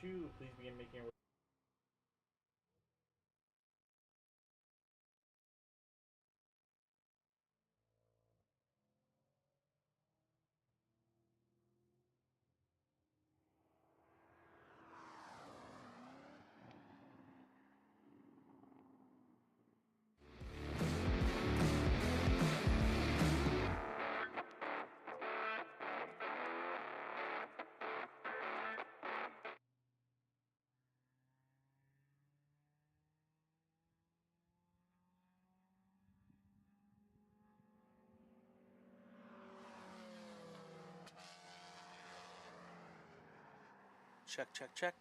2, please begin making your Check, check, check.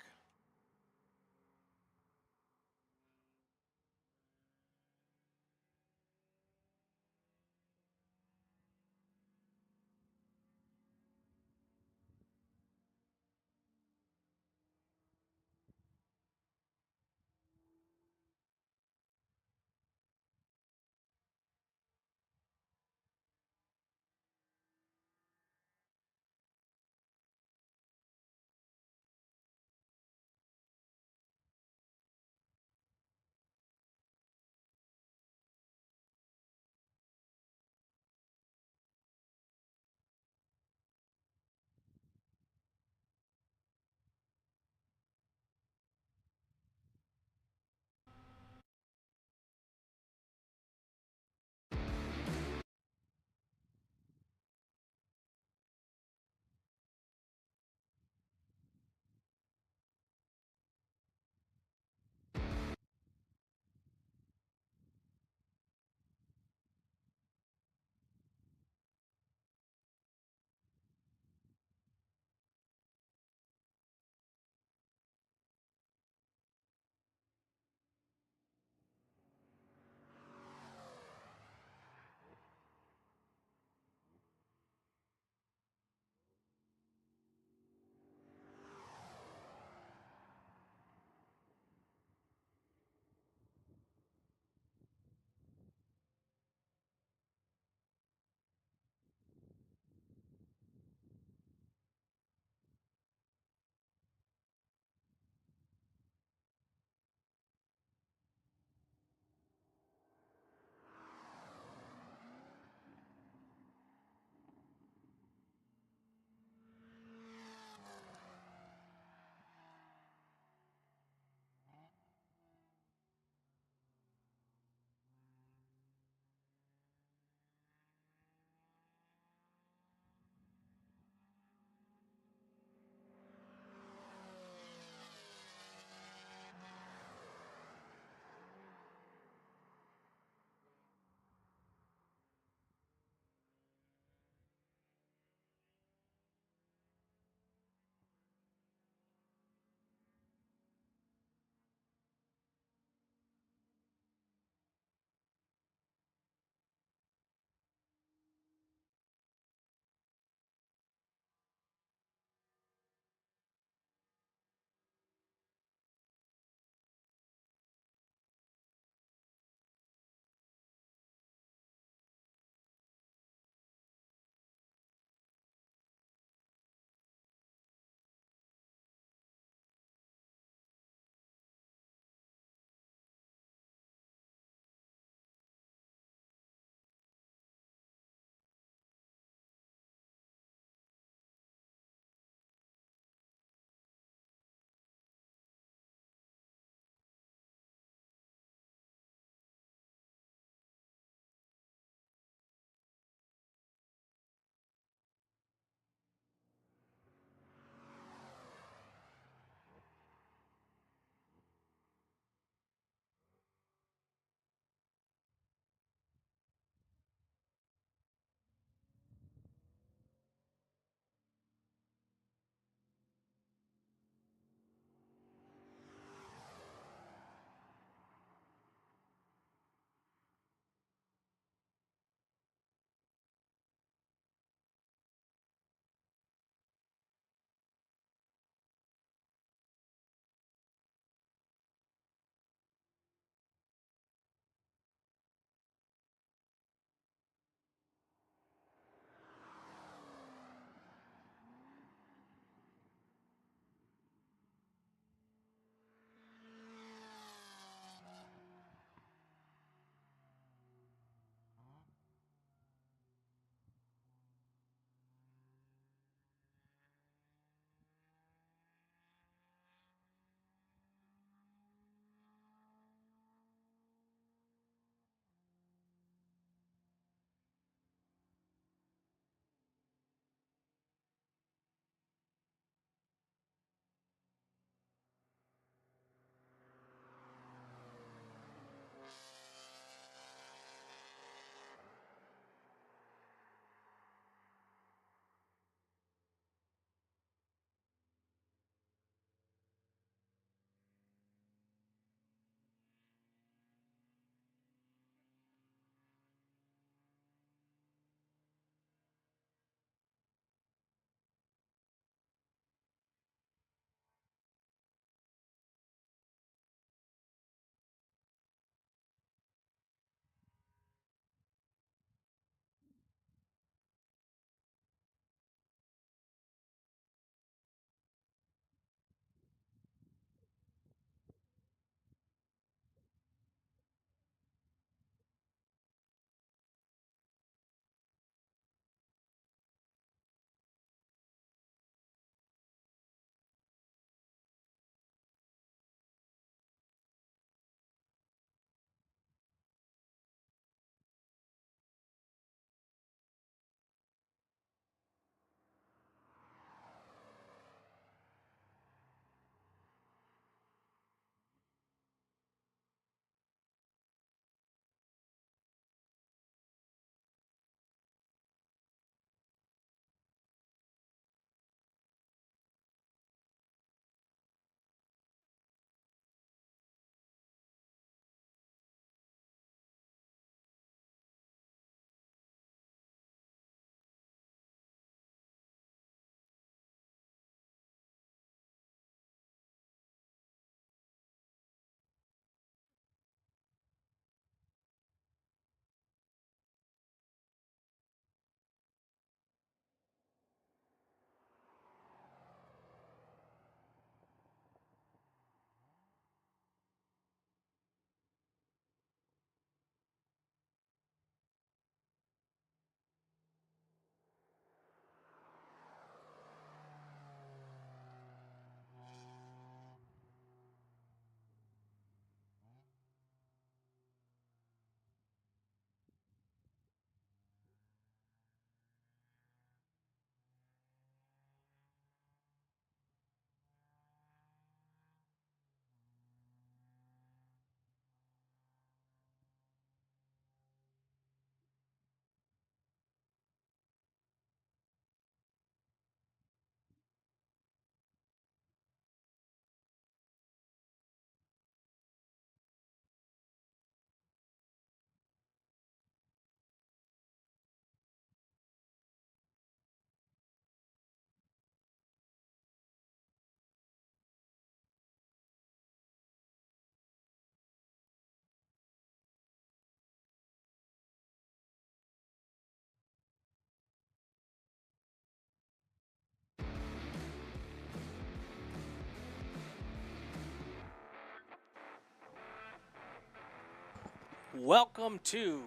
Welcome to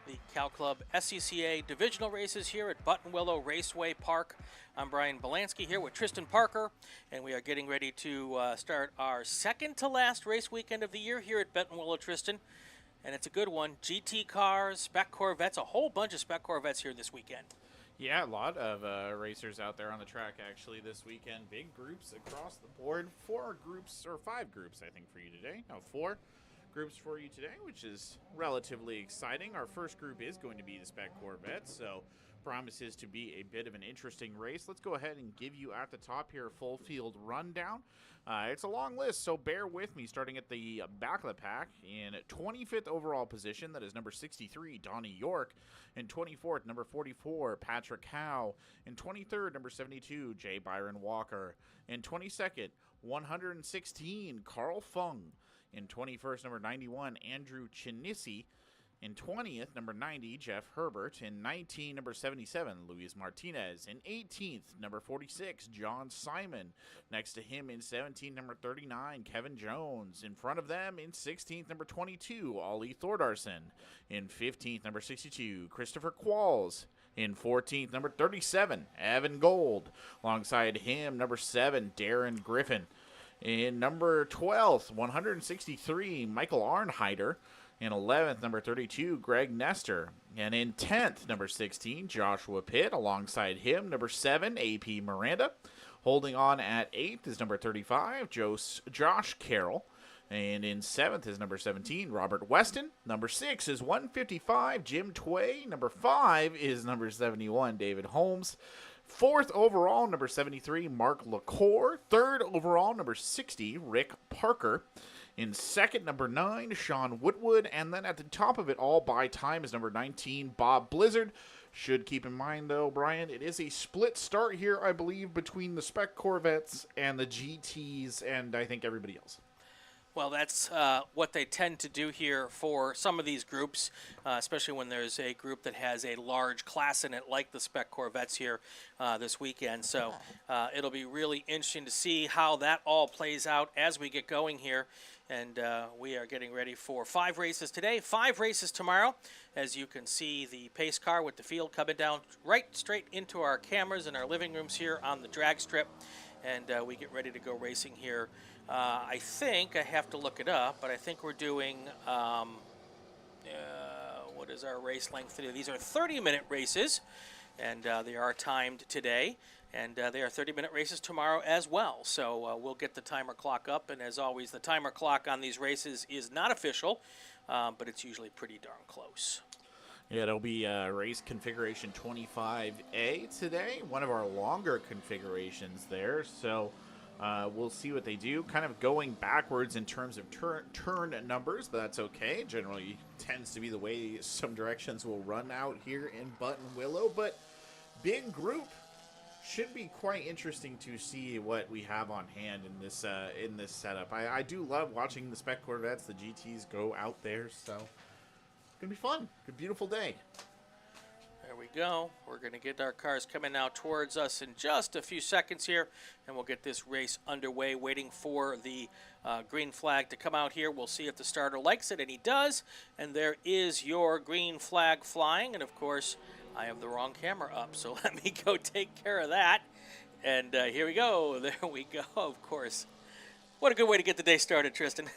the Cow Club SCCA Divisional races here at Buttonwillow Raceway Park. I'm Brian Belansky here with Tristan Parker, and we are getting ready to start our second to last race weekend of the year here at Buttonwillow, Tristan. And it's a good one. GT cars, spec Corvettes, a whole bunch of spec Corvettes here this weekend. Yeah, a lot of racers out there on the track actually this weekend. Big groups across the board. 5 groups, I think, for you today. No, 4 groups for you today, which is relatively exciting. Our first group is going to be the spec Corvettes, so promises to be a bit of an interesting race. Let's go ahead and give you at the top here a full field rundown. It's a long list, so bear with me. Starting at the back of the pack, in 25th overall position, that is number 63, Donnie York. In 24th, number 44, Patrick Howe. In 23rd, number 72, J. Byron Walker. In 22nd, 116, Carl Fung. In 21st, number 91, Andrew Chinisi. In 20th, number 90, Jeff Herbert. In 19, number 77, Luis Martinez. In 18th, number 46, John Simon. Next to him in 17, number 39, Kevin Jones. In front of them in 16th, number 22, Ollie Thordarson. In 15th, number 62, Christopher Qualls. In 14th, number 37, Evan Gold. Alongside him, number 7, Darren Griffin. In number 12th, 163, Michael Arnheider. In 11th, number 32, Greg Nestor. And in 10th, number 16, Joshua Pitt. Alongside him, number 7, AP Miranda. Holding on at 8th is number 35, Josh Carroll. And in 7th is number 17, Robert Weston. Number 6 is 155, Jim Tway. Number 5 is number 71, David Holmes. 4th overall, number 73, Mark LaCour. 3rd overall, number 60, Rick Parker. In 2nd, number 9, Sean Woodward. And then at the top of it all by time is number 19, Bob Blizzard. Should keep in mind, though, Brian, it is a split start here, I believe, between the spec Corvettes and the GTs and I think everybody else. Well, that's what they tend to do here for some of these groups, especially when there's a group that has a large class in it, like the spec Corvettes here this weekend. So it'll be really interesting to see how that all plays out as we get going here. And we are getting ready for 5 races today, 5 races tomorrow. As you can see, the pace car with the field coming down right straight into our cameras in our living rooms here on the drag strip. And we get ready to go racing here. I think, I have to look it up, but I think we're doing, what is our race length today? These are 30-minute races, and they are timed today, and they are 30-minute races tomorrow as well. So we'll get the timer clock up, and as always, the timer clock on these races is not official, but it's usually pretty darn close. Yeah, it'll be race configuration 25A today, one of our longer configurations there, so we'll see what they do. Kind of going backwards in terms of turn numbers, but that's okay. Generally tends to be the way some directions will run out here in Buttonwillow, but big group. Should be quite interesting to see what we have on hand in this setup. I do love watching the spec Corvettes, the GTs go out there, so it's going to be fun. Good, beautiful day. There we go. We're going to get our cars coming now towards us in just a few seconds here, and we'll get this race underway, waiting for the green flag to come out here. We'll see if the starter likes it, and he does. And there is your green flag flying, and of course, I have the wrong camera up, so let me go take care of that. And here we go. There we go, of course. What a good way to get the day started, Tristan.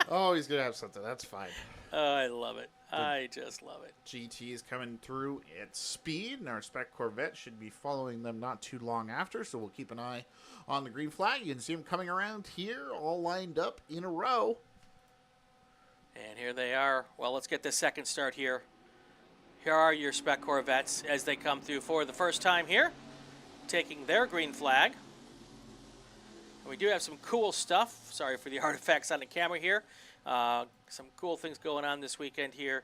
Oh, he's going to have something. That's fine. I love it. I just love it. GT is coming through at speed, and our spec Corvette should be following them not too long after, so we'll keep an eye on the green flag. You can see them coming around here, all lined up in a row. And here they are. Well, let's get the second start here. Here are your spec Corvettes as they come through for the first time here, taking their green flag. And we do have some cool stuff. Sorry for the artifacts on the camera here. Some cool things going on this weekend here.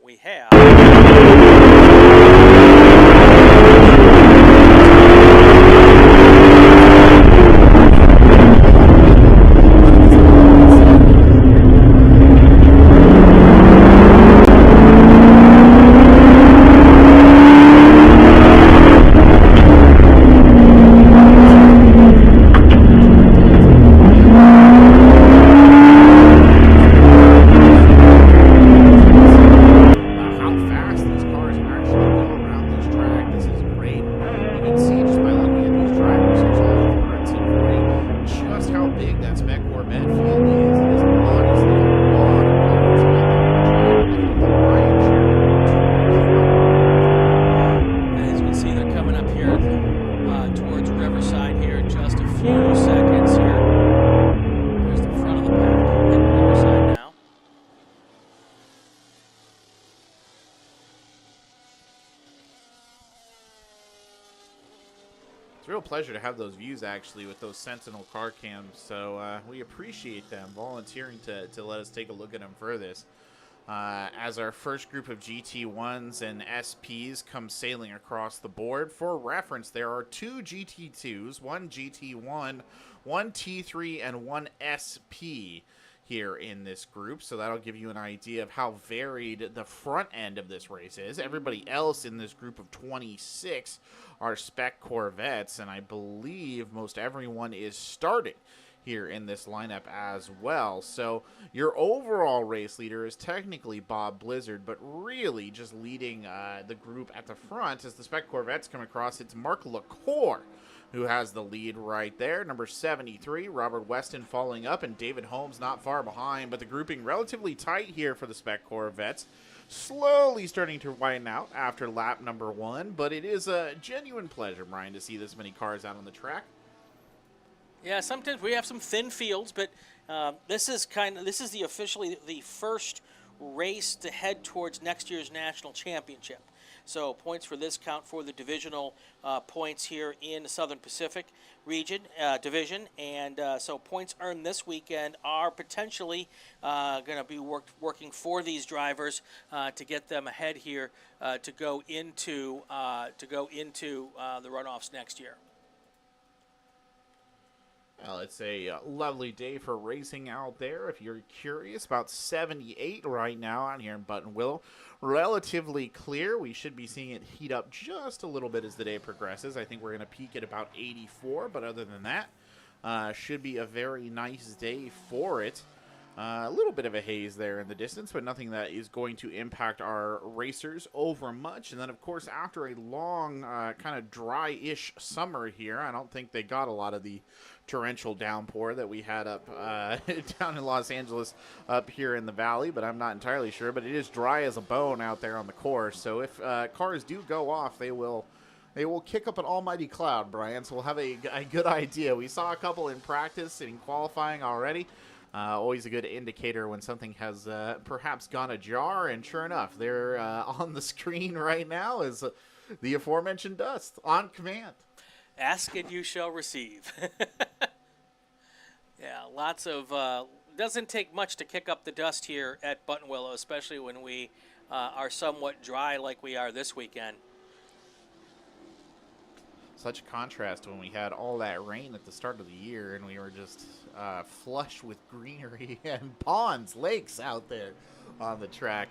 We have... real pleasure to have those views, actually, with those Sentinel car cams. So we appreciate them volunteering to let us take a look at them for this. As our first group of GT1s and SPs come sailing across the board. For reference, there are 2 GT2s, 1 GT1, 1 T3, and 1 SP here in this group, so that'll give you an idea of how varied the front end of this race is. Everybody else in this group of 26 are spec Corvettes, and I believe most everyone is starting here in this lineup as well. So your overall race leader is technically Bob Blizzard, but really just leading the group at the front as the spec Corvettes come across. It's Mark LaCour who has the lead right there. Number 73, Robert Weston following up, and David Holmes not far behind, but the grouping relatively tight here for the spec Corvettes. Slowly starting to widen out after lap number 1, but it is a genuine pleasure, Brian, to see this many cars out on the track. Yeah, sometimes we have some thin fields, but this is officially the first race to head towards next year's national championship. So points for this count for the divisional points here in the Southern Pacific region division, and so points earned this weekend are potentially going to be working for these drivers to get them ahead here to go into the runoffs next year. Well, it's a lovely day for racing out there. If you're curious, about 78 right now out here in Buttonwillow. Relatively clear. We should be seeing it heat up just a little bit as the day progresses. I think we're going to peak at about 84, but other than that, should be a very nice day for it. A little bit of a haze there in the distance, but nothing that is going to impact our racers over much. And then, of course, after a long, kind of dry-ish summer here, I don't think they got a lot of the torrential downpour that we had up down in Los Angeles up here in the valley, but I'm not entirely sure. But it is dry as a bone out there on the course. So if cars do go off, they will kick up an almighty cloud, Brian, so we'll have a good idea. We saw a couple in practice and in qualifying already. Always a good indicator when something has perhaps gone ajar, and sure enough, they're on the screen right now is the aforementioned dust on command. Ask and you shall receive. Yeah, lots of doesn't take much to kick up the dust here at Buttonwillow, especially when we are somewhat dry like we are this weekend. Such a contrast when we had all that rain at the start of the year and we were just flush with greenery and ponds, lakes out there on the track.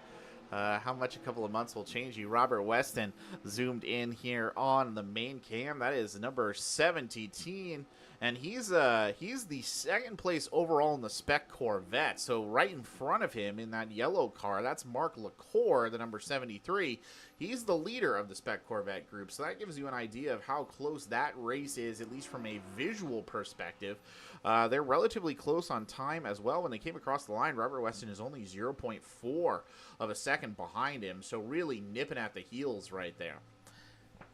How much a couple of months will change you. Robert Weston zoomed in here on the main cam. That is number 17, and he's the second place overall in the spec Corvette. So right in front of him in that yellow car, that's Mark LaCour, the number 73. He's the leader of the spec Corvette group, so that gives you an idea of how close that race is, at least from a visual perspective. They're relatively close on time as well. When they came across the line, Robert Weston is only 0.4 of a second behind him, so really nipping at the heels right there.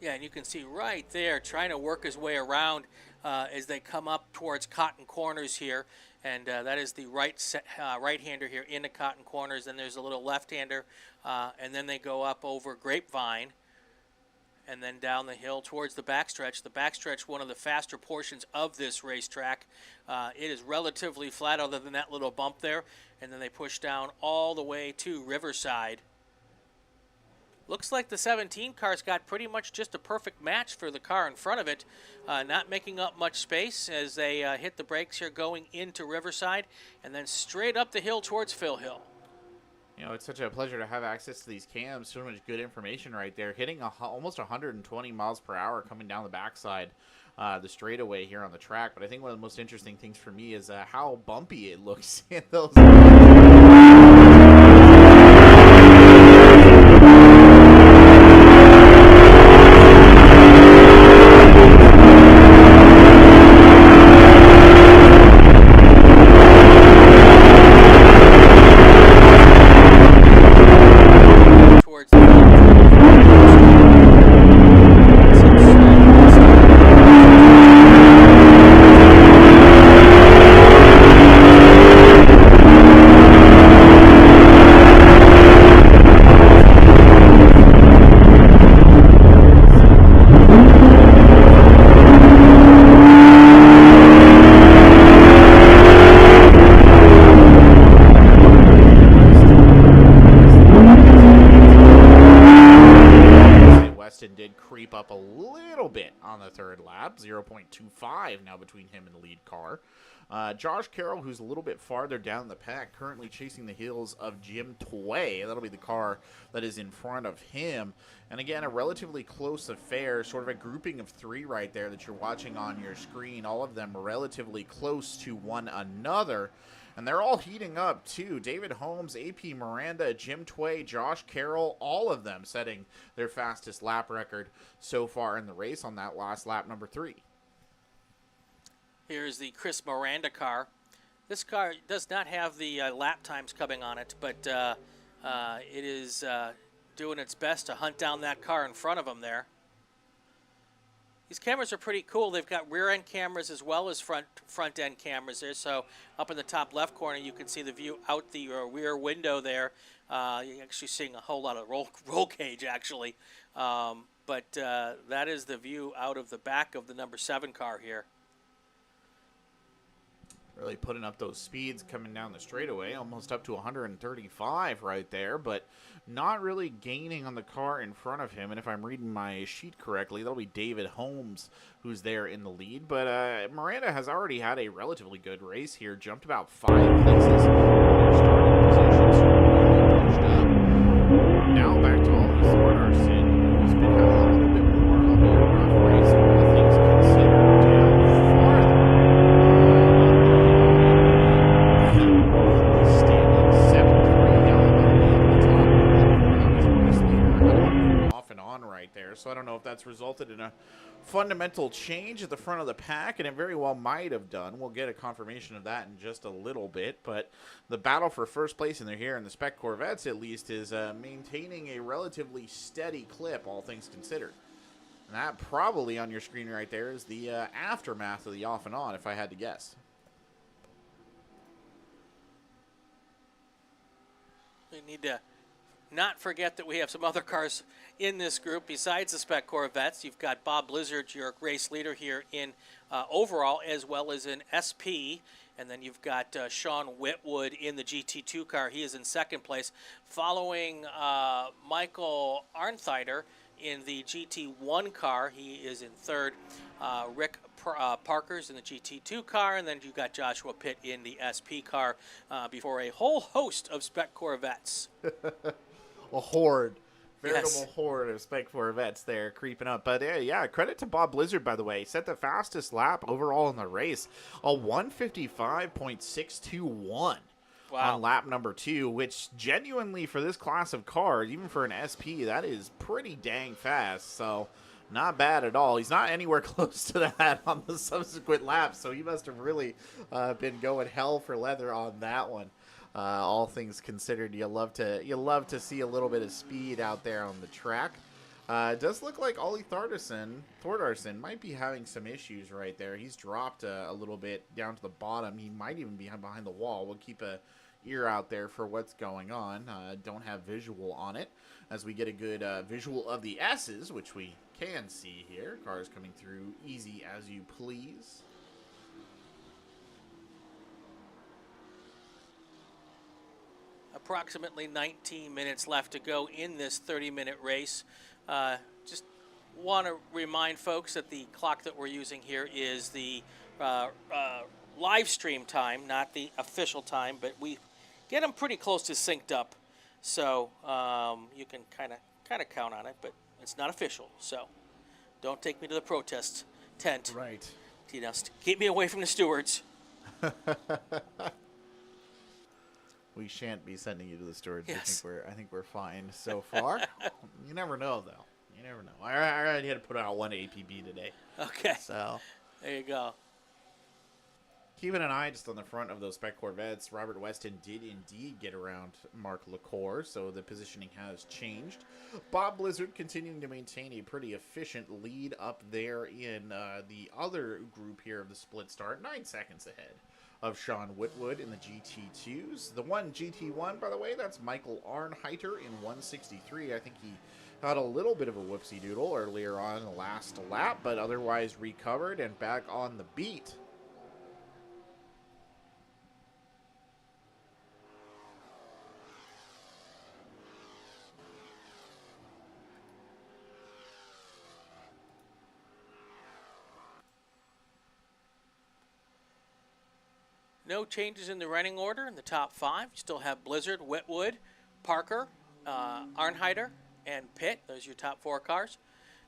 Yeah, and you can see right there trying to work his way around as they come up towards Cotton Corners here. And that is the right-hander here into Cotton Corners. Then there's a little left-hander, and then they go up over Grapevine and then down the hill towards the backstretch. The backstretch, one of the faster portions of this racetrack. It is relatively flat other than that little bump there. And then they push down all the way to Riverside. Looks like the 17 car's got pretty much just a perfect match for the car in front of it, not making up much space as they hit the brakes here going into Riverside and then straight up the hill towards Phil Hill. You know, it's such a pleasure to have access to these cams. So much good information right there. Hitting almost 120 miles per hour coming down the backside, the straightaway here on the track. But I think one of the most interesting things for me is how bumpy it looks in those. up a little bit on the third lap, 0.25 now between him and the lead car. Josh Carroll, who's a little bit farther down the pack, currently chasing the heels of Jim Tway. That'll be the car that is in front of him. And again, a relatively close affair, sort of a grouping of three right there that you're watching on your screen. All of them relatively close to one another. And they're all heating up, too. David Holmes, AP Miranda, Jim Tway, Josh Carroll, all of them setting their fastest lap record so far in the race on that last lap, number 3. Here's the Chris Miranda car. This car does not have the lap times coming on it, but it is doing its best to hunt down that car in front of him there. These cameras are pretty cool. They've got rear-end cameras as well as front-end cameras there. So up in the top left corner, you can see the view out the rear window there. You're actually seeing a whole lot of roll cage, actually. But that is the view out of the back of the number 7 car here. Really putting up those speeds coming down the straightaway, almost up to 135 right there, but not really gaining on the car in front of him. And if I'm reading my sheet correctly, that'll be David Holmes who's there in the lead. But Miranda has already had a relatively good race here, jumped about 5 places in their starting position, so really pushed up. Now back to Ollie Thordarson, who's been having a little bit more of a rough race, all things considered, down farther. So I don't know if that's resulted in a fundamental change at the front of the pack, and it very well might have done. We'll get a confirmation of that in just a little bit, but the battle for first place in here in the Spec Corvettes, at least, is maintaining a relatively steady clip, all things considered. And that probably on your screen right there is the aftermath of the off and on, if I had to guess. We need to not forget that we have some other cars in this group besides the Spec Corvettes. You've got Bob Blizzard, your race leader here in overall, as well as in SP. And then you've got Sean Whitwood in the GT2 car. He is in second place, following Michael Arntheider in the GT1 car. He is in third. Rick Parker's in the GT2 car, and then you've got Joshua Pitt in the SP car before a whole host of Spec Corvettes. A horde. Veritable horde of Spec Corvettes there creeping up. But yeah, credit to Bob Blizzard, by the way. Set the fastest lap overall in the race, a 155.621 on lap number 2, which genuinely for this class of cars, even for an SP, that is pretty dang fast. So not bad at all. He's not anywhere close to that on the subsequent laps, so he must have really been going hell for leather on that one. All things considered, you love to see a little bit of speed out there on the track. It does look like Ollie Thordarson might be having some issues right there. He's dropped a little bit down to the bottom. He might even be behind the wall. We'll keep a ear out there for what's going on. Don't have visual on it as we get a good visual of the S's, which we can see here. Cars coming through easy as you please. Approximately 19 minutes left to go in this 30-minute race. Just want to remind folks that the clock that we're using here is the live stream time, not the official time, but we get them pretty close to synced up, so you can kind of count on it, but it's not official, so don't take me to the protest tent. Right. You know, keep me away from the stewards. We shan't be sending you to the stewards. Yes. I think we're fine so far. You never know, though. You never know. I already had to put out one APB today. Okay. So there you go. Keeping an eye just on the front of those Spec Corvettes, Robert Weston did indeed get around Mark LaCour, so the positioning has changed. Bob Blizzard continuing to maintain a pretty efficient lead up there in the other group here of the split start, 9 seconds ahead of Sean Whitwood in the GT2s. The one GT1, by the way, that's Michael Arnheiter in 163. I think he had a little bit of a whoopsie doodle earlier on in the last lap, but otherwise recovered and back on the beat. No changes in the running order in the top 5. You still have Blizzard, Whitwood, Parker, Arnheider, and Pitt. Those are your top 4 cars.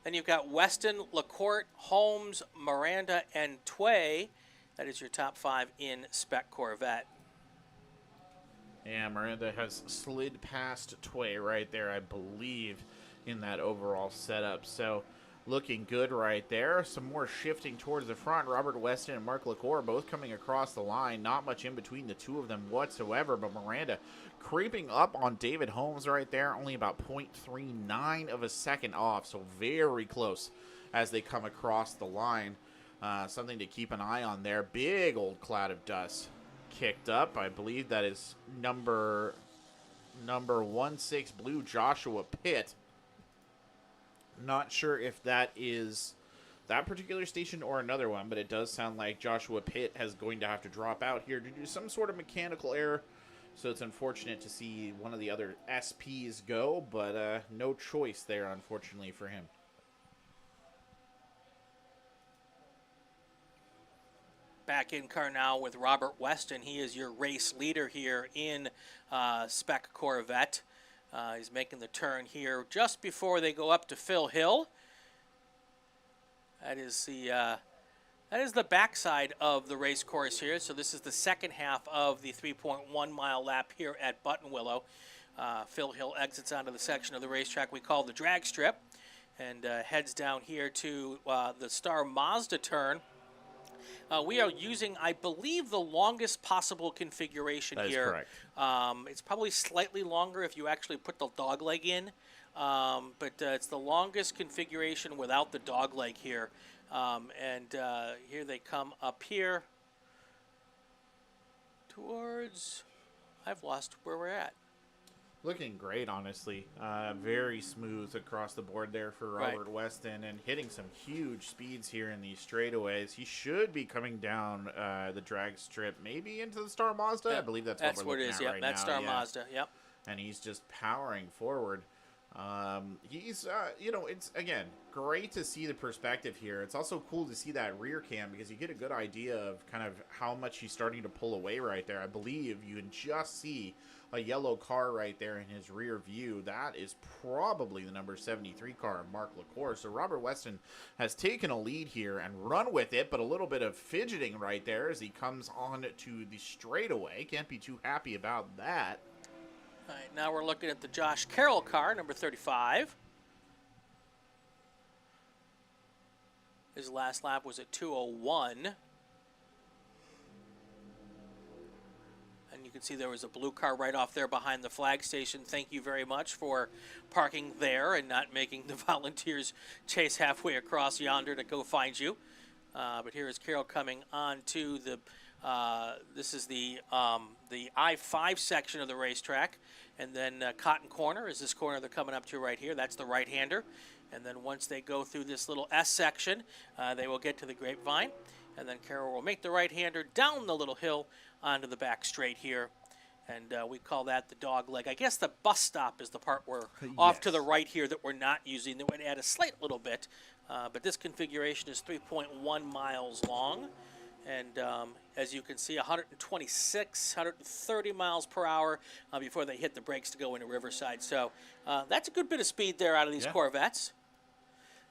Then you've got Weston, LaCourte, Holmes, Miranda, and Tway. That is your top 5 in Spec Corvette. Yeah, Miranda has slid past Tway right there, I believe, in that overall setup. So looking good right there. Some more shifting towards the front. Robert Weston and Mark LaCour both coming across the line. Not much in between the two of them whatsoever, but Miranda creeping up on David Holmes right there. Only about 0.39 of a second off, so very close as they come across the line. Something to keep an eye on there. Big old cloud of dust kicked up. I believe that is number 16 blue Joshua Pitt. Not sure if that is that particular station or another one, but it does sound like Joshua Pitt is going to have to drop out here to do some sort of mechanical error. So it's unfortunate to see one of the other SPs go, but no choice there, unfortunately, for him. Back in car now with Robert Weston. He is your race leader here in Spec Corvette. He's making the turn here just before they go up to Phil Hill. That is the backside of the race course here. So this is the second half of the 3.1 mile lap here at Buttonwillow. Phil Hill exits onto the section of the racetrack we call the drag strip and heads down here to the Star Mazda turn. We are using, I believe, the longest possible configuration that here. Is correct. It's probably slightly longer if you actually put the dog leg in, but it's the longest configuration without the dog leg here. Here they come up here towards, I've lost where we're at. Looking great, honestly. Very smooth across the board there for Robert Weston and hitting some huge speeds here in these straightaways. He should be coming down the drag strip, maybe into the Star Mazda. Yeah, I believe that's what we're looking at right now. That's Star Mazda, yep. And he's just powering forward. He's, it's, again, great to see the perspective here. It's also cool to see that rear cam because you get a good idea of kind of how much he's starting to pull away right there. I believe you can just see a yellow car right there in his rear view. That is probably the number 73 car, Mark LaCour. So Robert Weston has taken a lead here and run with it, but a little bit of fidgeting right there as he comes on to the straightaway. Can't be too happy about that. All right, now we're looking at the Josh Carroll car, number 35. His last lap was at 2:01. And you can see there was a blue car right off there behind the flag station. Thank you very much for parking there and not making the volunteers chase halfway across yonder to go find you. But here is Carroll coming on to the this is the I-5 section of the racetrack. And then Cotton Corner is this corner they're coming up to right here. That's the right-hander. And then once they go through this little S section, they will get to the Grapevine. And then Carroll will make the right-hander down the little hill onto the back straight here. And we call that the dog leg. I guess the bus stop is the part we're off to the right here that we're not using. That would add a slight little bit. But this configuration is 3.1 miles long. And as you can see, 126, 130 miles per hour before they hit the brakes to go into Riverside. So that's a good bit of speed there out of these Corvettes.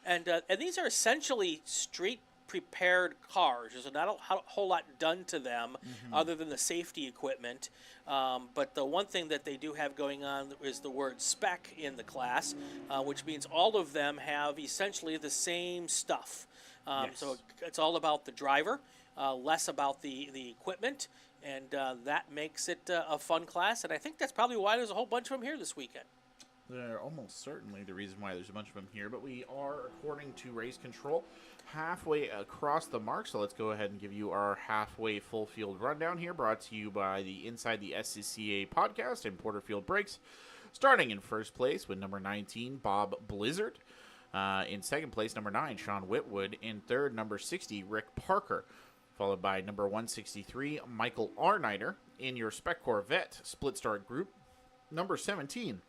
And these are essentially street prepared cars. There's not a whole lot done to them other than the safety equipment. But the one thing that they do have going on is the word spec in the class, which means all of them have essentially the same stuff. So it's all about the driver, less about the equipment, and that makes it a fun class. And I think that's probably why there's a whole bunch of them here this weekend. They're almost certainly the reason why there's a bunch of them here, but we are, according to Race Control, halfway across the mark, so let's go ahead and give you our halfway full field rundown here, brought to you by the Inside the SCCA podcast and Porterfield Brakes. Starting in first place with number 19, Bob Blizzard. In second place, number 9, Sean Whitwood. In third, number 60, Rick Parker. Followed by number 163, Michael Arnheider. In your Spec Corvette split start group, number 17,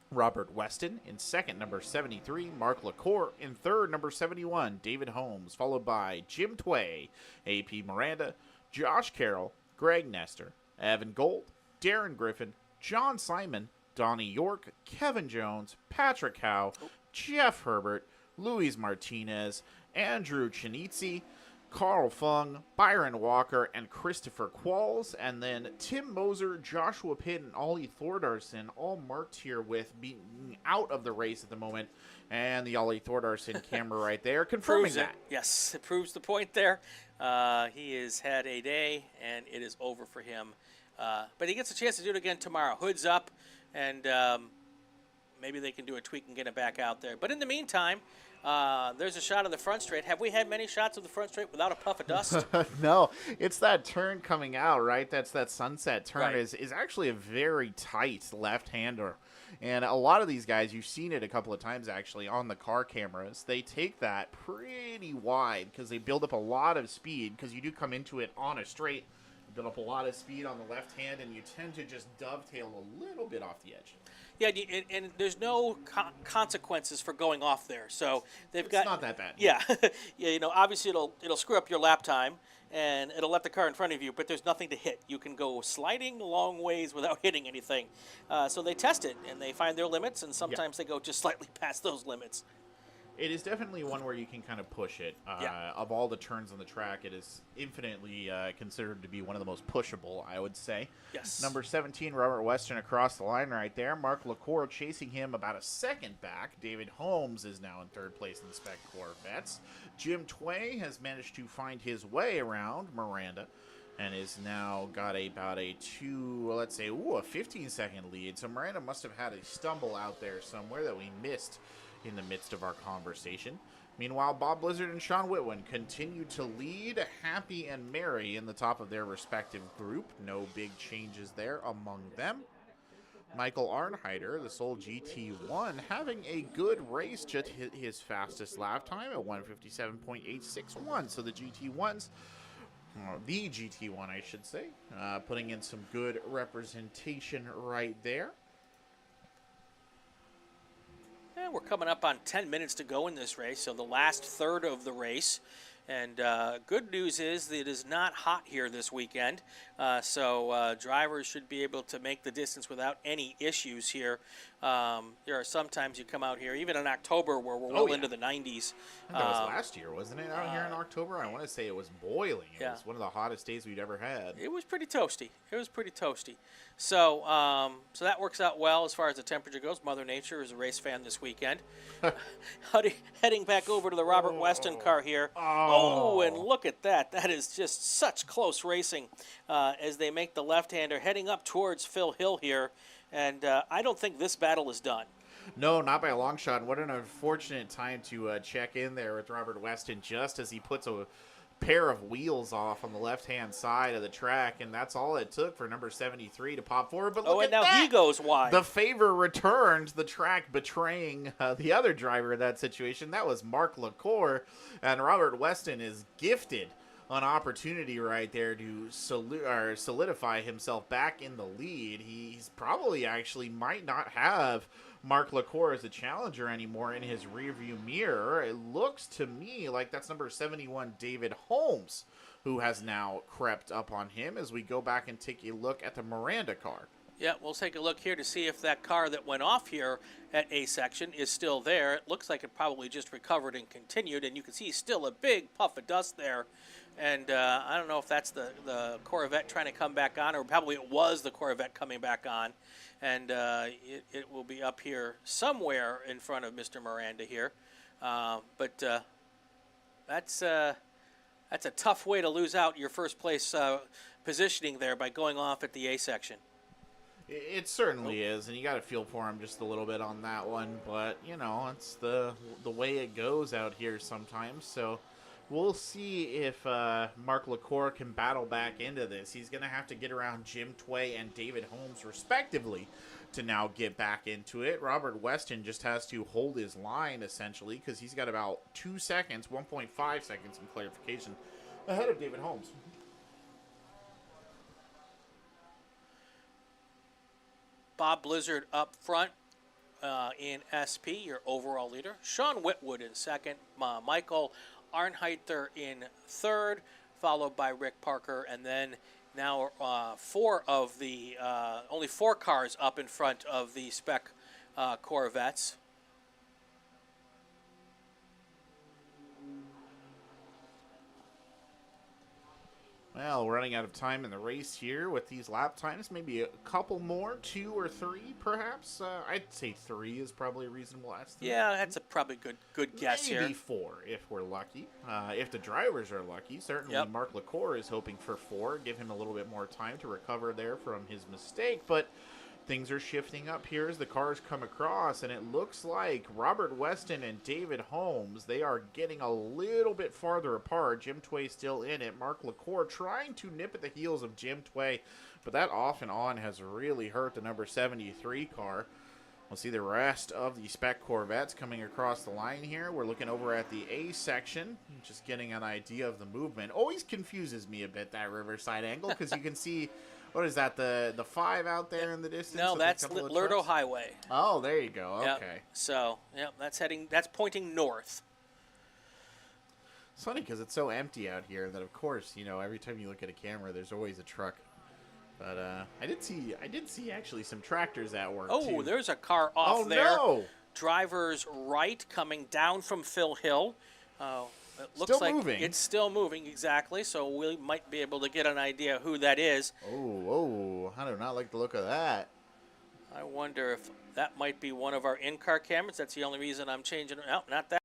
Robert Weston. In second, number 73, Mark LaCour. In third, number 71, David Holmes. Followed by Jim Tway, AP Miranda, Josh Carroll, Greg Nestor, Evan Gold, Darren Griffin, John Simon, Donnie York, Kevin Jones, Patrick Howe, Jeff Herbert, Luis Martinez, Andrew Chinizzi, Carl Fung, Byron Walker, and Christopher Qualls, and then Tim Moser, Joshua Pitt, and Ollie Thordarson all marked here with being out of the race at the moment. And the Ollie Thordarson camera right there confirming that. Yes, it proves the point there. He has had a day, and it is over for him. But he gets a chance to do it again tomorrow. Hood's up, and maybe they can do a tweak and get him back out there. But in the meantime, there's a shot of the front straight. Have we had many shots of the front straight without a puff of dust? No, it's that turn coming out, right? That's that sunset turn Right. is actually a very tight left-hander. And a lot of these guys, you've seen it a couple of times actually on the car cameras, they take that pretty wide because they build up a lot of speed because you do come into it on a straight, build up a lot of speed on the left hand, and you tend to just dovetail a little bit off the edge. Yeah, and there's no consequences for going off there. So they've got. It's not that bad. Yeah, yeah. You know, obviously it'll screw up your lap time, and it'll let the car in front of you. But there's nothing to hit. You can go sliding long ways without hitting anything. So they test it and they find their limits, and sometimes they go just slightly past those limits. It is definitely one where you can kind of push it. Yeah. Of all the turns on the track, it is infinitely considered to be one of the most pushable, I would say. Yes. Number 17, Robert Weston across the line right there. Mark LaCour chasing him about a second back. David Holmes is now in third place in the Spec Corvettes. Jim Tway has managed to find his way around Miranda and is now got about a 15-second lead. So Miranda must have had a stumble out there somewhere that we missed in the midst of our conversation. Meanwhile, Bob Blizzard and Sean Whitwin continue to lead happy and merry in the top of their respective group. No big changes there among them. Michael Arnheider, the sole GT1, having a good race, just hit his fastest lap time at 157.861. So the GT1s, the GT1 I should say, putting in some good representation right there. Yeah, we're coming up on 10 minutes to go in this race, so the last third of the race. And good news is that it is not hot here this weekend, so drivers should be able to make the distance without any issues here. There are sometimes you come out here, even in October, where we're well into the 90s. I think that was last year, wasn't it, out here in October? I want to say it was boiling. It was one of the hottest days we'd ever had. It was pretty toasty. So, so that works out well as far as the temperature goes. Mother Nature is a race fan this weekend. Heading back over to the Robert Weston car here. Oh, and look at that. That is just such close racing as they make the left-hander heading up towards Phil Hill here. And I don't think this battle is done. No, not by a long shot. What an unfortunate time to check in there with Robert Weston just as he puts a pair of wheels off on the left-hand side of the track, and that's all it took for number 73 to pop forward. But look and now he goes wide. The favor returned, the track betraying the other driver in that situation. That was Mark LaCour, and Robert Weston is gifted an opportunity right there to solidify himself back in the lead. He's probably actually might not have Mark LaCour as a challenger anymore in his rearview mirror. It looks to me like that's number 71, David Holmes, who has now crept up on him as we go back and take a look at the Miranda car. Yeah, we'll take a look here to see if that car that went off here at A section is still there. It looks like it probably just recovered and continued, and you can see still a big puff of dust there. And I don't know if that's the Corvette trying to come back on, or probably it was the Corvette coming back on. And it will be up here somewhere in front of Mr. Miranda here. But that's a tough way to lose out your first place positioning there by going off at the A section. It certainly is, and you got to feel for him just a little bit on that one. But, you know, it's the way it goes out here sometimes. So we'll see if Mark LaCour can battle back into this. He's going to have to get around Jim Tway and David Holmes, respectively, to now get back into it. Robert Weston just has to hold his line, essentially, because he's got about 2 seconds, 1.5 seconds in clarification, ahead of David Holmes. Bob Blizzard up front in SP, your overall leader. Sean Whitwood in second. Michael Arnheiter in third, followed by Rick Parker. And then Now only 4 cars up in front of the spec Corvettes. Well, running out of time in the race here with these lap times. Maybe a couple more, 2 or 3, perhaps. I'd say 3 is probably a reasonable estimate. Yeah, that's a probably good guess here. Maybe 4 if we're lucky. If the drivers are lucky, certainly Mark LaCour is hoping for 4. Give him a little bit more time to recover there from his mistake, but things are shifting up here as the cars come across, and it looks like Robert Weston and David Holmes, they are getting a little bit farther apart. Jim Tway still in it. Mark LaCour trying to nip at the heels of Jim Tway, but that off and on has really hurt the number 73 car. We'll see the rest of the spec Corvettes coming across the line here. We're looking over at the A section, just getting an idea of the movement. Always confuses me a bit, that Riverside angle, because you can see... What is that, the 5 out there in the distance? No, that's Lurdo Highway. Oh, there you go. Okay. Yep. So, that's pointing north. It's funny because it's so empty out here that, of course, every time you look at a camera, there's always a truck. But I did see actually some tractors at work, too. There's a car off there. No. Driver's right coming down from Phil Hill. It looks still like moving. It's still moving, exactly. So we might be able to get an idea who that is. Oh, I do not like the look of that. I wonder if that might be one of our in-car cameras. That's the only reason I'm changing. No, not that.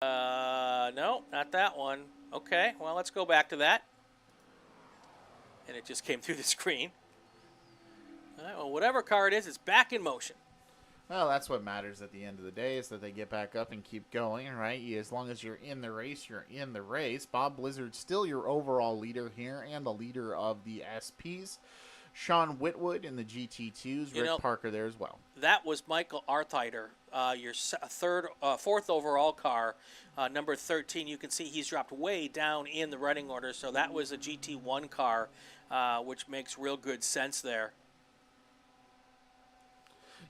No, not that one. Okay, well, let's go back to that. And it just came through the screen. All right, well, whatever car it is, it's back in motion. Well, that's what matters at the end of the day, is that they get back up and keep going, right? As long as you're in the race, you're in the race. Bob Blizzard's still your overall leader here and the leader of the SPs. Sean Whitwood in the GT2s, Rick Parker there as well. That was Michael Artheider, your fourth overall car, number 13. You can see he's dropped way down in the running order, so that was a GT1 car, which makes real good sense there.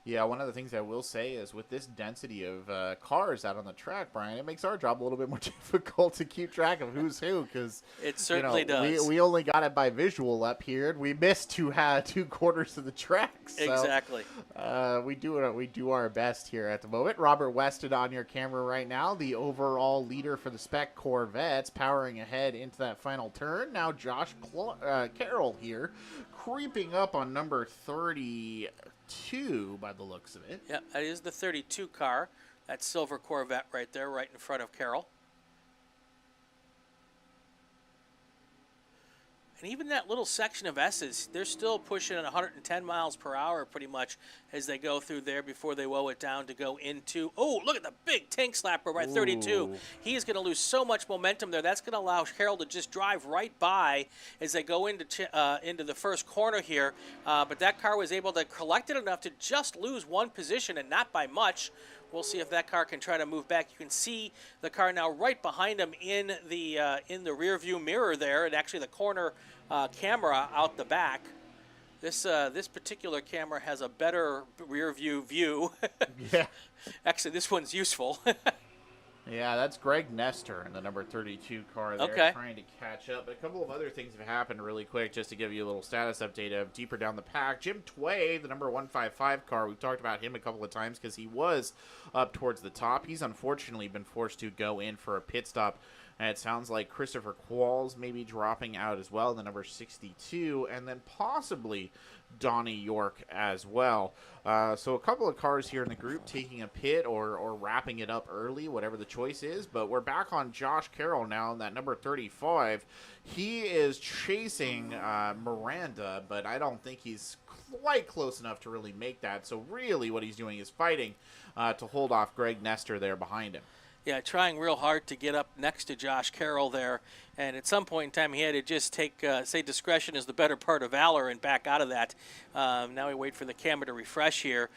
Yeah, one of the things I will say is with this density of cars out on the track, Brian, it makes our job a little bit more difficult to keep track of who's who, because it certainly does. We only got it by visual up here, and we missed two quarters of the track. So, exactly. We do our best here at the moment. Robert Weston on your camera right now, the overall leader for the spec Corvettes, powering ahead into that final turn. Now Josh Carroll here, creeping up on number 32 by the looks of it. Yeah, that is the 32 car. That silver Corvette right there, right in front of Carroll. And even that little section of S's, they're still pushing at 110 miles per hour pretty much as they go through there before they woe it down to go into... Oh, look at the big tank slapper by 32. Ooh. He is going to lose so much momentum there. That's going to allow Carroll to just drive right by as they go into the first corner here. But that car was able to collect it enough to just lose one position, and not by much. We'll see if that car can try to move back. You can see the car now right behind him in the rear view mirror there, and actually the corner camera out the back. This particular camera has a better rear view. Yeah. Actually, this one's useful. Yeah, that's Greg Nestor in the number 32 car there, trying to catch up. But a couple of other things have happened really quick, just to give you a little status update of deeper down the pack. Jim Tway, the number 155 car, we've talked about him a couple of times because he was up towards the top. He's unfortunately been forced to go in for a pit stop. And it sounds like Christopher Qualls may be dropping out as well, the number 62, and then possibly Donnie York as well. So a couple of cars here in the group taking a pit or wrapping it up early, whatever the choice is. But we're back on Josh Carroll now, that number 35. He is chasing Miranda, but I don't think he's quite close enough to really make that. So really what he's doing is fighting to hold off Greg Nestor there behind him. Yeah, trying real hard to get up next to Josh Carroll there. And at some point in time, he had to just say discretion is the better part of valor and back out of that. Now we wait for the camera to refresh here.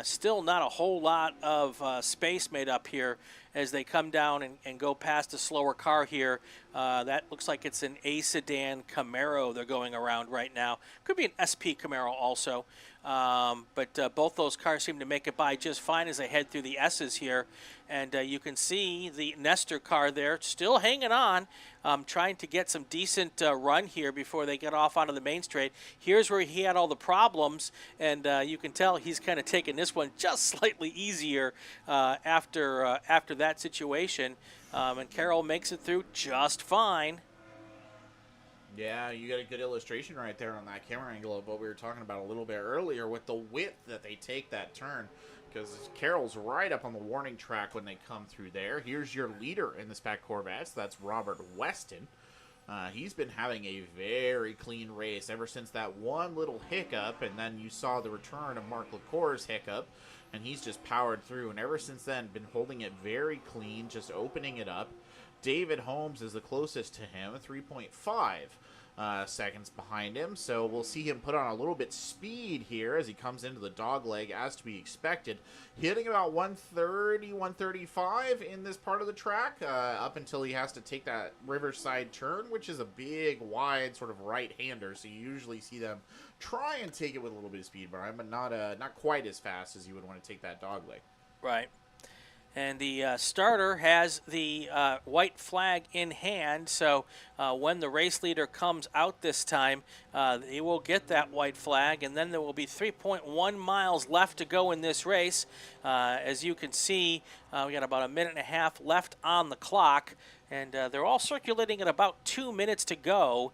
Still not a whole lot of space made up here as they come down and go past a slower car here. That looks like it's an A sedan Camaro they're going around right now. Could be an SP Camaro also. But both those cars seem to make it by just fine as they head through the S's here. And you can see the Nestor car there still hanging on, trying to get some decent run here before they get off onto the main straight. Here's where he had all the problems, and you can tell he's kind of taking this one just slightly easier after that situation. And Carroll makes it through just fine. Yeah, you got a good illustration right there on that camera angle of what we were talking about a little bit earlier with the width that they take that turn. Because Carroll's right up on the warning track when they come through there. Here's your leader in the Spec Corvettes. That's Robert Weston. He's been having a very clean race ever since that one little hiccup, and then you saw the return of Mark LaCour's hiccup, and he's just powered through. And ever since then, been holding it very clean, just opening it up. David Holmes is the closest to him, 3.5 seconds behind him. So we'll see him put on a little bit speed here as he comes into the dog leg, as to be expected. Hitting about 130, 135 in this part of the track, up until he has to take that Riverside turn, which is a big, wide sort of right-hander. So you usually see them try and take it with a little bit of speed, Brian, but not quite as fast as you would want to take that dog leg. Right. And the starter has the white flag in hand, so when the race leader comes out this time, he will get that white flag, and then there will be 3.1 miles left to go in this race. As you can see, we got about a minute and a half left on the clock, and they're all circulating at about 2 minutes to go.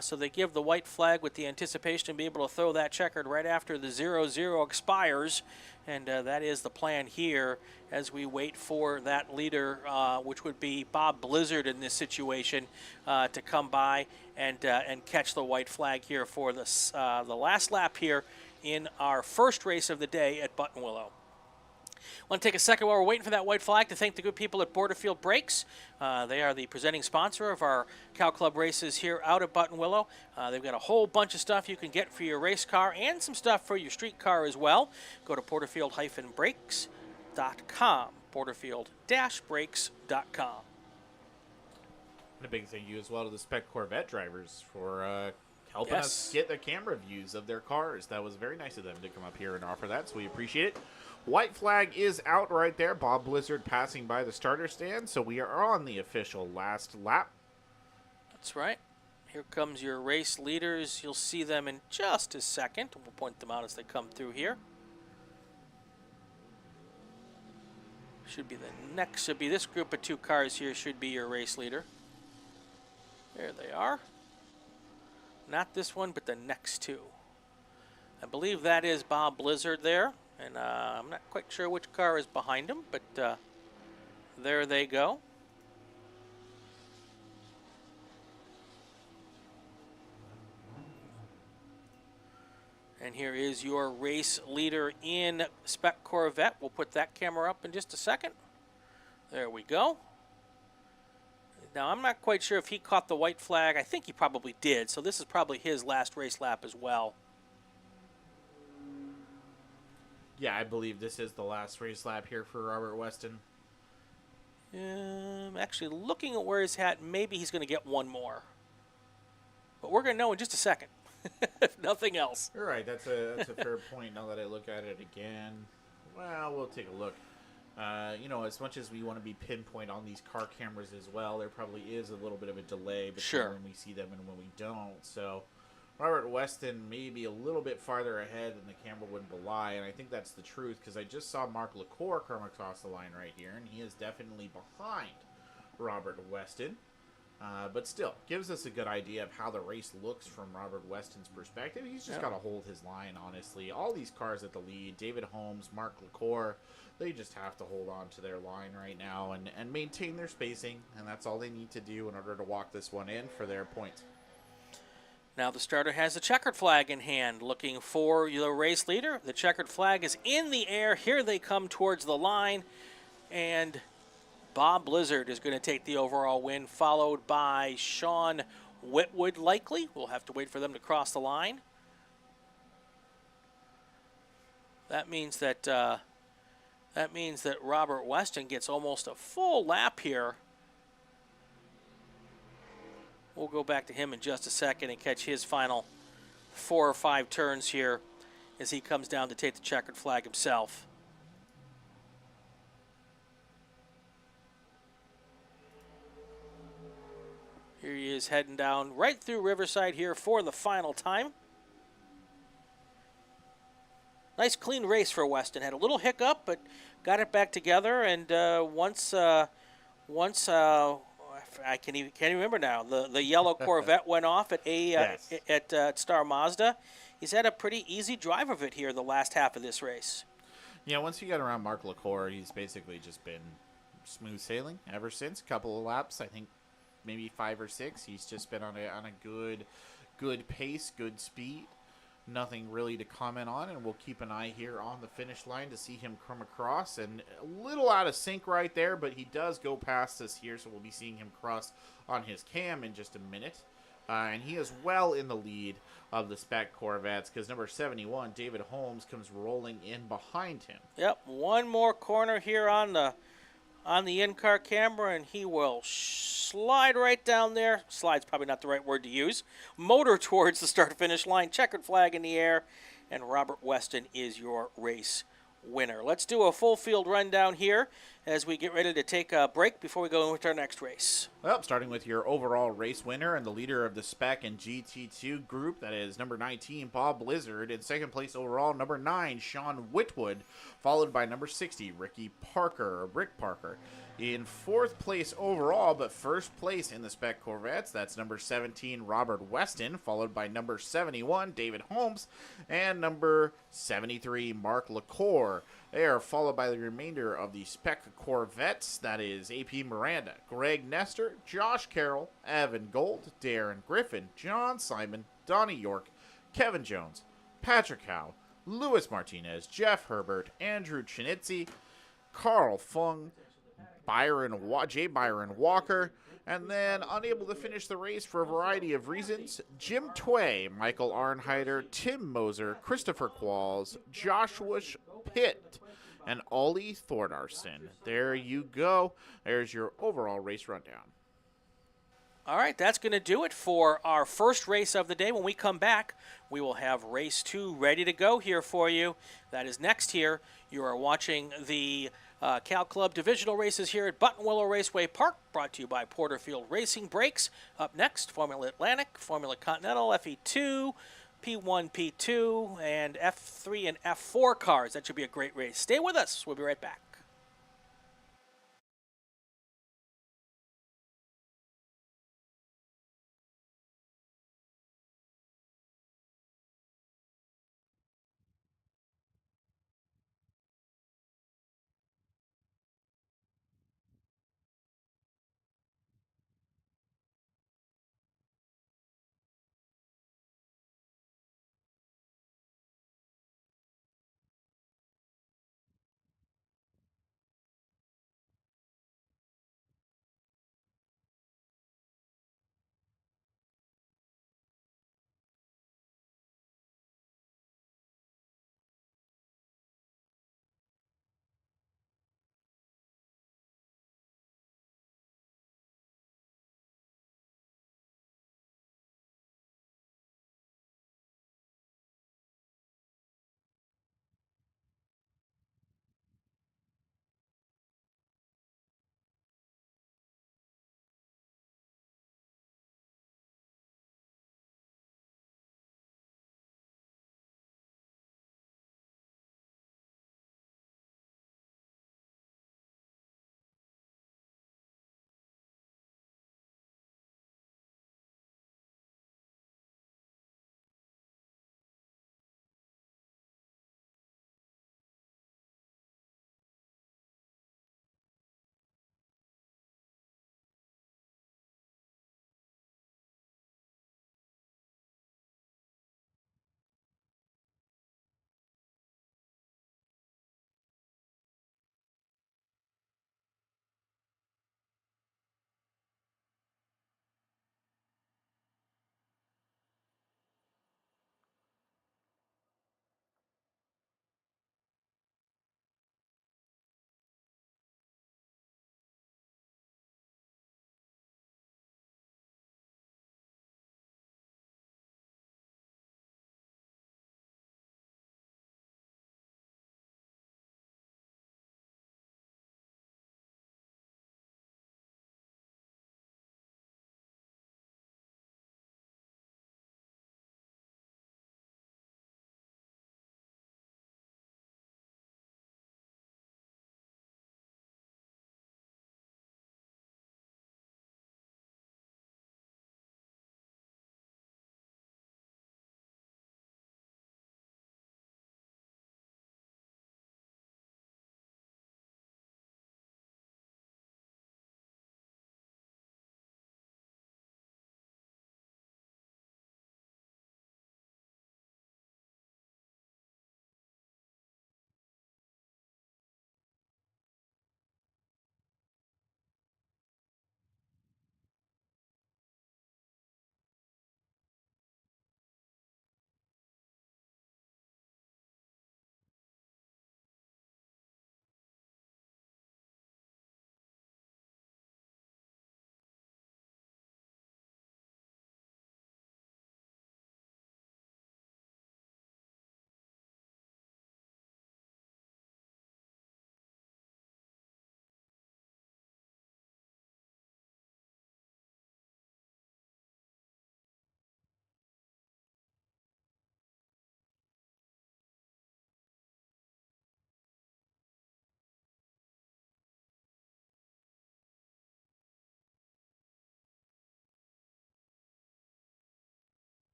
So they give the white flag with the anticipation to be able to throw that checkered right after the 0-0 expires. And that is the plan here as we wait for that leader, which would be Bob Blizzard in this situation, to come by and catch the white flag here for the last lap here in our first race of the day at Buttonwillow. I want to take a second while we're waiting for that white flag to thank the good people at Porterfield Brakes. They are the presenting sponsor of our Cow Club races here out at Buttonwillow. They've got a whole bunch of stuff you can get for your race car and some stuff for your street car as well. Go to porterfield-brakes.com, porterfield-brakes.com. And a big thank you as well to the Spec Corvette drivers for helping us get the camera views of their cars. That was very nice of them to come up here and offer that, so we appreciate it. White flag is out right there. Bob Blizzard passing by the starter stand, so we are on the official last lap. That's right. Here comes your race leaders. You'll see them in just a second. We'll point them out as they come through here. Should be this group of two cars here should be your race leader. There they are. Not this one, but the next two. I believe that is Bob Blizzard there. And I'm not quite sure which car is behind him, but there they go. And here is your race leader in Spec Corvette. We'll put that camera up in just a second. There we go. Now, I'm not quite sure if he caught the white flag. I think he probably did, so this is probably his last race lap as well. Yeah, I believe this is the last race lap here for Robert Weston. Actually, looking at where he's at, maybe he's going to get one more. But we're going to know in just a second, if nothing else. You're right. That's a fair point. Now that I look at it again, well, we'll take a look. As much as we want to be pinpoint on these car cameras as well, there probably is a little bit of a delay between when we see them and when we don't. So Robert Weston may be a little bit farther ahead than the camera would belie, and I think that's the truth because I just saw Mark LaCour come across the line right here, and he is definitely behind Robert Weston. But still, gives us a good idea of how the race looks from Robert Weston's perspective. He's just got to hold his line, honestly. All these cars at the lead, David Holmes, Mark LaCour, they just have to hold on to their line right now and maintain their spacing, and that's all they need to do in order to walk this one in for their points. Now the starter has the checkered flag in hand, looking for the race leader. The checkered flag is in the air. Here they come towards the line, and Bob Blizzard is going to take the overall win, followed by Sean Whitwood, likely. We'll have to wait for them to cross the line. That means that Robert Weston gets almost a full lap here. We'll go back to him in just a second and catch his final 4 or 5 turns here as he comes down to take the checkered flag himself. Here he is heading down right through Riverside here for the final time. Nice clean race for Weston. Had a little hiccup, but got it back together. And once I can't even remember now. The yellow Corvette went off at Yes. at Star Mazda. He's had a pretty easy drive of it here the last half of this race. Yeah, once you get around Mark LaCour, he's basically just been smooth sailing ever since. A couple of laps, I think maybe 5 or 6. He's just been on a good pace, good speed. Nothing really to comment on, and we'll keep an eye here on the finish line to see him come across. And a little out of sync right there, but he does go past us here, so we'll be seeing him cross on his cam in just a minute. And he is well in the lead of the Spec Corvettes because number 71, David Holmes, comes rolling in behind him. Yep, one more corner here on the in-car camera, and he will slide right down there. Slide's probably not the right word to use. Motor towards the start-finish line, checkered flag in the air, and Robert Weston is your race winner. Let's do a full field rundown here as we get ready to take a break before we go into our next race. Well, starting with your overall race winner and the leader of the Spec and GT2 group, that is number 19, Bob Blizzard. In second place overall, number 9, Sean Whitwood, followed by number 60, Rick Parker. In fourth place overall, but first place in the Spec Corvettes, that's number 17, Robert Weston, followed by number 71, David Holmes, and number 73, Mark LaCour. They are followed by the remainder of the Spec Corvettes, that is AP Miranda, Greg Nestor, Josh Carroll, Evan Gold, Darren Griffin, John Simon, Donnie York, Kevin Jones, Patrick Howe, Louis Martinez, Jeff Herbert, Andrew Chinitzi, Carl Fung, J. Byron Walker, and then unable to finish the race for a variety of reasons, Jim Tway, Michael Arnheider, Tim Moser, Christopher Qualls, Joshua Pitt, and Ollie Thordarson. There you go. There's your overall race rundown. All right, that's going to do it for our first race of the day. When we come back, we will have race 2 ready to go here for you. That is next here. You are watching the Cal Club Divisional races here at Buttonwillow Raceway Park, brought to you by Porterfield Racing Brakes. Up next, Formula Atlantic, Formula Continental, FE2, P1, P2, and F3 and F4 cars. That should be a great race. Stay with us. We'll be right back.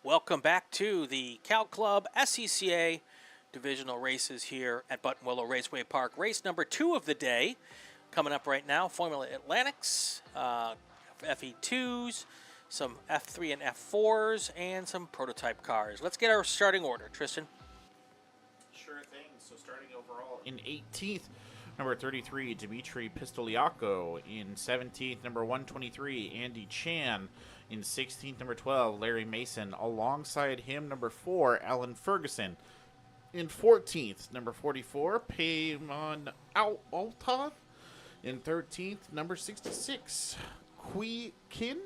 Welcome back to the Cal Club SCCA Divisional races here at Buttonwillow Raceway Park. Race number 2 of the day coming up right now. Formula Atlantics, FE2s, some F3 and F4s, and some prototype cars. Let's get our starting order, Tristan. Sure thing. So starting overall in 18th, number 33, Dimitri Pistoliaco. In 17th, number 123, Andy Chan. In 16th, number 12, Larry Mason. Alongside him, number 4, Alan Ferguson. In 14th, number 44, Paymon Altov. In 13th, number 66, Kui Kin.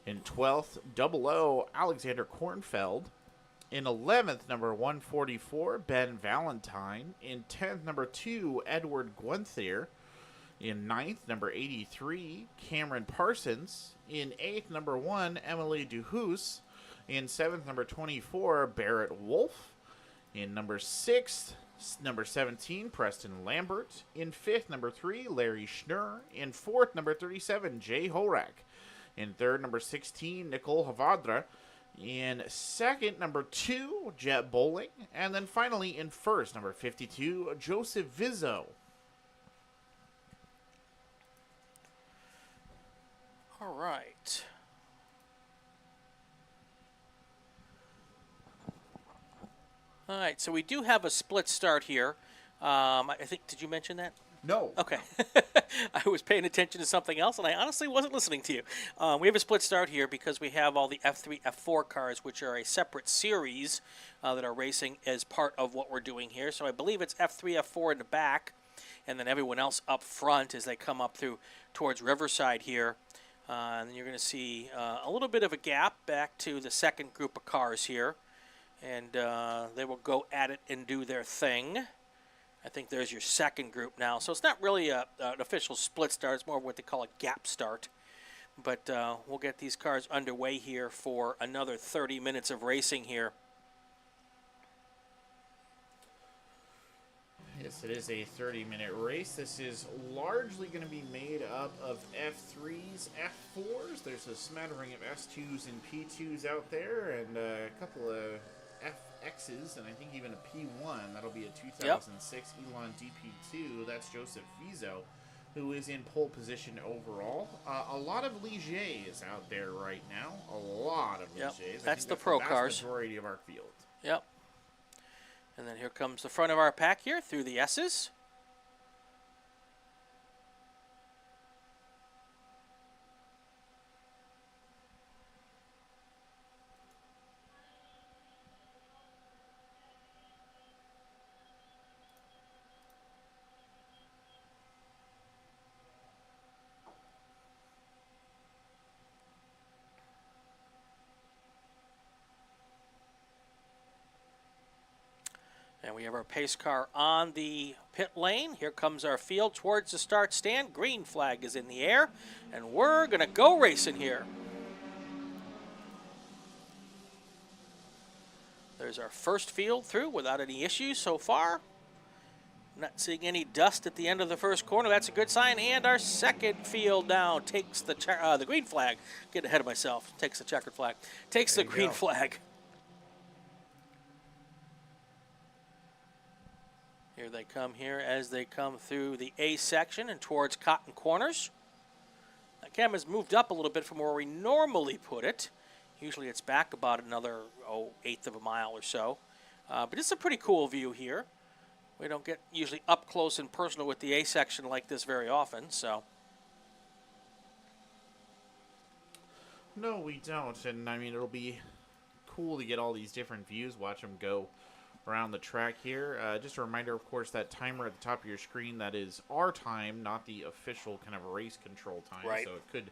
In 12th, 00, Alexander Kornfeld. In 11th, number 144, Ben Valentine. In 10th, number 2, Edward Guenther. In 9th, number 83, Cameron Parsons. In 8th, number 1, Emily Duhus. In 7th, number 24, Barrett Wolf. In number 6th, number 17, Preston Lambert. In 5th, number 3, Larry Schnurr. In 4th, number 37, Jay Horak. In 3rd, number 16, Nicole Havadra. In 2nd, number 2, Jet Bowling. And then finally in 1st, number 52, Joseph Vizzo. All right. All right, so we do have a split start here. I think, did you mention that? No. Okay. I was paying attention to something else, and I honestly wasn't listening to you. We have a split start here because we have all the F3, F4 cars, which are a separate series that are racing as part of what we're doing here. So I believe it's F3, F4 in the back, and then everyone else up front as they come up through towards Riverside here. And then you're going to see a little bit of a gap back to the second group of cars here. And they will go at it and do their thing. I think there's your second group now. So it's not really an official split start. It's more of what they call a gap start. But we'll get these cars underway here for another 30 minutes of racing here. Yes, it is a 30-minute race. This is largely going to be made up of F3s, F4s. There's a smattering of S2s and P2s out there, and a couple of FXs, and I think even a P1. That'll be a 2006 Elon DP2. That's Joseph Vizzo, who is in pole position overall. A lot of Ligiers out there right now. A lot of Ligiers. That's the pro cars. The majority of our field. Yep. And then here comes the front of our pack here through the S's. And we have our pace car on the pit lane. Here comes our field towards the start stand. Green flag is in the air, and we're going to go racing here. There's our first field through without any issues so far. Not seeing any dust at the end of the first corner. That's a good sign. And our second field now takes the green flag. Getting ahead of myself. Takes the checkered flag. Takes the green flag. Here they come here as they come through the A section and towards Cotton Corners. That camera's moved up a little bit from where we normally put it. Usually it's back about another, eighth of a mile or so. But it's a pretty cool view here. We don't get usually up close and personal with the A section like this very often, so. No, we don't. And, I mean, it'll be cool to get all these different views, watch them go around the track here. Just a reminder, of course, that timer at the top of your screen, that is our time, not the official kind of race control time. Right. So it could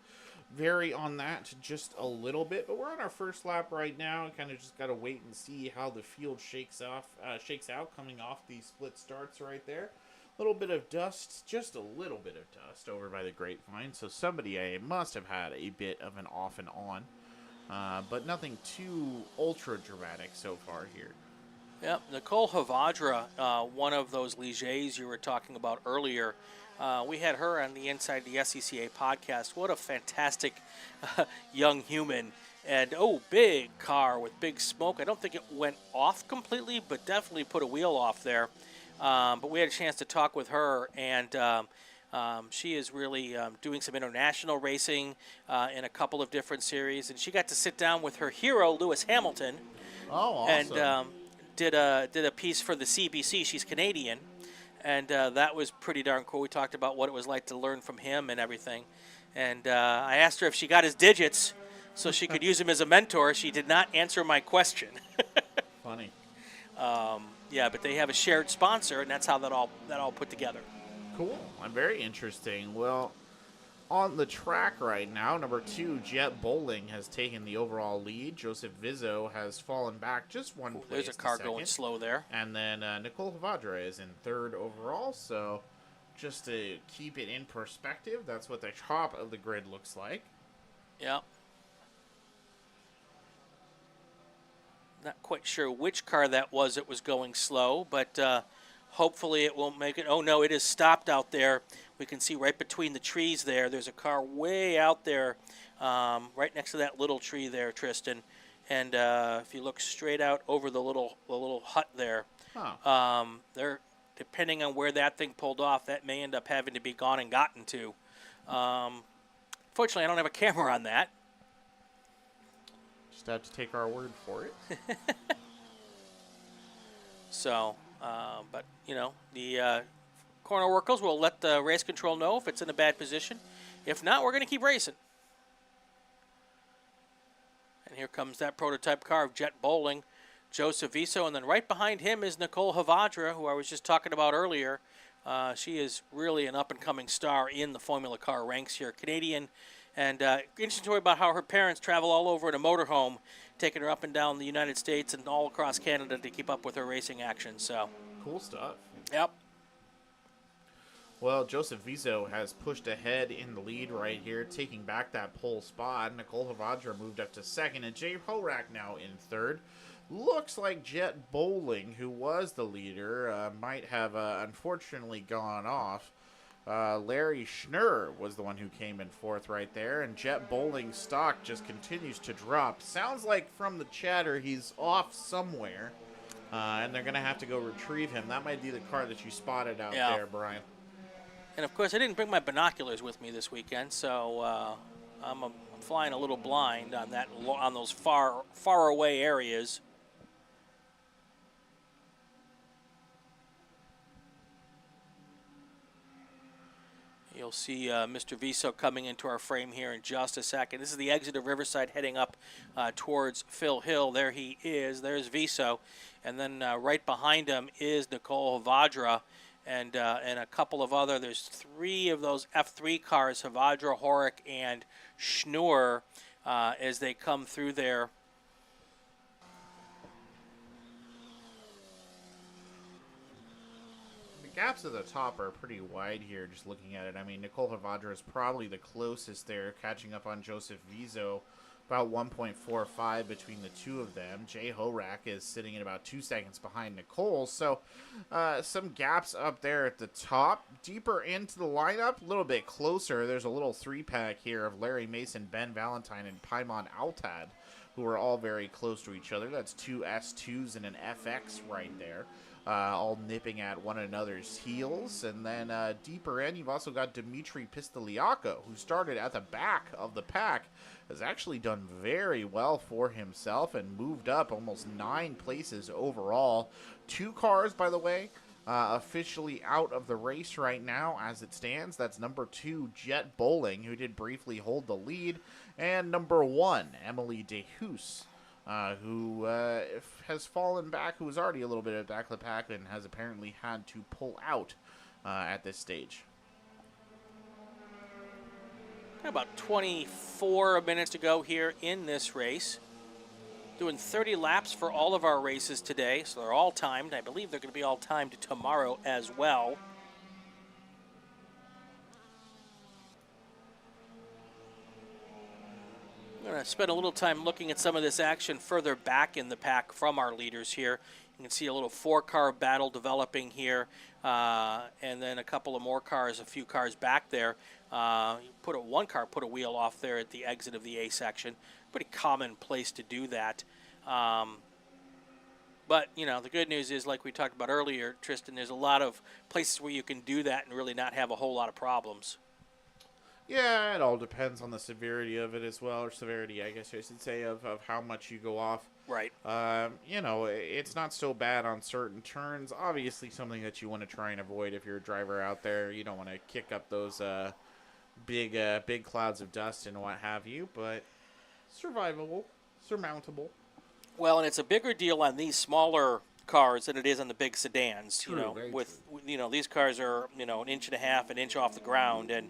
vary on that just a little bit. But we're on our first lap right now. Kind of just got to wait and see how the field shakes out coming off these split starts right there. A little bit of dust, just a little bit of dust over by the grapevine. So somebody must have had a bit of an off and on. But nothing too ultra dramatic so far here. Yep, Nicole Havadra, one of those Ligiers you were talking about earlier, We had her on the Inside the SCCA podcast. What a fantastic young human. And, big car with big smoke. I don't think it went off completely, but definitely put a wheel off there. But we had a chance to talk with her, and she is really doing some international racing in a couple of different series. And she got to sit down with her hero, Lewis Hamilton. Oh, awesome. And did a piece for the CBC. She's Canadian. And that was pretty darn cool. We talked about what it was like to learn from him and everything. And I asked her if she got his digits so she could use him as a mentor. She did not answer my question. Funny. Yeah, but they have a shared sponsor, and that's how that all put together. Cool. Very interesting. Well, on the track right now, number 2, Jet Bowling, has taken the overall lead. Joseph Vizzo has fallen back just one place. There's a car going slow there. And then Nicole Havadra is in 3rd overall. So just to keep it in perspective, that's what the top of the grid looks like. Yeah. Not quite sure which car that was going slow, but hopefully it won't make it. Oh, no, it is stopped out there. We can see right between the trees there. There's a car way out there right next to that little tree there, Tristan. And if you look straight out over the little hut there, they're, depending on where that thing pulled off, that may end up having to be gone and gotten to. Fortunately, I don't have a camera on that. Just have to take our word for it. So, but, the corner workers will let the race control know if it's in a bad position. If not, we're going to keep racing. And here comes that prototype car of Jet Bowling, Joseph Viso, and then right behind him is Nicole Havadra, who I was just talking about earlier. She is really an up-and-coming star in the Formula Car ranks here. Canadian. And interesting story about how her parents travel all over in a motorhome, taking her up and down the United States and all across Canada to keep up with her racing action. So cool stuff. Yep. Well, Joseph Viso has pushed ahead in the lead right here, taking back that pole spot. Nicole Havadra moved up to 2nd, and Jay Horak now in 3rd. Looks like Jet Bowling, who was the leader, might have unfortunately gone off. Larry Schnurr was the one who came in 4th right there, and Jet Bowling's stock just continues to drop. Sounds like from the chatter he's off somewhere, and they're going to have to go retrieve him. That might be the car that you spotted out there, Brian. And, of course, I didn't bring my binoculars with me this weekend, so I'm flying a little blind on those far away areas. You'll see Mr. Viso coming into our frame here in just a second. This is the exit of Riverside heading up towards Phil Hill. There he is. There's Viso. And then right behind him is Nicole Havadra and a couple of other. There's 3 of those F3 cars, Havadra, Horak, and Schnurr, as they come through there. Gaps at the top are pretty wide here, just looking at it. I mean, Nicole Havadra is probably the closest there, catching up on Joseph Viso, about 1.45 between the two of them. Jay Horak is sitting at about 2 seconds behind Nicole, so some gaps up there at the top. Deeper into the lineup, a little bit closer, there's a little 3-pack here of Larry Mason, Ben Valentine, and Paimon Altad, who are all very close to each other. That's 2 S2s and an FX right there. All nipping at one another's heels. And then deeper in, you've also got Dimitri Pistoliaco, who started at the back of the pack, has actually done very well for himself and moved up almost 9 places overall. 2 cars, by the way, officially out of the race right now as it stands. That's number 2, Jet Bowling, who did briefly hold the lead, and number 1, Emily DeHoos, who has fallen back, who was already a little bit at the back of the pack and has apparently had to pull out at this stage. About 24 minutes to go here in this race. Doing 30 laps for all of our races today, so they're all timed. I believe they're going to be all timed tomorrow as well. I'm going to spend a little time looking at some of this action further back in the pack from our leaders here. You can see a little 4-car battle developing here, and then a couple of more cars, a few cars back there. One car put a wheel off there at the exit of the A section. Pretty common place to do that. But, the good news is, like we talked about earlier, Tristan, there's a lot of places where you can do that and really not have a whole lot of problems. Yeah, it all depends on the severity of it as well, or severity, I guess I should say, of how much you go off. Right. It's not so bad on certain turns. Obviously, something that you want to try and avoid if you're a driver out there. You don't want to kick up those big clouds of dust and what have you, but surmountable. Well, and it's a bigger deal on these smaller cars than it is on the big sedans. True, These cars are an inch and a half, an inch off the ground, and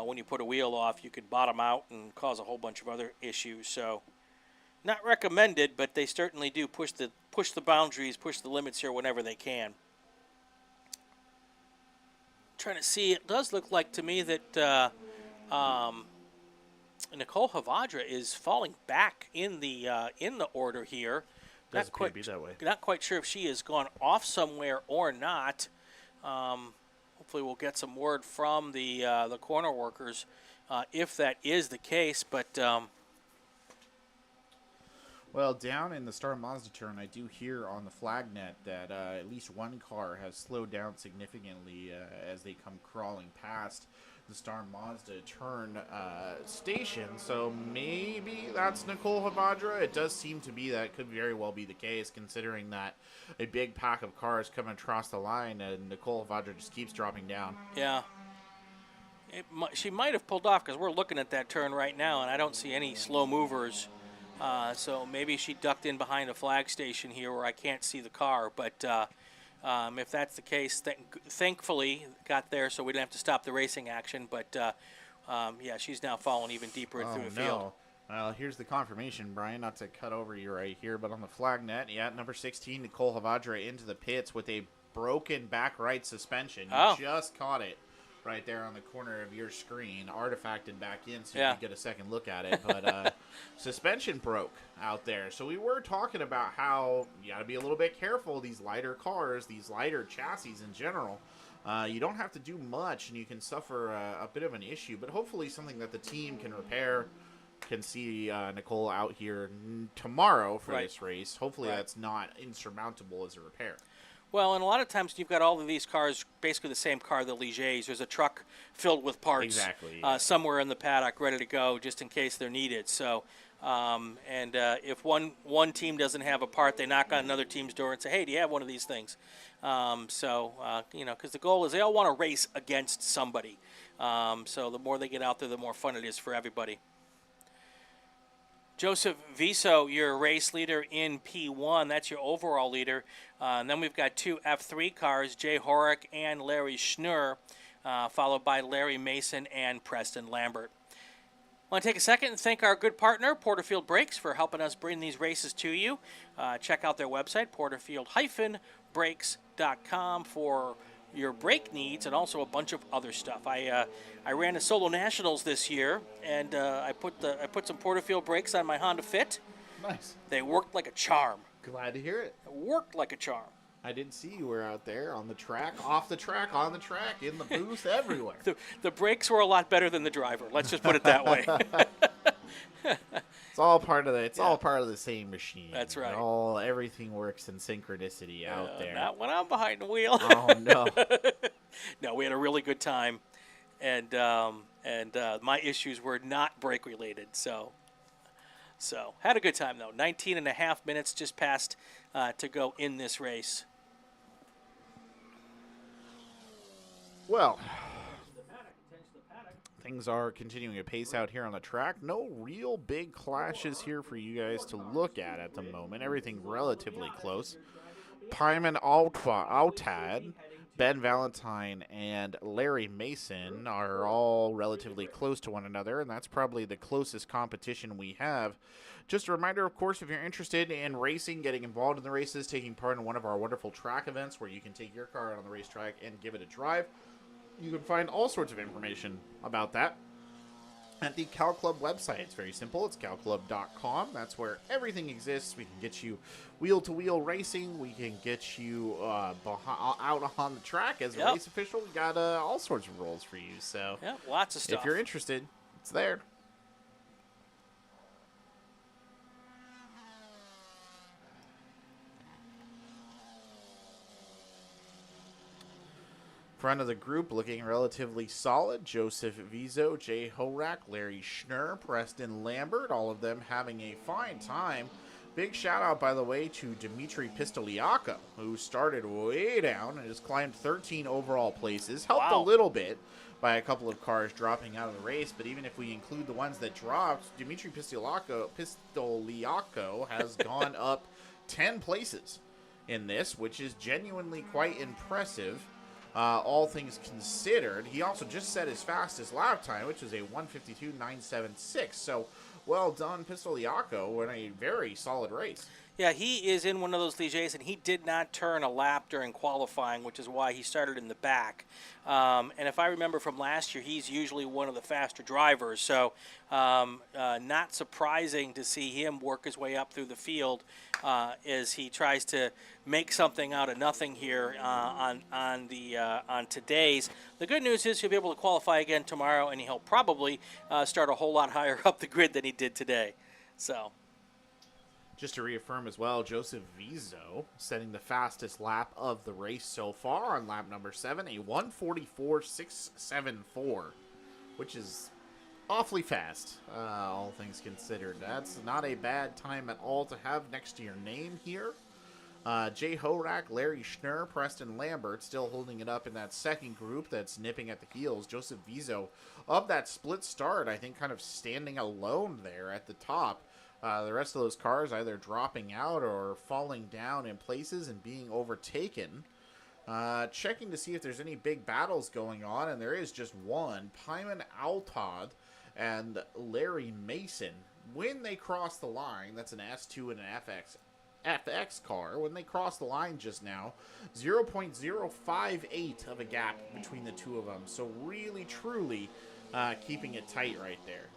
when you put a wheel off, you could bottom out and cause a whole bunch of other issues. So, not recommended, but they certainly do push the boundaries, push the limits here whenever they can. Trying to see, it does look like to me that Nicole Havadra is falling back in the order here. Does appear to be that way. Not quite sure if she has gone off somewhere or not. Hopefully, we'll get some word from the corner workers if that is the case. But well, down in the Star Mazda turn, I do hear on the flag net that at least one car has slowed down significantly as they come crawling past the Star Mazda turn station. So maybe that's Nicole Havadra. It does seem to be that. It could very well be the case, considering that a big pack of cars coming across the line and Nicole Havadra just keeps dropping down. Yeah. She might have pulled off because we're looking at that turn right now, and I don't see any slow movers. So maybe she ducked in behind a flag station here where I can't see the car. But if that's the case, thankfully got there so we didn't have to stop the racing action. But, yeah, she's now fallen even deeper through the field. Well, here's the confirmation, Brian, not to cut over you right here, but on the flag net, yeah, number 16, Nicole Havadra into the pits with a broken back right suspension. You just caught it right there on the corner of your screen, artifacted back in so you can get a second look at it. But suspension broke out there. So we were talking about how you got to be a little bit careful. These lighter cars, these lighter chassis in general, you don't have to do much and you can suffer a bit of an issue. But hopefully something that the team can repair. Can see Nicole out here tomorrow for this race. Hopefully that's not insurmountable as a repair. Well, and a lot of times you've got all of these cars, basically the same car, the Ligers. There's a truck filled with parts somewhere in the paddock ready to go just in case they're needed. So, if one team doesn't have a part, they knock on another team's door and say, hey, do you have one of these things? Because the goal is they all want to race against somebody. So the more they get out there, the more fun it is for everybody. Joseph Viso, your race leader in P1. That's your overall leader. And then we've got two F3 cars, Jay Horick and Larry Schnurr, followed by Larry Mason and Preston Lambert. I want to take a second and thank our good partner, Porterfield Brakes, for helping us bring these races to you. Check out their website, porterfield-brakes.com, for your brake needs and also a bunch of other stuff. I ran the Solo Nationals this year, and I put some Porterfield brakes on my Honda Fit. Nice. They worked like a charm. Glad to hear it. Worked like a charm. I didn't see you were out there on the track, off the track, on the track, in the booth, everywhere. The brakes were a lot better than the driver. Let's just put it that way. It's all part of all part of the same machine. That's right. Everything works in synchronicity out there. Not when I'm behind the wheel. Oh no. No, we had a really good time, and my issues were not brake related. So had a good time though. 19 and a half minutes just passed to go in this race. Well, things are continuing to pace out here on the track. No real big clashes here for you guys to look at the moment. Everything relatively close. Pyman Altad, Ben Valentine, and Larry Mason are all relatively close to one another, and that's probably the closest competition we have. Just a reminder, of course, if you're interested in racing, getting involved in the races, taking part in one of our wonderful track events where you can take your car out on the racetrack and give it a drive, you can find all sorts of information about that at the Cal Club website. It's very simple. It's calclub.com. That's where everything exists. We can get you wheel-to-wheel racing. We can get you out on the track as a race official. We got all sorts of roles for you. So lots of stuff. If you're interested, it's there. Front of the group looking relatively solid. Joseph Vizo, Jay Horak, Larry Schnurr, Preston Lambert, all of them having a fine time. Big shout out, by the way, to Dimitri Pistoliaco, who started way down and has climbed 13 overall places. Helped a little bit by a couple of cars dropping out of the race, but even if we include the ones that dropped, Dimitri Pistoliaco has gone up 10 places in this, which is genuinely quite impressive. All things considered. He also just set his fastest lap time, which was a 1:52.976. So, well done, Pistoliaco, in a very solid race. Yeah, he is in one of those Ligiers, and he did not turn a lap during qualifying, which is why he started in the back. And if I remember from last year, he's usually one of the faster drivers. So not surprising to see him work his way up through the field as he tries to make something out of nothing here on today's. The good news is he'll be able to qualify again tomorrow, and he'll probably start a whole lot higher up the grid than he did today. So. Just to reaffirm as well, Joseph Vizo setting the fastest lap of the race so far on lap number 7, a 1:44.674, which is awfully fast, all things considered. That's not a bad time at all to have next to your name here. Jay Horak, Larry Schnurr, Preston Lambert still holding it up in that second group that's nipping at the heels. Joseph Vizo of that split start, I think, kind of standing alone there at the top. The rest of those cars either dropping out or falling down in places and being overtaken. Checking to see if there's any big battles going on, and there is just one. Pyman Altad and Larry Mason, when they cross the line, that's an S2 and an FX car. When they cross the line just now, 0.058 of a gap between the two of them. So really, truly keeping it tight right there.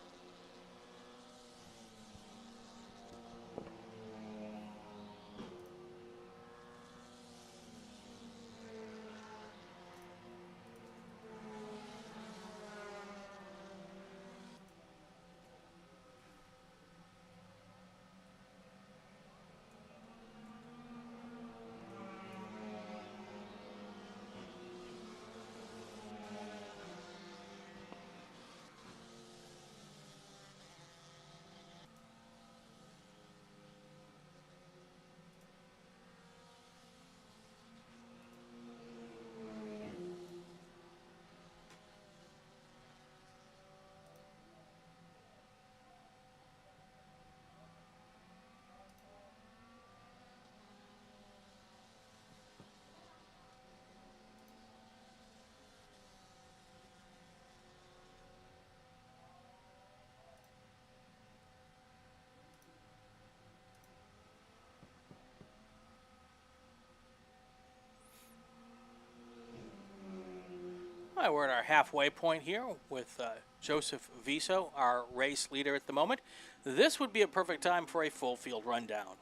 All right, we're at our halfway point here with Joseph Vizo, our race leader at the moment. This would be a perfect time for a full field rundown.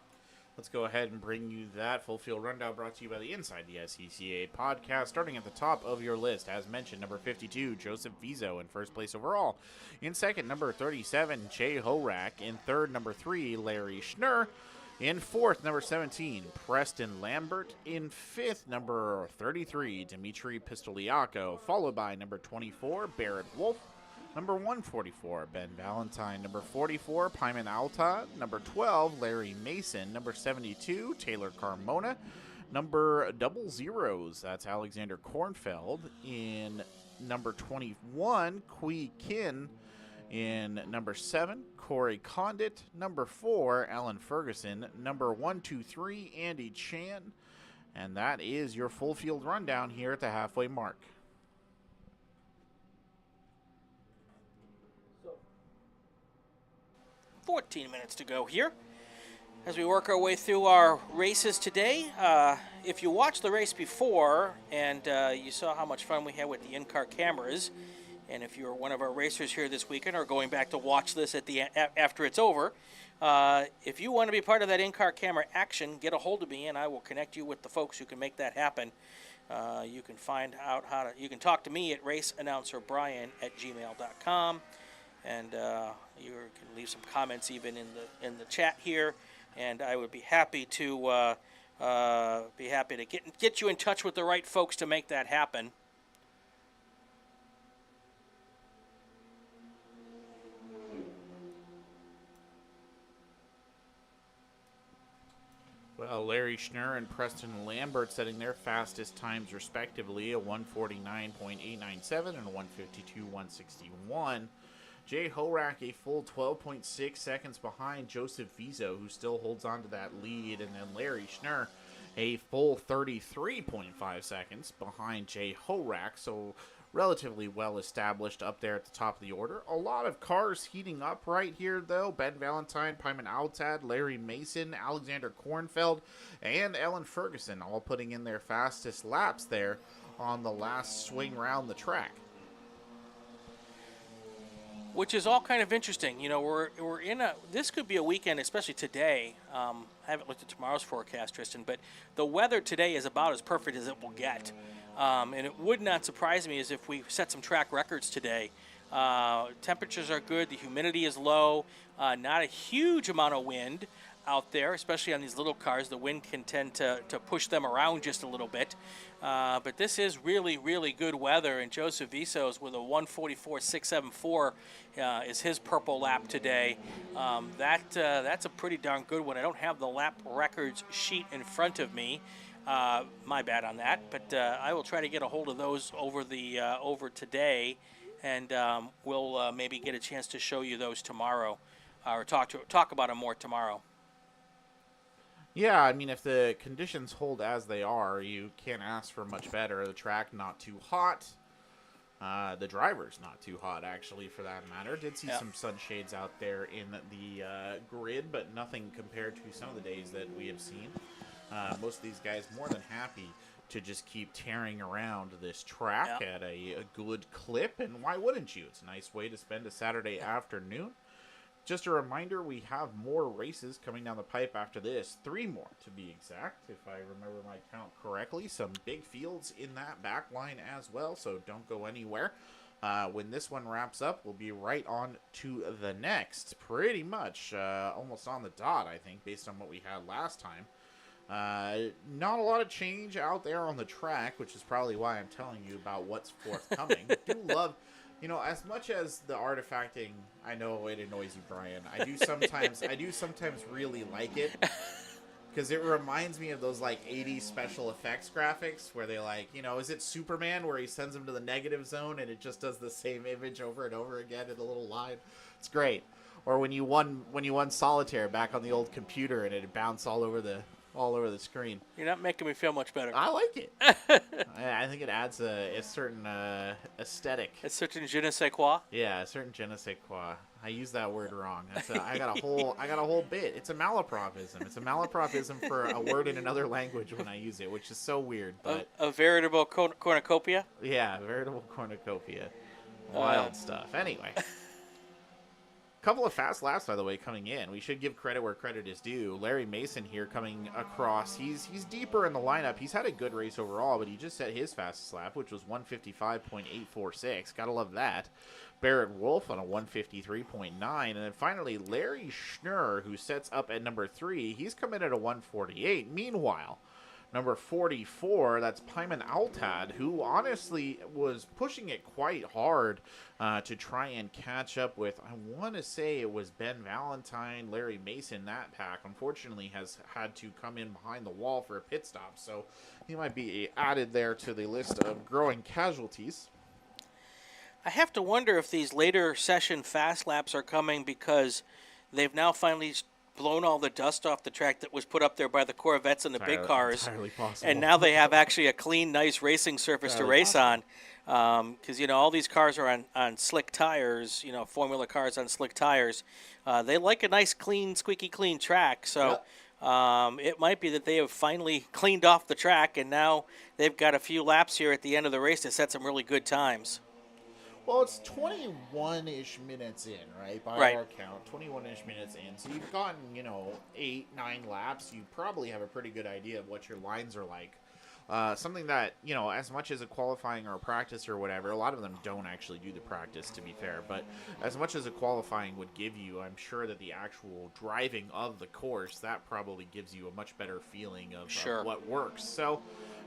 Let's go ahead and bring you that full field rundown brought to you by the Inside the SCCA podcast. Starting at the top of your list, as mentioned, number 52, Joseph Vizo in first place overall. In second, number 37, Jay Horak. In third, number 3, Larry Schnurr. In fourth, number 17, Preston Lambert. In fifth, number 33, Dimitri Pistoliaco, followed by number 24, Barrett Wolf. Number 144, Ben Valentine. Number 44, Pyman Alta. Number 12, Larry Mason. Number 72, Taylor Carmona. Number 00s, that's Alexander Kornfeld. In number 21, Kui Kin. In number 7, Corey Condit. Number 4, Alan Ferguson. Number 123, Andy Chan. And that is your full field rundown here at the halfway mark. 14 minutes to go here as we work our way through our races today. If you watched the race before and you saw how much fun we had with the in-car cameras, And if you're one of our racers here this weekend or going back to watch this at the after it's over, if you want to be part of that in-car camera action, get a hold of me and I will connect you with the folks who can make that happen. You can find out you can talk to me at raceannouncerbrian@gmail.com, and you can leave some comments even in the chat here, and I would be happy to get you in touch with the right folks to make that happen. Well, Larry Schnurr and Preston Lambert setting their fastest times respectively, a 149.897 and a 152.161. Jay Horak a full 12.6 seconds behind Joseph Vizo, who still holds on to that lead, and then Larry Schnurr a full 33.5 seconds behind Jay Horak, so relatively well established up there at the top of the order. A lot of cars heating up right here, though. Ben Valentine, Pyman Altad, Larry Mason, Alexander Kornfeld, and Ellen Ferguson all putting in their fastest laps there on the last swing round the track. Which is all kind of interesting. You know, we're in this could be a weekend, especially today. I haven't looked at tomorrow's forecast, Tristan, but the weather today is about as perfect as it will get. And it would not surprise me as if we set some track records today. Temperatures are good. The humidity is low. Not a huge amount of wind out there, especially on these little cars. The wind can tend to push them around just a little bit. But this is really, really good weather. And Joseph Visos with a 144.674 is his purple lap today. That's a pretty darn good one. I don't have the lap records sheet in front of me. My bad on that, but I will try to get a hold of those over today, and we'll maybe get a chance to show you those tomorrow, or talk about them more tomorrow. Yeah, I mean, if the conditions hold as they are, you can't ask for much better. The track not too hot. The driver's not too hot, actually, for that matter. Did see some sunshades out there in the grid, but nothing compared to some of the days that we have seen. Most of these guys more than happy to just keep tearing around this track at a good clip, and why wouldn't you? It's a nice way to spend a Saturday afternoon. Just a reminder, we have more races coming down the pipe after this. 3 more, to be exact, if I remember my count correctly. Some big fields in that back line as well, so don't go anywhere. When this one wraps up, we'll be right on to the next. Pretty much almost on the dot, I think, based on what we had last time. Not a lot of change out there on the track, which is probably why I'm telling you about what's forthcoming. Do love, you know, as much as the artifacting, I know it annoys you, Brian. I do sometimes really like it, because it reminds me of those like 80s special effects graphics where they like, you know, is it Superman where he sends him to the negative zone and it just does the same image over and over again in a little line? It's great. Or when you won solitaire back on the old computer and it bounced all over the screen. You're not making me feel much better. I like it. I think it adds a certain aesthetic. A certain je ne sais quoi? Yeah, a certain je ne sais quoi. I used that word wrong. I got a whole bit. It's a malapropism. It's a malapropism for a word in another language when I use it, which is so weird. But a veritable cornucopia? Yeah, a veritable cornucopia. Wild stuff. Anyway. Couple of fast laps, by the way, coming in. We should give credit where credit is due. Larry Mason here coming across. He's deeper in the lineup. He's had a good race overall, but he just set his fastest lap, which was 155.846. Gotta love that. Barrett Wolf on a 153.9. And then finally, Larry Schnurr, who sets up at number 3. He's come in at a 148. Meanwhile, number 44, that's Pyman Altad, who honestly was pushing it quite hard to try and catch up with, I want to say it was Ben Valentine, Larry Mason, that pack. Unfortunately, has had to come in behind the wall for a pit stop, so he might be added there to the list of growing casualties. I have to wonder if these later session fast laps are coming because they've now finally blown all the dust off the track that was put up there by the Corvettes and the big cars. Entirely possible. And now they have actually a clean, nice racing surface to race on. Because, you know, all these cars are on slick tires, you know, Formula cars on slick tires. They like a nice, clean, squeaky clean track. So it might be that they have finally cleaned off the track, and now they've got a few laps here at the end of the race to set some really good times. Well, it's 21-ish minutes in, right? By Right. our count, 21-ish minutes in. So you've gotten, 8, 9 laps. You probably have a pretty good idea of what your lines are like. Something that, as much as a qualifying or a practice or whatever, a lot of them don't actually do the practice, to be fair. But as much as a qualifying would give you, I'm sure that the actual driving of the course, that probably gives you a much better feeling of what works. So,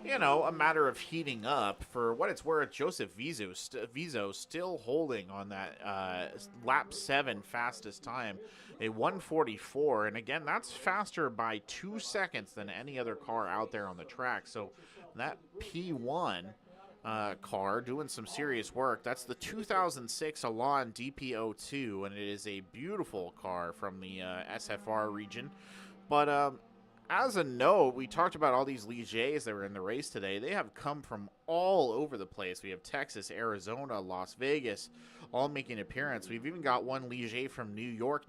a matter of heating up. For what it's worth, Joseph Vizo still holding on that lap 7 fastest time, a 1:44, and again, that's faster by 2 seconds than any other car out there on the track. So that P1 car doing some serious work. That's the 2006 Elan DP02, and it is a beautiful car from the SFR region. But as a note, we talked about all these Ligiers that were in the race today. They have come from all over the place. We have Texas, Arizona, Las Vegas, all making an appearance. We've even got one Ligier from New York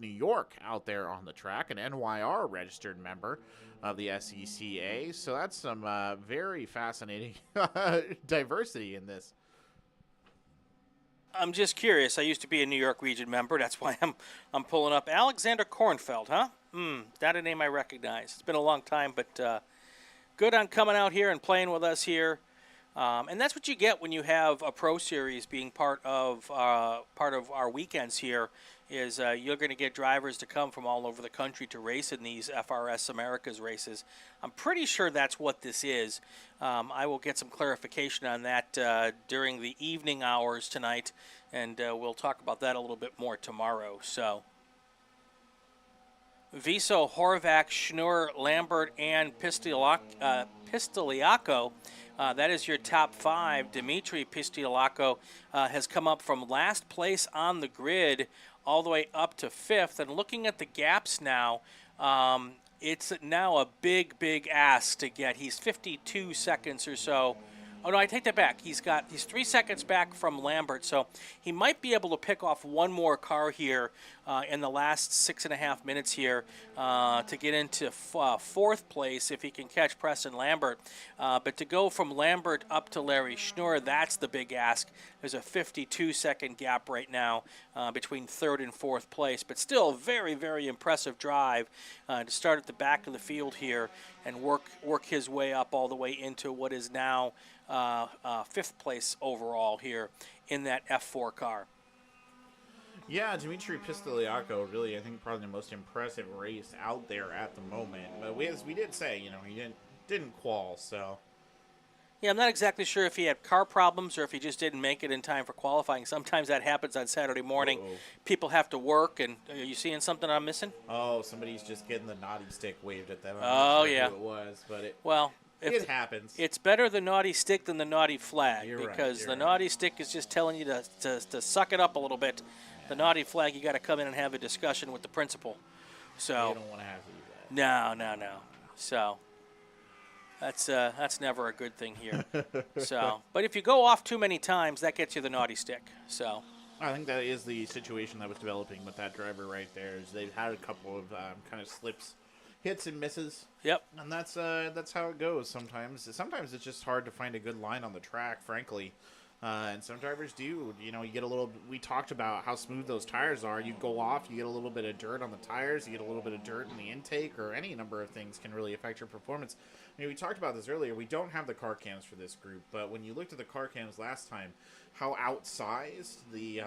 out there on the track, an NYR registered member of the SCCA. So that's some very fascinating diversity in this. I'm just curious. I used to be a New York region member. That's why I'm pulling up Alexander Kornfeld, huh? That a name I recognize. It's been a long time, but good on coming out here and playing with us here. And that's what you get when you have a Pro Series being part of our weekends here. Is you're going to get drivers to come from all over the country to race in these FRS Americas races. I'm pretty sure that's what this is. I will get some clarification on that during the evening hours tonight, and we'll talk about that a little bit more tomorrow. So, Viso, Horvath, Schnur, Lambert, and Pistoliaco. That is your top 5. Dimitri Pistoliaco has come up from last place on the grid all the way up to 5th. And looking at the gaps now, it's now a big ask to get. He's 52 seconds or so. Oh, no, I take that back. He's 3 seconds back from Lambert, so he might be able to pick off one more car here in the last 6.5 minutes here to get into 4th place if he can catch Preston Lambert. But to go from Lambert up to Larry Schnur, that's the big ask. There's a 52-second gap right now between 3rd and 4th place, but still a very impressive drive to start at the back of the field here and work his way up all the way into what is now 5th place overall here in that F4 car. Yeah, Dimitri Pistoliaco, really, I think probably the most impressive race out there at the moment. But as we did say, he didn't qual, so. Yeah, I'm not exactly sure if he had car problems or if he just didn't make it in time for qualifying. Sometimes that happens on Saturday morning. Uh-oh. People have to work, and are you seeing something I'm missing? Oh, somebody's just getting the naughty stick waved at them. I'm not sure yeah. Who it was, but it happens. It's better the naughty stick than the naughty flag. You're because right, the naughty stick is just telling you to suck it up a little bit. Yeah. The naughty flag, you got to come in and have a discussion with the principal. So you don't want to have to do that. No. So that's never a good thing here. But if you go off too many times, that gets you the naughty stick. So I think that is the situation that was developing with that driver right there. Is they've had a couple of kind of slips, hits and misses. Yep. And that's how it goes sometimes. Sometimes it's just hard to find a good line on the track, frankly. And some drivers do. You get a little. We talked about how smooth those tires are. You go off, you get a little bit of dirt on the tires, you get a little bit of dirt in the intake, or any number of things can really affect your performance. We talked about this earlier. We don't have the car cams for this group, but when you looked at the car cams last time, how outsized the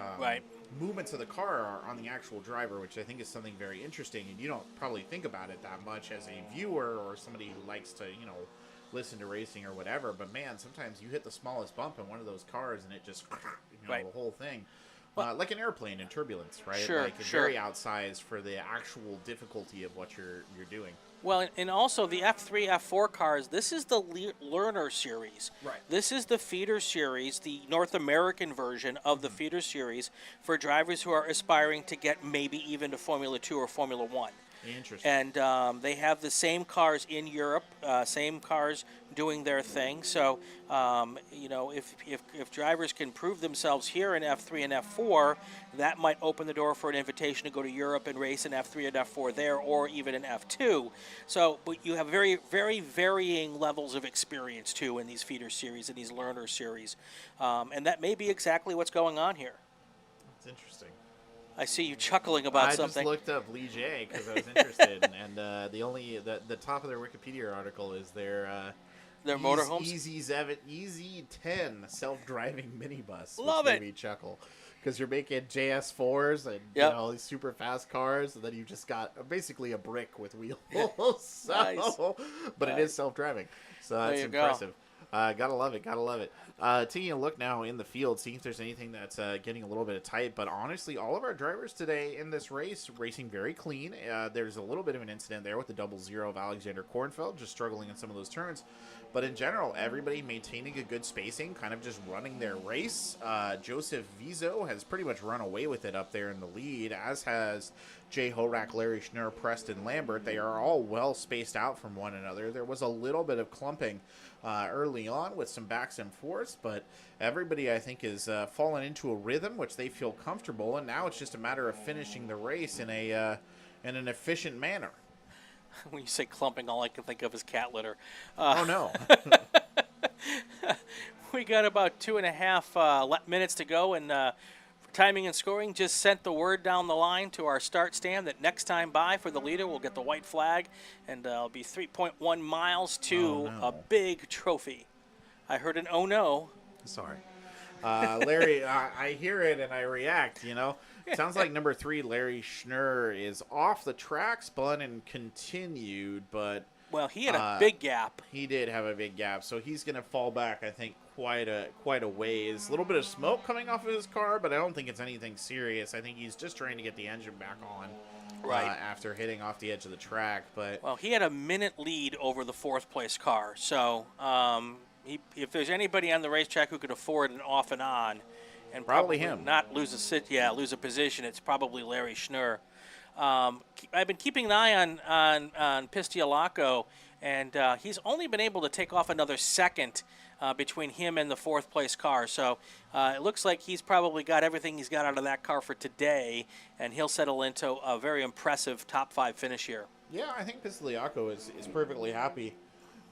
movements of the car are on the actual driver, which I think is something very interesting. And you don't probably think about it that much as a viewer or somebody who likes to, listen to racing or whatever. But man, sometimes you hit the smallest bump in one of those cars and it just, the whole thing. Like an airplane in turbulence, right? Sure, it's very outsized for the actual difficulty of what you're doing. Well, and also the F3, F4 cars, this is the Learner Series. Right. This is the feeder series, the North American version of the feeder series for drivers who are aspiring to get maybe even to Formula 2 or Formula 1. Interesting. And they have the same cars in Europe, same cars doing their thing. So, if drivers can prove themselves here in F3 and F4, that might open the door for an invitation to go to Europe and race in F3 and F4 there, or even in F2. So, but you have very, very varying levels of experience, too, in these feeder series and these learner series. And that may be exactly what's going on here. It's interesting. I see you chuckling about something. I just looked up Lee J because I was interested, and the top of their Wikipedia article is their motorhomes? Easy 10 self-driving minibus. Love which it. Made me chuckle because you're making JS4s and these super fast cars, and then you just got basically a brick with wheels. Nice. But it is self-driving, so that's impressive. Gotta love it. Taking a look now in the field, seeing if there's anything that's getting a little bit tight. But honestly, all of our drivers today in this race racing very clean. There's a little bit of an incident there with the 00 of Alexander Kornfeld, just struggling in some of those turns. But in general, everybody maintaining a good spacing, kind of just running their race. Joseph Vizo has pretty much run away with it up there in the lead, as has Jay Horak, Larry Schnurr, Preston Lambert. They are all well spaced out from one another. There was a little bit of clumping early on with some backs and forths, but everybody, I think, is fallen into a rhythm which they feel comfortable, and now it's just a matter of finishing the race in an efficient manner. When you say clumping, all I can think of is cat litter. Oh, no. We got about 2.5 minutes to go, and timing and scoring just sent the word down the line to our start stand that next time by for the leader, we'll get the white flag, and it'll be 3.1 miles to a big trophy. I heard an oh no. Sorry. Larry, I hear it and I react, Sounds like number 3, Larry Schnurr, is off the track, spun and continued, but... Well, he had a big gap. He did have a big gap, so he's going to fall back, I think, quite a ways. A little bit of smoke coming off of his car, but I don't think it's anything serious. I think he's just trying to get the engine back on after hitting off the edge of the track. But well, he had a minute lead over the 4th place car, so if there's anybody on the racetrack who could afford an off and on, and probably him, not lose a position, it's probably Larry Schnurr. I've been keeping an eye on Pistialaco, and he's only been able to take off another second between him and the 4th place car. So it looks like he's probably got everything he's got out of that car for today, and he'll settle into a very impressive top 5 finish here. Yeah, I think Pistialaco is perfectly happy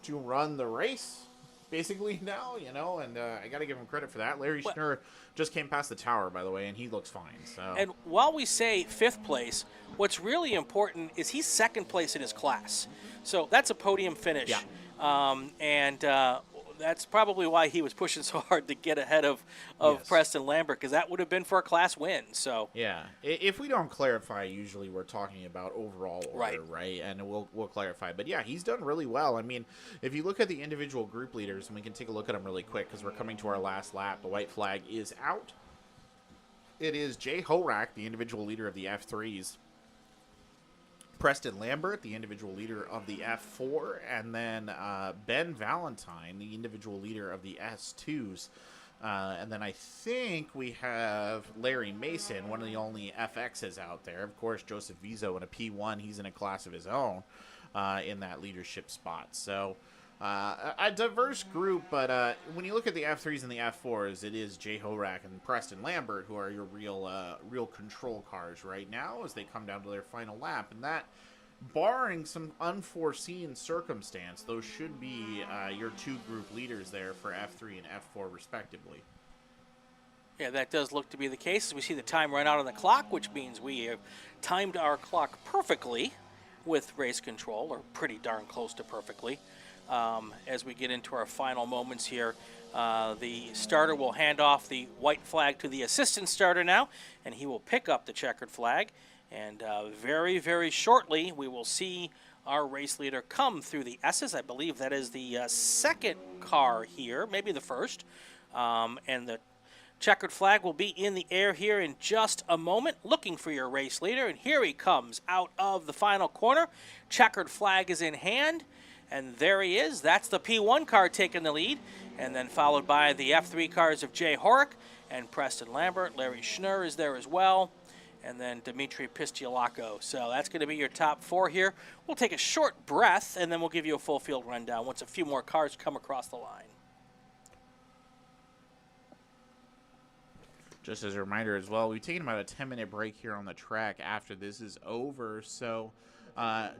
to run the race basically now, and I got to give him credit for that. Larry Schnurr just came past the tower, by the way, and he looks fine. So. And while we say 5th place, what's really important is he's 2nd place in his class. So that's a podium finish. Yeah. That's probably why he was pushing so hard to get ahead of Preston Lambert, because that would have been for a class win. So yeah, if we don't clarify, usually we're talking about overall order, right? And we'll clarify. But yeah, he's done really well. I mean, if you look at the individual group leaders, and we can take a look at them really quick because we're coming to our last lap. The white flag is out. It is Jay Horak, the individual leader of the F3s. Preston Lambert, the individual leader of the F4, and then Ben Valentine, the individual leader of the S2s. And then I think we have Larry Mason, one of the only FXs out there. Of course, Joseph Vizo in a P1. He's in a class of his own in that leadership spot. So a diverse group, but when you look at the F3s and the F4s, it is Jay Horak and Preston Lambert who are your real control cars right now as they come down to their final lap. And that, barring some unforeseen circumstance, those should be your 2 group leaders there for F3 and F4 respectively. Yeah, that does look to be the case as we see the time run out on the clock, which means we have timed our clock perfectly with race control, or pretty darn close to perfectly. As we get into our final moments here, the starter will hand off the white flag to the assistant starter now, and he will pick up the checkered flag. And very, very shortly, we will see our race leader come through the S's. I believe that is the 2nd car here, maybe the 1st. And the checkered flag will be in the air here in just a moment, looking for your race leader. And here he comes out of the final corner. Checkered flag is in hand. And there he is. That's the P1 car taking the lead. And then followed by the F3 cars of Jay Horak and Preston Lambert. Larry Schnurr is there as well. and then Dimitri Pistiolaco. So that's going to be your top 4 here. We'll take a short breath, and then we'll give you a full field rundown once a few more cars come across the line. Just as a reminder as well, we've taken about a 10-minute break here on the track after this is over, so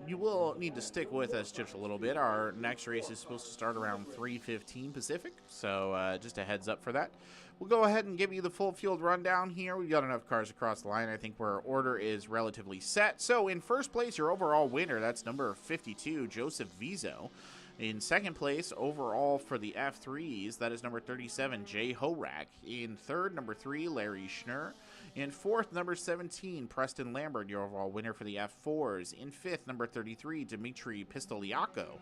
you will need to stick with us just a little bit. Our next race is supposed to start around 3:15 Pacific, so just a heads up for that. We'll go ahead and give you the full field rundown here. We've got enough cars across the line. I think our order is relatively set. So in first place, your overall winner, that's number 52, Joseph Vizo. In second place, overall for the F3s, that is number 37, Jay Horak. In third, number 3, Larry Schnurr. In fourth, number 17, Preston Lambert, your overall winner for the F4s. In fifth, number 33, Dimitri Pistoliaco.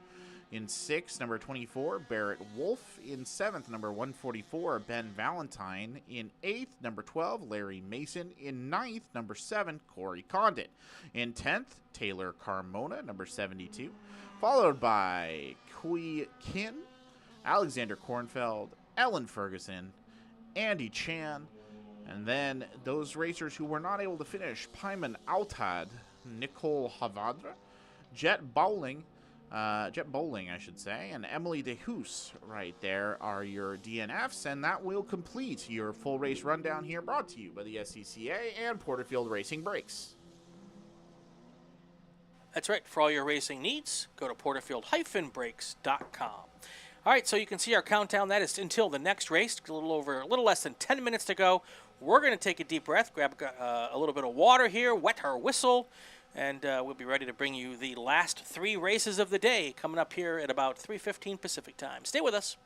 In sixth, number 24, Barrett Wolf. In seventh, number 144, Ben Valentine. In eighth, number 12, Larry Mason. In ninth, number 7, Corey Condit. In 10th, Taylor Carmona, number 72. Followed by Kui Kin, Alexander Kornfeld, Ellen Ferguson, Andy Chan, and then those racers who were not able to finish, Paiman Altad, Nicole Havadra, Jet Bowling, I should say, and Emily DeHoos right there are your DNFs, and that will complete your full race rundown here, brought to you by the SCCA and Porterfield Racing Brakes. That's right. For all your racing needs, go to porterfield-brakes.com. All right, so you can see our countdown. That is until the next race. A little less than 10 minutes to go. We're going to take a deep breath, grab a little bit of water here, wet our whistle, and we'll be ready to bring you the last 3 races of the day coming up here at about 3:15 Pacific time. Stay with us.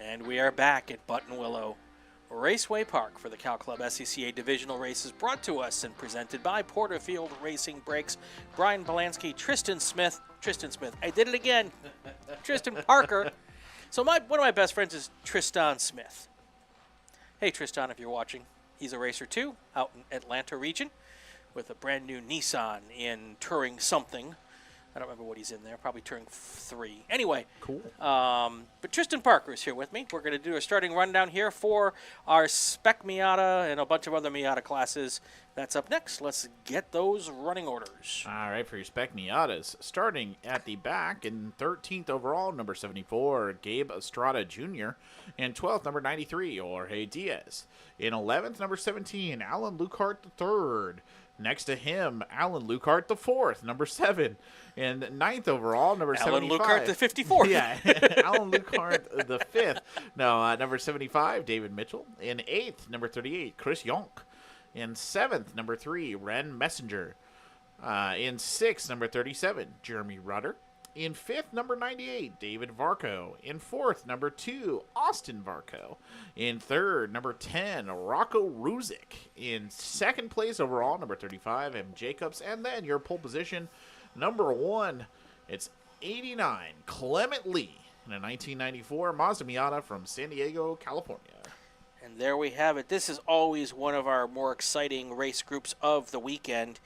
And we are back at Buttonwillow Raceway Park for the Cal Club SCCA Divisional races, brought to us and presented by Porterfield Racing Brakes. Brian Belansky, Tristan Smith. I did it again. Tristan Parker. So one of my best friends is Tristan Smith. Hey, Tristan, if you're watching. He's a racer, too, out in Atlanta region with a brand new Nissan in Touring something. I don't remember what he's in there. Probably Touring 3. Anyway. Cool. But Tristan Parker is here with me. We're going to do a starting rundown here for our Spec Miata and a bunch of other Miata classes. That's up next. Let's get those running orders. All right, for your Spec Miatas, starting at the back in 13th overall, number 74, Gabe Estrada Jr. In 12th, number 93, Jorge Diaz. In 11th, number 17, Alan Lucart III. Next to him, Alan Lucart IV, number 7. In 9th overall, number Alan 75. Lucart the 54th. Yeah, Alan Lucart the 5th. No, number 75, David Mitchell. In 8th, number 38, Chris Yonk. In 7th, number 3, Ren Messenger. In 6th, number 37, Jeremy Rudder. In 5th, number 98, David Varco. In 4th, number 2, Austin Varco. In 3rd, number 10, Rocco Ruzic. In 2nd place overall, number 35, M. Jacobs. And then your pole position, number 1, it's 89, Clement Lee. In a 1994 Mazda Miata from San Diego, California. And there we have it. This is always one of our more exciting race groups of the weekend.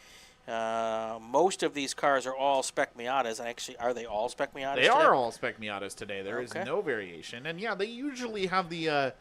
Most of these cars are all Spec Miatas. And actually, are they all Spec Miatas They today? are all Spec Miatas today. There is Okay. no variation. And yeah, they usually have the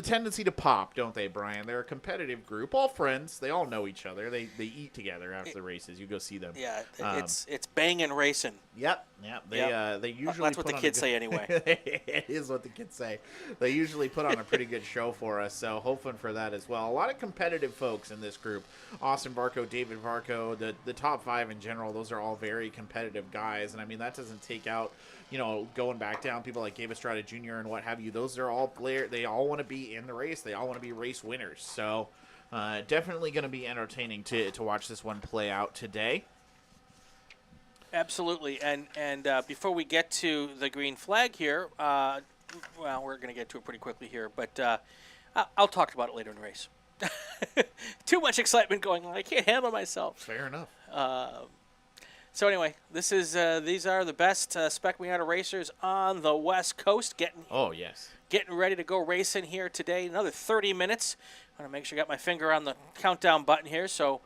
tendency to pop, don't they, Brian? They're a competitive group, all friends. They all know each other. They eat together after the races. You go see them. Yeah, it's banging racing. Yep. They usually That's what the kids say anyway. It is what the kids say. They usually put on a pretty good show for us, so hoping for that as well. A lot of competitive folks in this group. Austin Varco, David Varco, the top 5 in general, those are all very competitive guys. And I mean, that doesn't take out, going back down, people like Gabe Estrada Jr. and what have you. Those are all players. They all want to be in the race. They all want to be race winners. So definitely going to be entertaining to watch this one play out today. Absolutely. And before we get to the green flag here, well, we're going to get to it pretty quickly here, but I'll talk about it later in the race. Too much excitement going on. I can't handle myself. Fair enough. So anyway, these are the best Spec Miata racers on the West Coast getting ready to go racing here today. Another 30 minutes. I want to make sure I got my finger on the countdown button here so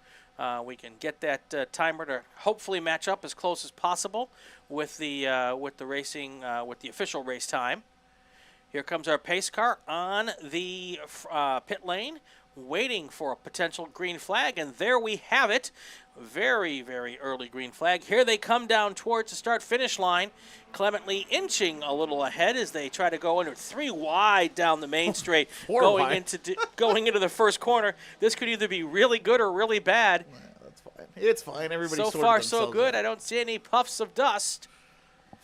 we can get that timer to hopefully match up as close as possible with the racing with the official race time. Here comes our pace car on the pit lane, waiting for a potential green flag, and there we have it. Very, very early green flag. Here they come down towards the start-finish line. Clement Lee inching a little ahead as they try to go under 3 wide down the main straight, going into the first corner. This could either be really good or really bad. Yeah, that's fine. It's fine. Everybody so far, so good. I don't see any puffs of dust.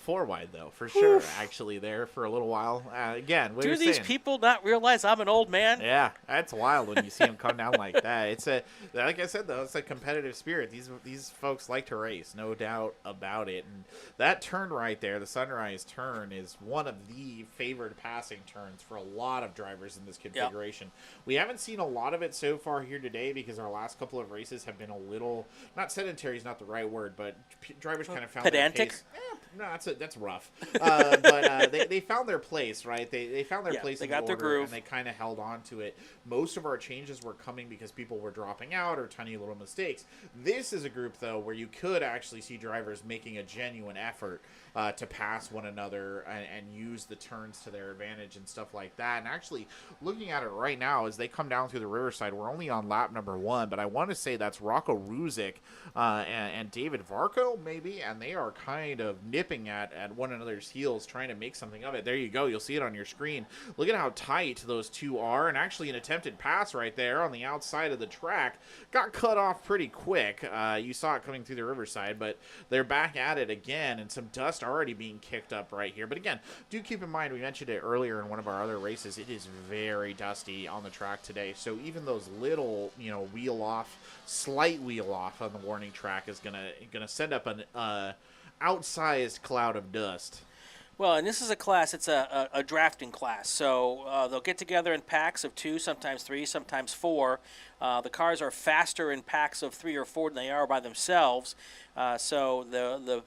4 wide, though, for sure, actually, there for a little while. Again, what do you're these saying. people not realize I'm an old man? Yeah, that's wild when you see them come down like that. It's like I said, though, it's a competitive spirit. These folks like to race, no doubt about it. And that turn right there, the sunrise turn, is one of the favored passing turns for a lot of drivers in this configuration. Yep. We haven't seen a lot of it so far here today because our last couple of races have been a little, not sedentary is not the right word, but drivers kind of found pedantic. Their pace. No, that's rough. But they found their place, right? They found their place. They in got the their order, groove, and they kind of held on to it. Most of our changes were coming because people were dropping out or tiny little mistakes. This is a group, though, where you could actually see drivers making a genuine effort to pass one another and use the turns to their advantage and stuff like that. And actually, looking at it right now, as they come down through the Riverside, we're only on lap number 1, but I want to say that's Rocco Ruzic and David Varco, maybe, and they are kind of nipping at one another's heels, trying to make something of it. There you go. You'll see it on your screen. Look at how tight those two are, and actually an attempted pass right there on the outside of the track got cut off pretty quick. You saw it coming through the Riverside, but they're back at it again, and some dust already being kicked up right here. But again, do keep in mind, we mentioned it earlier in one of our other races, it is very dusty on the track today, so even those little, slight wheel off on the warning track is gonna send up an outsized cloud of dust. Well, and this is a class, it's a drafting class. So they'll get together in packs of 2, sometimes 3, sometimes 4. The cars are faster in packs of 3 or 4 than they are by themselves. So the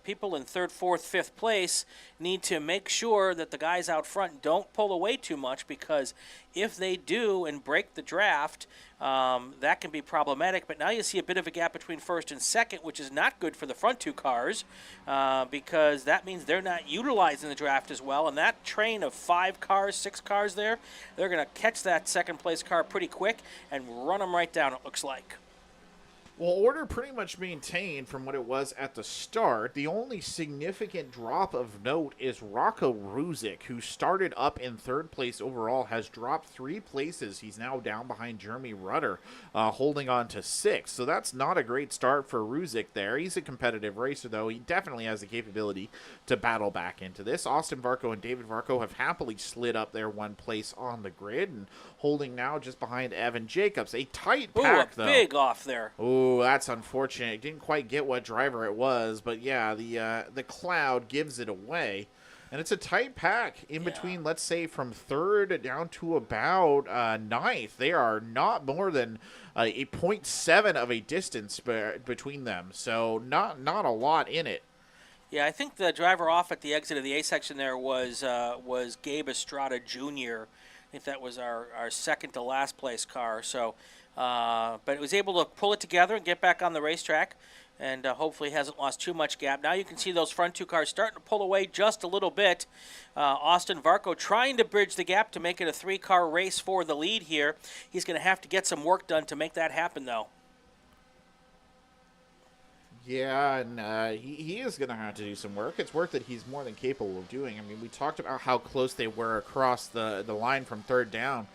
people in 3rd, 4th, 5th place need to make sure that the guys out front don't pull away too much, because if they do and break the draft, that can be problematic. But now you see a bit of a gap between 1st and 2nd, which is not good for the front 2 cars, because that means they're not utilizing the draft as well. And that train of 5 cars, 6 cars there, they're going to catch that 2nd place car pretty quick and run them right down, it looks like. Well, order pretty much maintained from what it was at the start. The only significant drop of note is Rocco Ruzic, who started up in 3rd place overall, has dropped 3 places. He's now down behind Jeremy Rudder, holding on to 6th. So that's not a great start for Ruzic there. He's a competitive racer, though. He definitely has the capability to battle back into this. Austin Varco and David Varco have happily slid up their 1 place on the grid and holding now just behind Evan Jacobs. A tight pack, though. Big off there. Ooh, that's unfortunate. Didn't quite get what driver it was, but yeah, the cloud gives it away. And it's a tight pack in between, let's say, from 3rd down to about 9th. They are not more than a 0.7 of a distance between them, so not a lot in it. Yeah, I think the driver off at the exit of the A section there was Gabe Estrada Jr. I think that was our second to last place car. So, but it was able to pull it together and get back on the racetrack, and hopefully hasn't lost too much gap. Now you can see those front 2 cars starting to pull away just a little bit. Austin Varco trying to bridge the gap to make it a 3-car race for the lead here. He's going to have to get some work done to make that happen, though. Yeah, and he is going to have to do some work. It's work that he's more than capable of doing. I mean, we talked about how close they were across the line from 3rd down,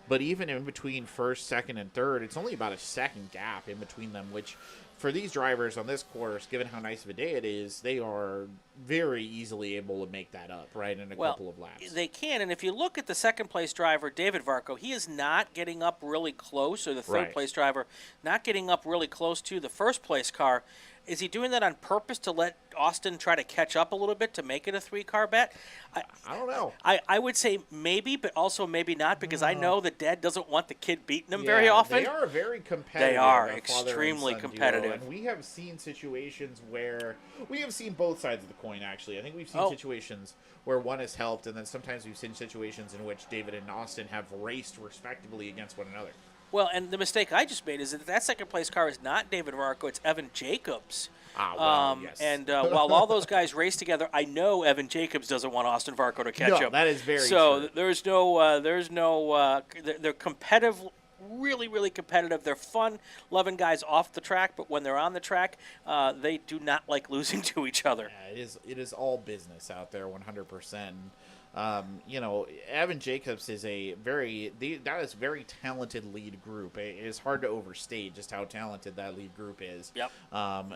but even in between 1st, 2nd, and 3rd, it's only about a 2nd gap in between them, which for these drivers on this course, given how nice of a day it is, they are very easily able to make that up, right, in a couple of laps. They can, and if you look at the 2nd place driver, David Varco, he is not getting up really close, or the 3rd place driver not getting up really close to the 1st place car. Is he doing that on purpose to let Austin try to catch up a little bit to make it a 3-car bet? I don't know. I would say maybe, but also maybe not, because I know that Dad doesn't want the kid beating him very often. They are very competitive. They are extremely competitive. And we have seen situations where we have seen both sides of the coin, actually. I think we've seen situations where one has helped, and then sometimes we've seen situations in which David and Austin have raced respectively against one another. Well, and the mistake I just made is that 2nd place car is not David Varco, it's Evan Jacobs. Yes. And while all those guys race together, I know Evan Jacobs doesn't want Austin Varco to catch him. That is very true. So they're competitive, really, really competitive. They're fun-loving guys off the track, but when they're on the track, they do not like losing to each other. Yeah, it is all business out there, 100%. Evan Jacobs is a very talented lead group. It is hard to overstate just how talented that lead group is. Yep.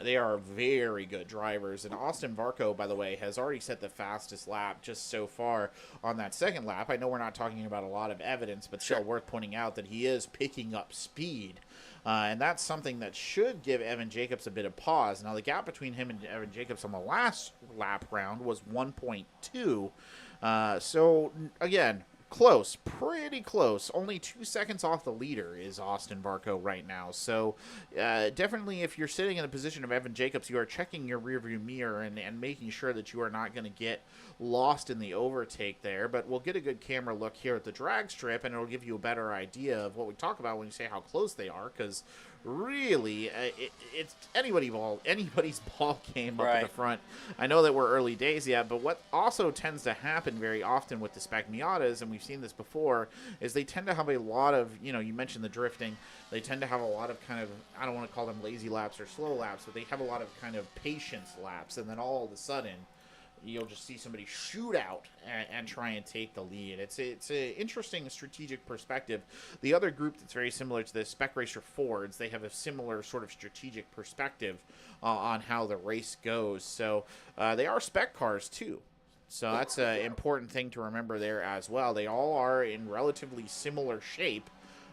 They are very good drivers. And Austin Varco, by the way, has already set the fastest lap just so far on that 2nd lap. I know we're not talking about a lot of evidence, but still worth pointing out that he is picking up speed. And that's something that should give Evan Jacobs a bit of pause. Now, the gap between him and Evan Jacobs on the last lap round was 1.2. So, again, close, pretty close. Only 2 seconds off the leader is Austin Varco right now. So, definitely if you're sitting in the position of Evan Jacobs, you are checking your rearview mirror and making sure that you are not going to get lost in the overtake there. But we'll get a good camera look here at the drag strip, and it'll give you a better idea of what we talk about when you say how close they are, because really, it's anybody's ball game up at the front. I know that we're early days yet, but what also tends to happen very often with the Spec Miatas, and we've seen this before, is they tend to have a lot of, you mentioned the drifting, they tend to have a lot of kind of, I don't want to call them lazy laps or slow laps, but they have a lot of kind of patience laps, and then all of a sudden, you'll just see somebody shoot out and try and take the lead. It's an interesting strategic perspective. The other group that's very similar to this, Spec Racer Fords, they have a similar sort of strategic perspective on how the race goes. So they are spec cars too. So that's an important thing to remember there as well. They all are in relatively similar shape.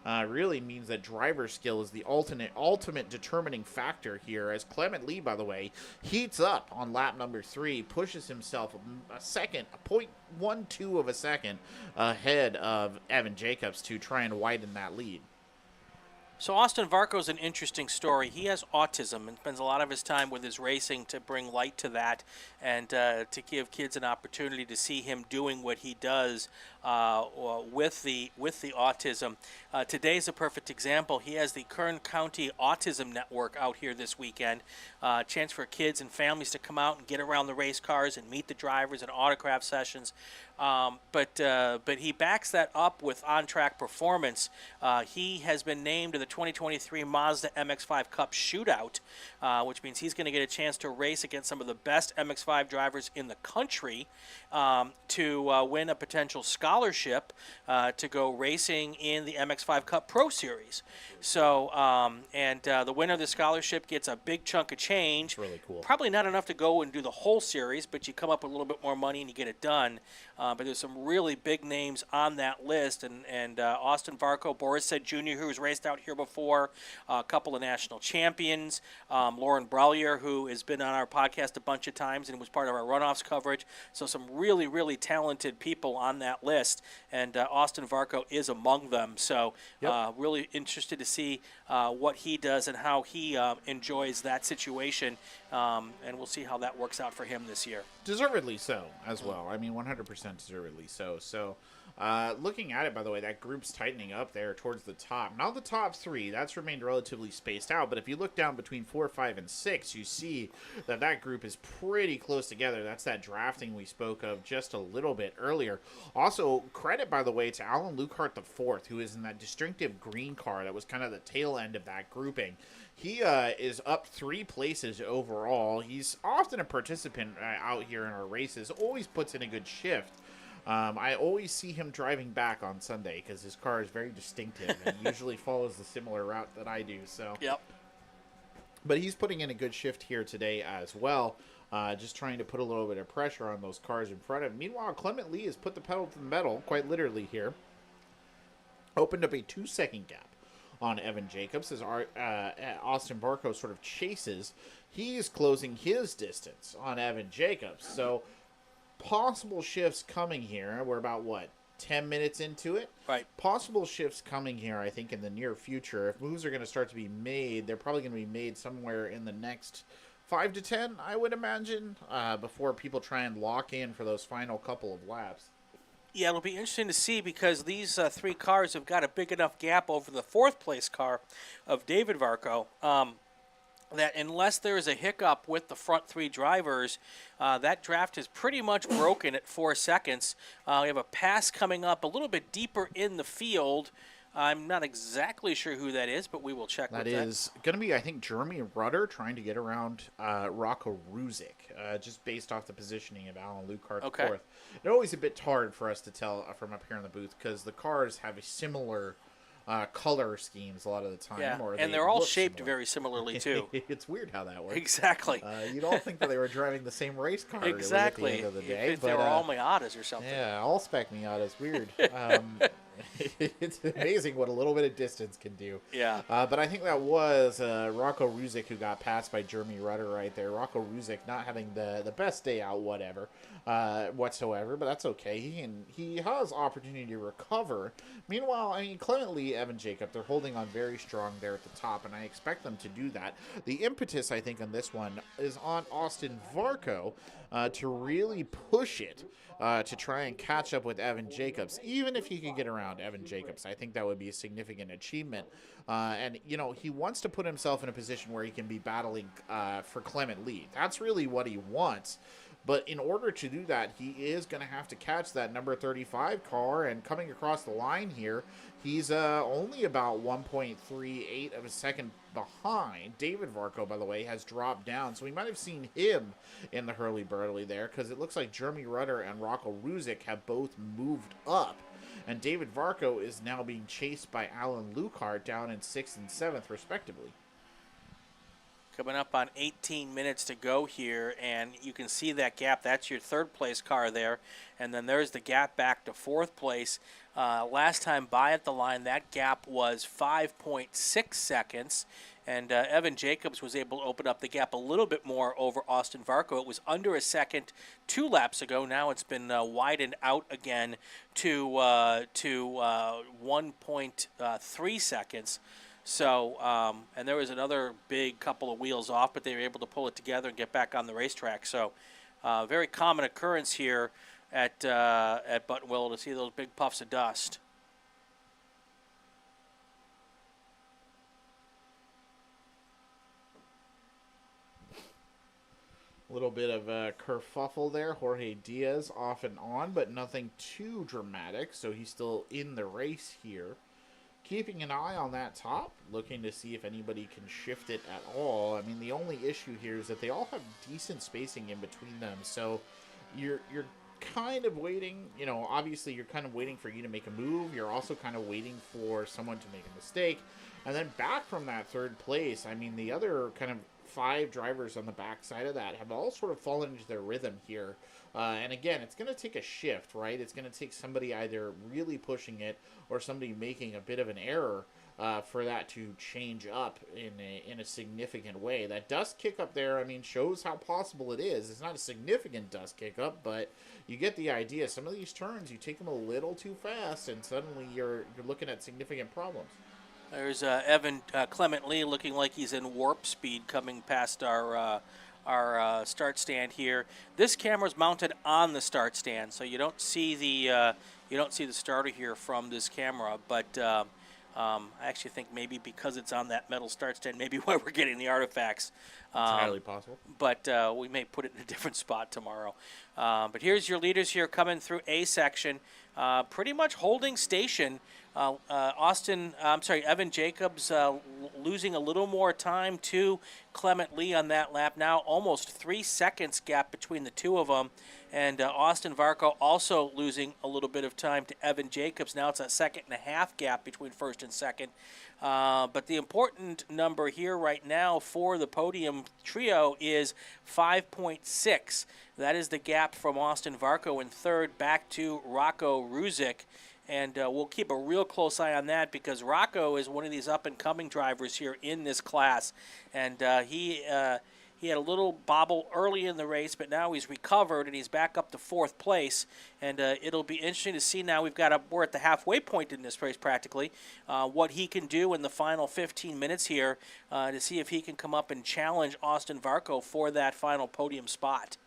really means that driver skill is the ultimate determining factor here, as Clement Lee, by the way, heats up on lap number 3, pushes himself a second, a 0.12 of a second ahead of Evan Jacobs to try and widen that lead. So Austin Varco's an interesting story. He has autism and spends a lot of his time with his racing to bring light to that and to give kids an opportunity to see him doing what he does with the autism. Today's a perfect example. He has the Kern County Autism Network out here this weekend. Chance for kids and families to come out and get around the race cars and meet the drivers and autograph sessions. But he backs that up with on-track performance. He has been named to the 2023 Mazda MX-5 Cup Shootout, which means he's going to get a chance to race against some of the best MX-5 drivers in the country to win a potential scholarship to go racing in the MX-5 Cup Pro Series. So, the winner of the scholarship gets a big chunk of change. That's really cool. Probably not enough to go and do the whole series, but you come up with a little bit more money and you get it done. But there's some really big names on that list, and Austin Varco, Boris said Jr., who's raced out here before, a couple of national champions, Lauren Brallier, who has been on our podcast a bunch of times and was part of our runoffs coverage. So some really, really talented people on that list, and Austin Varco is among them. So really interested to see what he does and how he enjoys that situation, and we'll see how that works out for him this year. Deservedly so as well. I mean, 100% deservedly so. So, looking at it, by the way, that group's tightening up there towards the top. Now the top 3, that's remained relatively spaced out, but if you look down between 4, 5, and 6, you see that that group is pretty close together. That's that drafting we spoke of just a little bit earlier. Also, credit, by the way, to Alan Lukehart IV, who is in that distinctive green car that was kind of the tail end of that grouping. He is up 3 places overall. He's often a participant out here in our races, always puts in a good shift. I always see him driving back on Sunday because his car is very distinctive and usually follows the similar route that I do. So, but he's putting in a good shift here today as well, just trying to put a little bit of pressure on those cars in front of him. Meanwhile, Clement Lee has put the pedal to the metal, quite literally here, opened up a 2-second gap on Evan Jacobs as Austin Varco sort of chases. He's closing his distance on Evan Jacobs. So possible shifts coming here. We're about, 10 minutes into it? Right. Possible shifts coming here, I think, in the near future. If moves are going to start to be made, they're probably going to be made somewhere in the next 5 to 10, I would imagine, before people try and lock in for those final couple of laps. Yeah, it'll be interesting to see because these 3 cars have got a big enough gap over the 4th place car of David Varco that unless there is a hiccup with the front 3 drivers, that draft is pretty much broken at 4 seconds. We have a pass coming up a little bit deeper in the field. I'm not exactly sure who that is, but we will check with that. That is going to be, I think, Jeremy Rudder trying to get around Rocco Ruzic, just based off the positioning of Alan Lukehart IV. It's always a bit hard for us to tell from up here in the booth because the cars have a similar color schemes a lot of the time. Yeah, or and they're all shaped very similarly, too. It's weird how that works. Exactly. You'd all think that they were driving the same race car exactly. at the end of the day. If they were all Miatas or something. Yeah, all spec Miatas. Weird. It's amazing what a little bit of distance can do. Yeah. But I think that was Rocco Ruzic who got passed by Jeremy Rudder right there. Rocco Ruzic not having the best day out whatsoever, but that's okay. He has opportunity to recover. Meanwhile, I mean, Clement Lee, Evan Jacob, they're holding on very strong there at the top, and I expect them to do that. The impetus, I think, on this one is on Austin Varco to really push it. To try and catch up with Evan Jacobs. Even if he could get around Evan Jacobs, I think that would be a significant achievement. And, he wants to put himself in a position where he can be battling for Clement Lee. That's really what he wants. But in order to do that, he is going to have to catch that number 35 car. And coming across the line here, he's only about 1.38 of a second behind. David Varco, by the way, has dropped down. So we might have seen him in the hurly-burly there because it looks like Jeremy Rudder and Rocco Ruzic have both moved up. And David Varco is now being chased by Alan Lukehart down in 6th and 7th, respectively. Coming up on 18 minutes to go here, and you can see that gap. That's your 3rd place car there, and then there's the gap back to 4th place. Last time by at the line, that gap was 5.6 seconds. And Evan Jacobs was able to open up the gap a little bit more over Austin Varco. It was under a second 2 laps ago. Now it's been widened out again to 1.3 seconds. So, and there was another big couple of wheels off, but they were able to pull it together and get back on the racetrack. So, very common occurrence here at Buttonwillow to see those big puffs of dust. A little bit of a kerfuffle there. Jorge Diaz off and on, but nothing too dramatic, so he's still in the race here. Keeping an eye on that top, looking to see if anybody can shift it at all. I mean, the only issue here is that they all have decent spacing in between them, so you're kind of waiting, you know, obviously you're kind of waiting for you to make a move. You're also kind of waiting for someone to make a mistake. And then back from that third place, I mean, the other kind of 5 drivers on the back side of that have all sort of fallen into their rhythm here. And again, it's going to take a shift, right? It's going to take somebody either really pushing it or somebody making a bit of an error for that to change up in a significant way. That dust kick up there, I mean, shows how possible it is. It's not a significant dust kick up, but you get the idea. Some of these turns, you take them a little too fast, and suddenly you're looking at significant problems. There's Evan Clement Lee looking like he's in warp speed coming past our start stand here. This camera's mounted on the start stand, so you don't see the starter here from this camera. But I actually think maybe because it's on that metal start stand, maybe why we're getting the artifacts. It's highly possible. But we may put it in a different spot tomorrow. But here's your leaders here coming through A section, pretty much holding station. Evan Jacobs losing a little more time to Clement Lee on that lap. Now almost 3 seconds gap between the two of them. And Austin Varco also losing a little bit of time to Evan Jacobs. Now it's a 1.5-second gap between first and second. But the important number here right now for the podium trio is 5.6. That is the gap from Austin Varco in third back to Rocco Ruzic. And we'll keep a real close eye on that because Rocco is one of these up-and-coming drivers here in this class. And he had a little bobble early in the race, but now he's recovered and he's back up to 4th place. And it'll be interesting to see now. We're at the halfway point in this race practically, what he can do in the final 15 minutes here to see if he can come up and challenge Austin Varco for that final podium spot.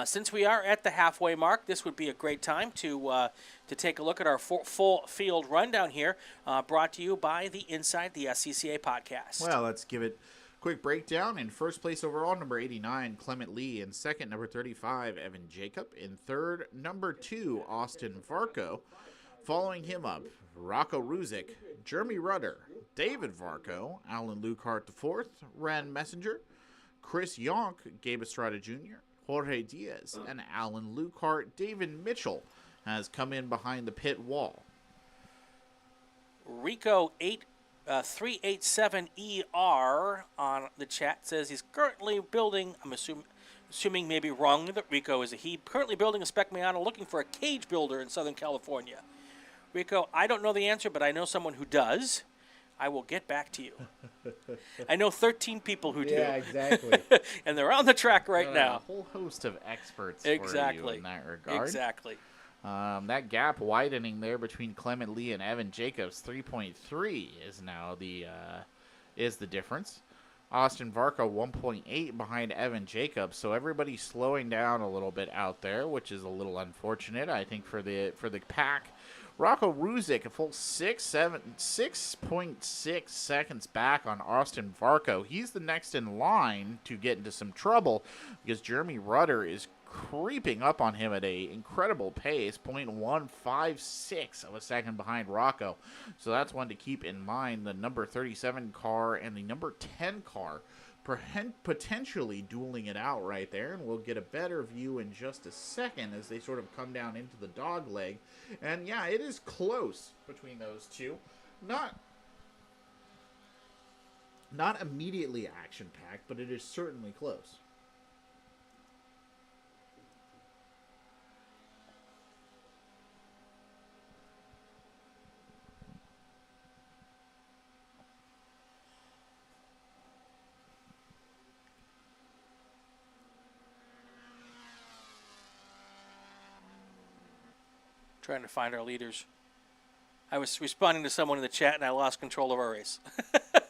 Since we are at the halfway mark, this would be a great time to take a look at our full field rundown here, brought to you by the Inside the SCCA podcast. Well, let's give it a quick breakdown. In first place overall, number 89, Clement Lee. In second, number 35, Evan Jacob. In third, number 2, Austin Varco. Following him up, Rocco Ruzic, Jeremy Rudder, David Varco, Alan Lukart IV, Ran Messenger, Chris Yonk, Gabe Estrada Jr., Jorge Diaz, and Alan Lukart. David Mitchell has come in behind the pit wall. Rico 387ER on the chat says he's currently building, I'm assuming maybe wrongly that Rico is a he, currently building a Spec Miata looking for a cage builder in Southern California. Rico, I don't know the answer, but I know someone who does. I will get back to you. I know 13 people who do. Yeah, exactly. And they're on the track right now. A whole host of experts exactly. for you in that regard. Exactly. That gap widening there between Clement Lee and Evan Jacobs, 3.3 is now the difference. Austin Varco 1.8 behind Evan Jacobs, so everybody's slowing down a little bit out there, which is a little unfortunate, I think, for the pack. Rocco Ruzic, a full 6.6 seconds back on Austin Varco. He's the next in line to get into some trouble because Jeremy Rudder is creeping up on him at an incredible pace, 0.156 of a second behind Rocco. So that's one to keep in mind. The number 37 car and the number 10 car potentially dueling it out right there, and we'll get a better view in just a second as they sort of come down into the dog leg. And yeah, it is close between those two. Not immediately action-packed, but it is certainly close. Trying to find our leaders. I was responding to someone in the chat, and I lost control of our race.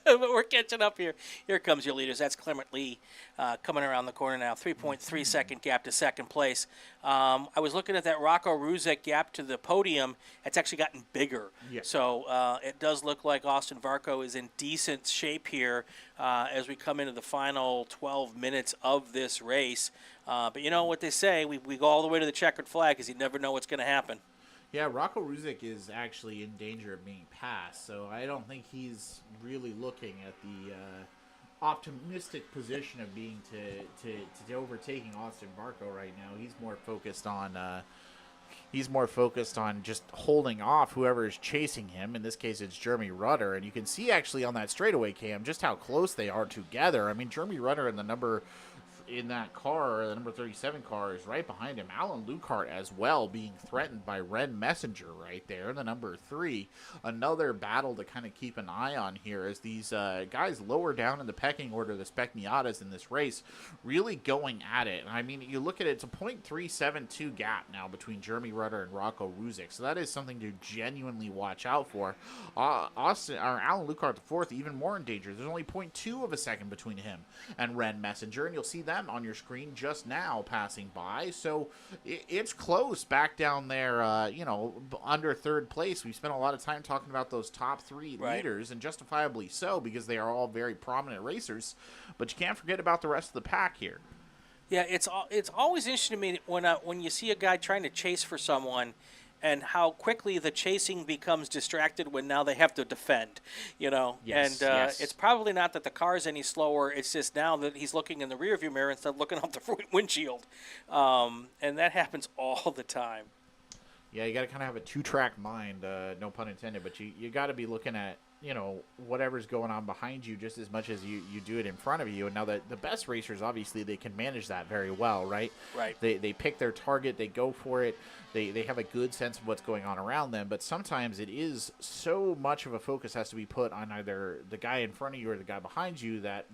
But we're catching up here. Here comes your leaders. That's Clement Lee coming around the corner now. 3.3 second gap to second place. I was looking at that Rocco Ruzek gap to the podium. It's actually gotten bigger. Yeah. So it does look like Austin Varco is in decent shape here as we come into the final 12 minutes of this race. But you know what they say, we go all the way to the checkered flag because you never know what's going to happen. Yeah, Rocco Ruzek is actually in danger of being passed, so I don't think he's really looking at the optimistic position of being to overtaking Austin Varco right now. He's more focused on just holding off whoever is chasing him. In this case, it's Jeremy Rutter, and you can see actually on that straightaway cam just how close they are together. I mean, Jeremy Rutter and the number number 37 car is right behind him. Alan Lukart as well being threatened by Ren Messenger right there, the number 3. Another battle to kind of keep an eye on here as these guys lower down in the pecking order, the Spec Miatas in this race, really going at it. And I mean, you look at it, it's a .372 gap now between Jeremy Rutter and Rocco Ruzek, so that is something to genuinely watch out for. Alan Lukart the 4th, even more in danger. There's only 0.2 of a second between him and Ren Messenger, and you'll see them on your screen just now passing by. So it's close back down there, under 3rd place. We spent a lot of time talking about those top 3 leaders, and justifiably so, because they are all very prominent racers. But you can't forget about the rest of the pack here. Yeah, it's always interesting to me when you see a guy trying to chase for someone, and how quickly the chasing becomes distracted when now they have to defend, Yes, and it's probably not that the car is any slower. It's just now that he's looking in the rearview mirror instead of looking out the windshield, and that happens all the time. Yeah, you got to kind of have a 2-track mind, no pun intended, but you got to be looking at whatever's going on behind you just as much as you do it in front of you. And now the best racers, obviously, they can manage that very well, right? Right. They pick their target, they go for it, they have a good sense of what's going on around them, but sometimes it is so much of a focus has to be put on either the guy in front of you or the guy behind you that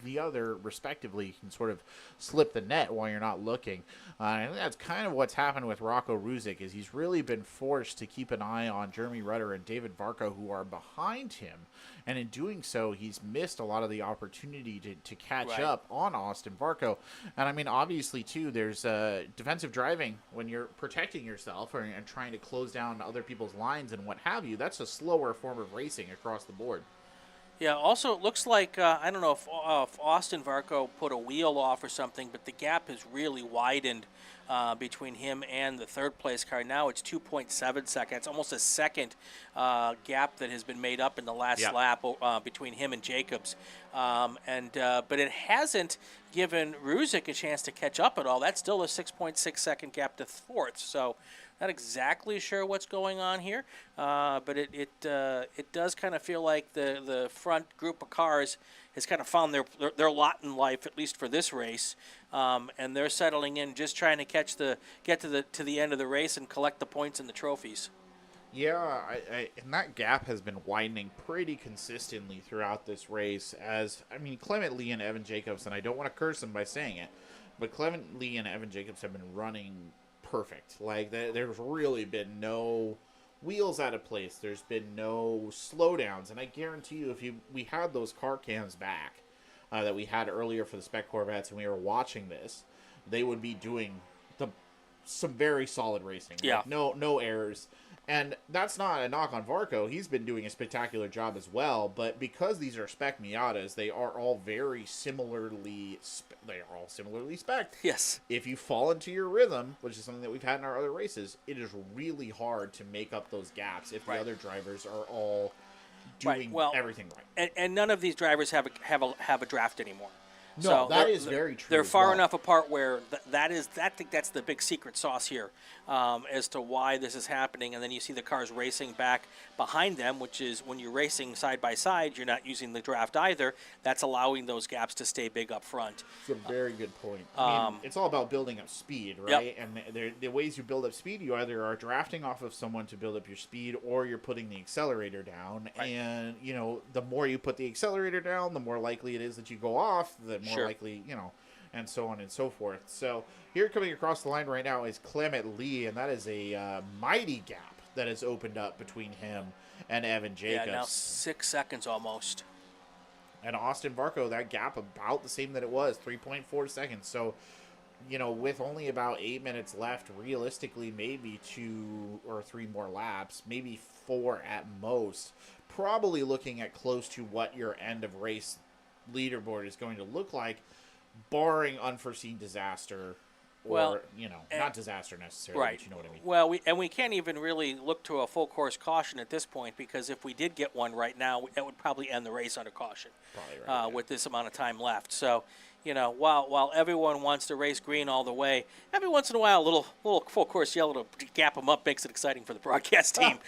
the other, respectively, can sort of slip the net while you're not looking. I think that's kind of what's happened with Rocco Ruzek, is he's really been forced to keep an eye on Jeremy Rutter and David Varco, who are behind him, and in doing so, he's missed a lot of the opportunity to catch up on Austin Varco. And I mean, obviously, too, there's defensive driving when you're protecting yourself and trying to close down other people's lines and what have you. That's a slower form of racing across the board. Yeah, also, it looks like, I don't know if Austin Varco put a wheel off or something, but the gap has really widened between him and the 3rd place car. Now it's 2.7 seconds. It's almost a second gap that has been made up in the last lap between him and Jacobs. But it hasn't given Ruzek a chance to catch up at all. That's still a 6.6 second gap to 4th. So not exactly sure what's going on here, but it does kind of feel like the front group of cars has kind of found their lot in life, at least for this race, and they're settling in, just trying to get to the end of the race and collect the points and the trophies. Yeah, and that gap has been widening pretty consistently throughout this race. Clement Lee and Evan Jacobs, and I don't want to curse them by saying it, but Clement Lee and Evan Jacobs have been running perfect. Like, there's really been no wheels out of place. There's been no slowdowns, and I guarantee you, if we had those car cams back that we had earlier for the Spec Corvettes, and we were watching this, they would be doing some very solid racing. Yeah. Like, no errors. And that's not a knock on Varco. He's been doing a spectacular job as well. But because these are Spec Miatas, they are all very similarly spec'd. Yes. If you fall into your rhythm, which is something that we've had in our other races, it is really hard to make up those gaps if the other drivers are all doing everything right. And none of these drivers have a draft anymore. No, so that is very true. They're far enough apart where I think that's the big secret sauce here as to why this is happening. And then you see the cars racing back behind them, which is when you're racing side by side, you're not using the draft either. That's allowing those gaps to stay big up front. It's a very good point. I mean, it's all about building up speed, right? Yep. And the ways you build up speed, you either are drafting off of someone to build up your speed, or you're putting the accelerator down. Right. And, the more you put the accelerator down, the more likely it is that you go off, the more likely, and so on and so forth. So here coming across the line right now is Clement Lee, and that is a mighty gap that has opened up between him and Evan Jacobs. Yeah, now 6 seconds almost. And Austin Varco, that gap about the same that it was, 3.4 seconds. So, with only about 8 minutes left, realistically, maybe 2 or 3 more laps, maybe 4 at most, probably looking at close to what your end of race leaderboard is going to look like, barring unforeseen disaster. Or, not disaster necessarily, right. but you know what I mean. Well, we can't even really look to a full course caution at this point, because if we did get one right now, it would probably end the race under caution. Probably right, with this amount of time left. So, while everyone wants to race green all the way, every once in a while, a little full course yellow to gap them up makes it exciting for the broadcast team.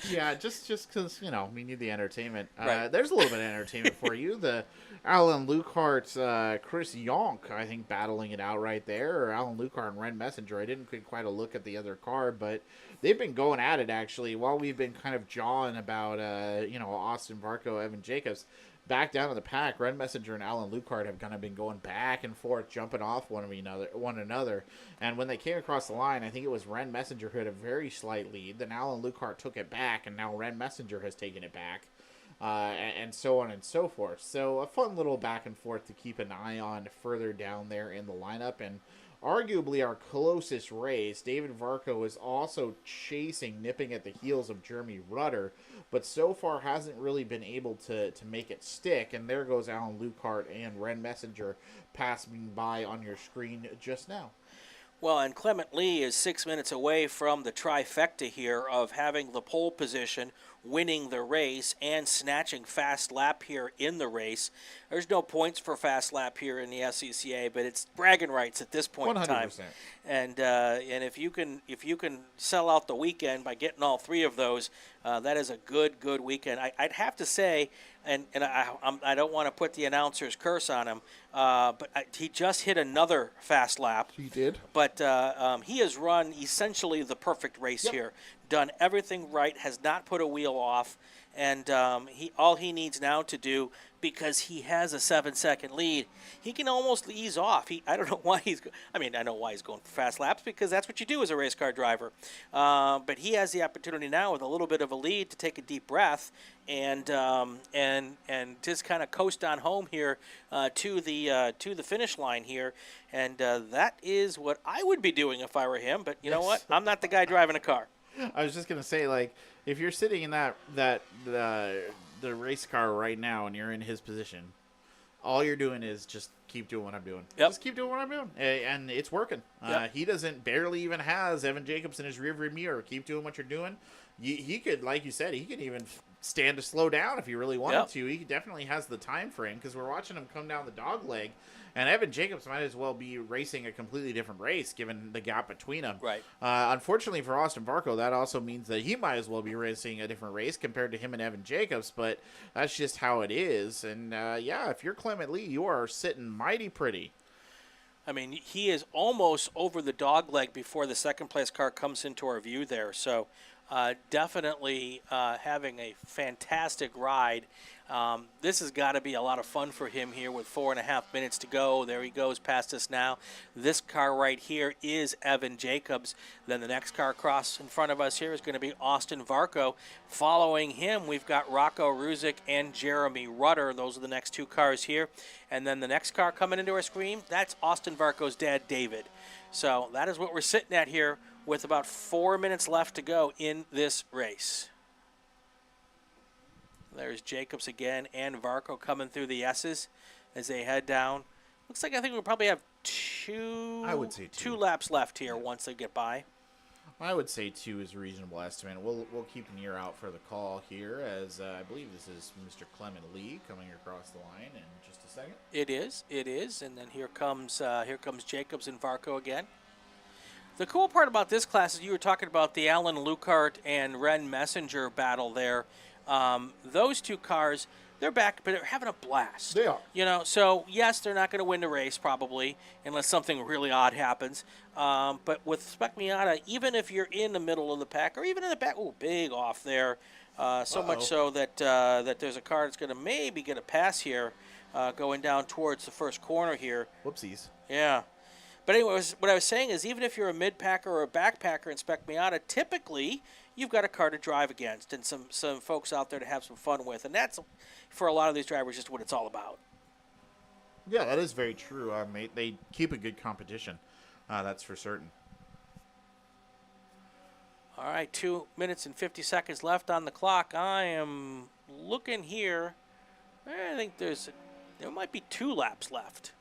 Yeah, just because, we need the entertainment. Right. There's a little bit of entertainment for you. The Alan Lukehart, Chris Yonk, I think, battling it out right there. Or Alan Lukehart and Ren Messenger. I didn't get quite a look at the other car, but they've been going at it, actually, while we've been kind of jawing about, Austin Varco, Evan Jacobs. Back down in the pack, Ren Messenger and Alan Lukehart have kind of been going back and forth, jumping off one another. And when they came across the line, I think it was Ren Messenger who had a very slight lead. Then Alan Lukehart took it back, and now Ren Messenger has taken it back, and so on and so forth. So a fun little back and forth to keep an eye on further down there in the lineup. And arguably our closest race, David Varco is also nipping at the heels of Jeremy Rudder, but so far hasn't really been able to make it stick. And there goes Alan Lukehart and Ren Messenger passing by on your screen just now. Well, and Clement Lee is 6 minutes away from the trifecta here of having the pole position, winning the race, and snatching fast lap here in the race. There's no points for fast lap here in the SCCA, but it's bragging rights at this point 100%. In time. And if you can sell out the weekend by getting all 3 of those, that is a good weekend. I'd have to say, and I don't want to put the announcer's curse on him, but he just hit another fast lap. He did. But he has run essentially the perfect race here. Done everything right, has not put a wheel off, and all he needs now to do, because he has a 7-second lead, he can almost ease off. I don't know why I know why he's going for fast laps, because that's what you do as a race car driver. But he has the opportunity now with a little bit of a lead to take a deep breath and just kind of coast on home here to the finish line here. And that is what I would be doing if I were him. But you know what? I'm not the guy driving a car. I was just gonna say, like, if you're sitting in the race car right now and you're in his position, all you're doing is just keep doing what I'm doing. Yep. Just keep doing what I'm doing, and it's working. Yep. He barely even has Evan Jacobs in his rearview mirror. Keep doing what you're doing. He could, like you said, he could even stand to slow down if he really wanted to. He definitely has the time frame, because we're watching him come down the dog leg. And Evan Jacobs might as well be racing a completely different race, given the gap between them. Right. Unfortunately for Austin Varco, that also means that he might as well be racing a different race compared to him and Evan Jacobs. But that's just how it is. And, if you're Clement Lee, you are sitting mighty pretty. I mean, he is almost over the dog leg before the second-place car comes into our view there. So definitely having a fantastic ride. This has got to be a lot of fun for him here with 4.5 minutes to go. There he goes past us now. This car right here is Evan Jacobs. Then the next car across in front of us here is going to be Austin Varco. Following him, we've got Rocco Ruzick and Jeremy Rudder. Those are the next 2 cars here. And then the next car coming into our screen, that's Austin Varco's dad, David. So that is what we're sitting at here with about 4 minutes left to go in this race. There's Jacobs again and Varco coming through the S's as they head down. Looks like I think we'll probably have two laps left here once they get by. I would say 2 is a reasonable estimate. We'll keep an ear out for the call here, as I believe this is Mr. Clement Lee coming across the line in just a second. It is, and then here comes Jacobs and Varco again. The cool part about this class is you were talking about the Alan Lukehart and Ren Messenger battle there. Those 2 cars, they're back, but they're having a blast. They are. So yes, they're not going to win the race probably, unless something really odd happens. But with Spec Miata, even if you're in the middle of the pack, or even in the back, big off there, so much so that there's a car that's going to maybe get a pass here. going down towards the first corner here. Whoopsies. Yeah. But anyway, what I was saying is even if you're a mid-packer or a backpacker in Spec Miata, typically you've got a car to drive against and some folks out there to have some fun with. And that's, for a lot of these drivers, just what it's all about. Yeah, that is very true. They keep a good competition. That's for certain. All right, 2 minutes and 50 seconds left on the clock. I am looking here. I think there might be 2 laps left.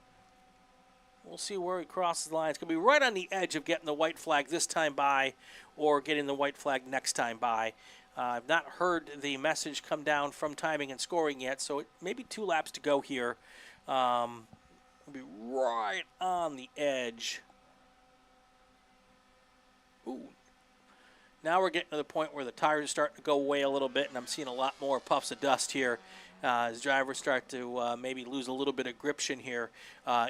We'll see where he crosses the line. It's going to be right on the edge of getting the white flag this time by or getting the white flag next time by. I've not heard the message come down from timing and scoring yet, so it may be 2 laps to go here. We'll be right on the edge. Ooh. Now we're getting to the point where the tires are starting to go away a little bit, and I'm seeing a lot more puffs of dust here as drivers start to maybe lose a little bit of gription here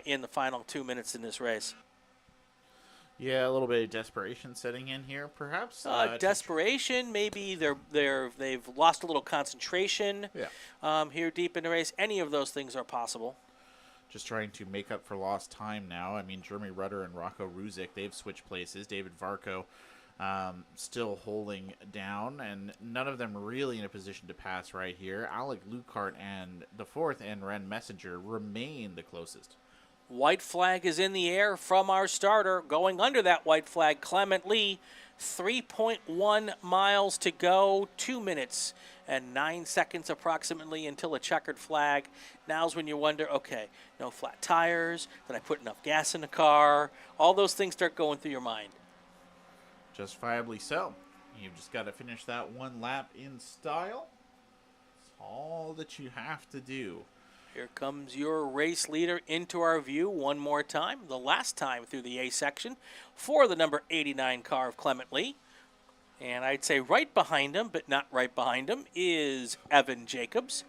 in the final 2 minutes in this race. Yeah, a little bit of desperation setting in here, perhaps. Desperation, maybe they've lost a little concentration. Yeah. Here deep in the race. Any of those things are possible. Just trying to make up for lost time now. I mean, Jeremy Rudder and Rocco Ruzic, they've switched places. David Varco still holding down, and none of them really in a position to pass right here. Alec Lucart and the 4th and Ren Messenger remain the closest. White flag is in the air from our starter. Going under that white flag, Clement Lee. 3.1 miles to go. 2 minutes and 9 seconds approximately until a checkered flag. Now's when you wonder, okay, no flat tires. Did I put enough gas in the car? All those things start going through your mind. Justifiably so. You've just got to finish that 1 lap in style. It's all that you have to do. Here comes your race leader into our view one more time. The last time through the A section for the number 89 car of Clement Lee. And I'd say right behind him, but not right behind him, is Evan Jacobs.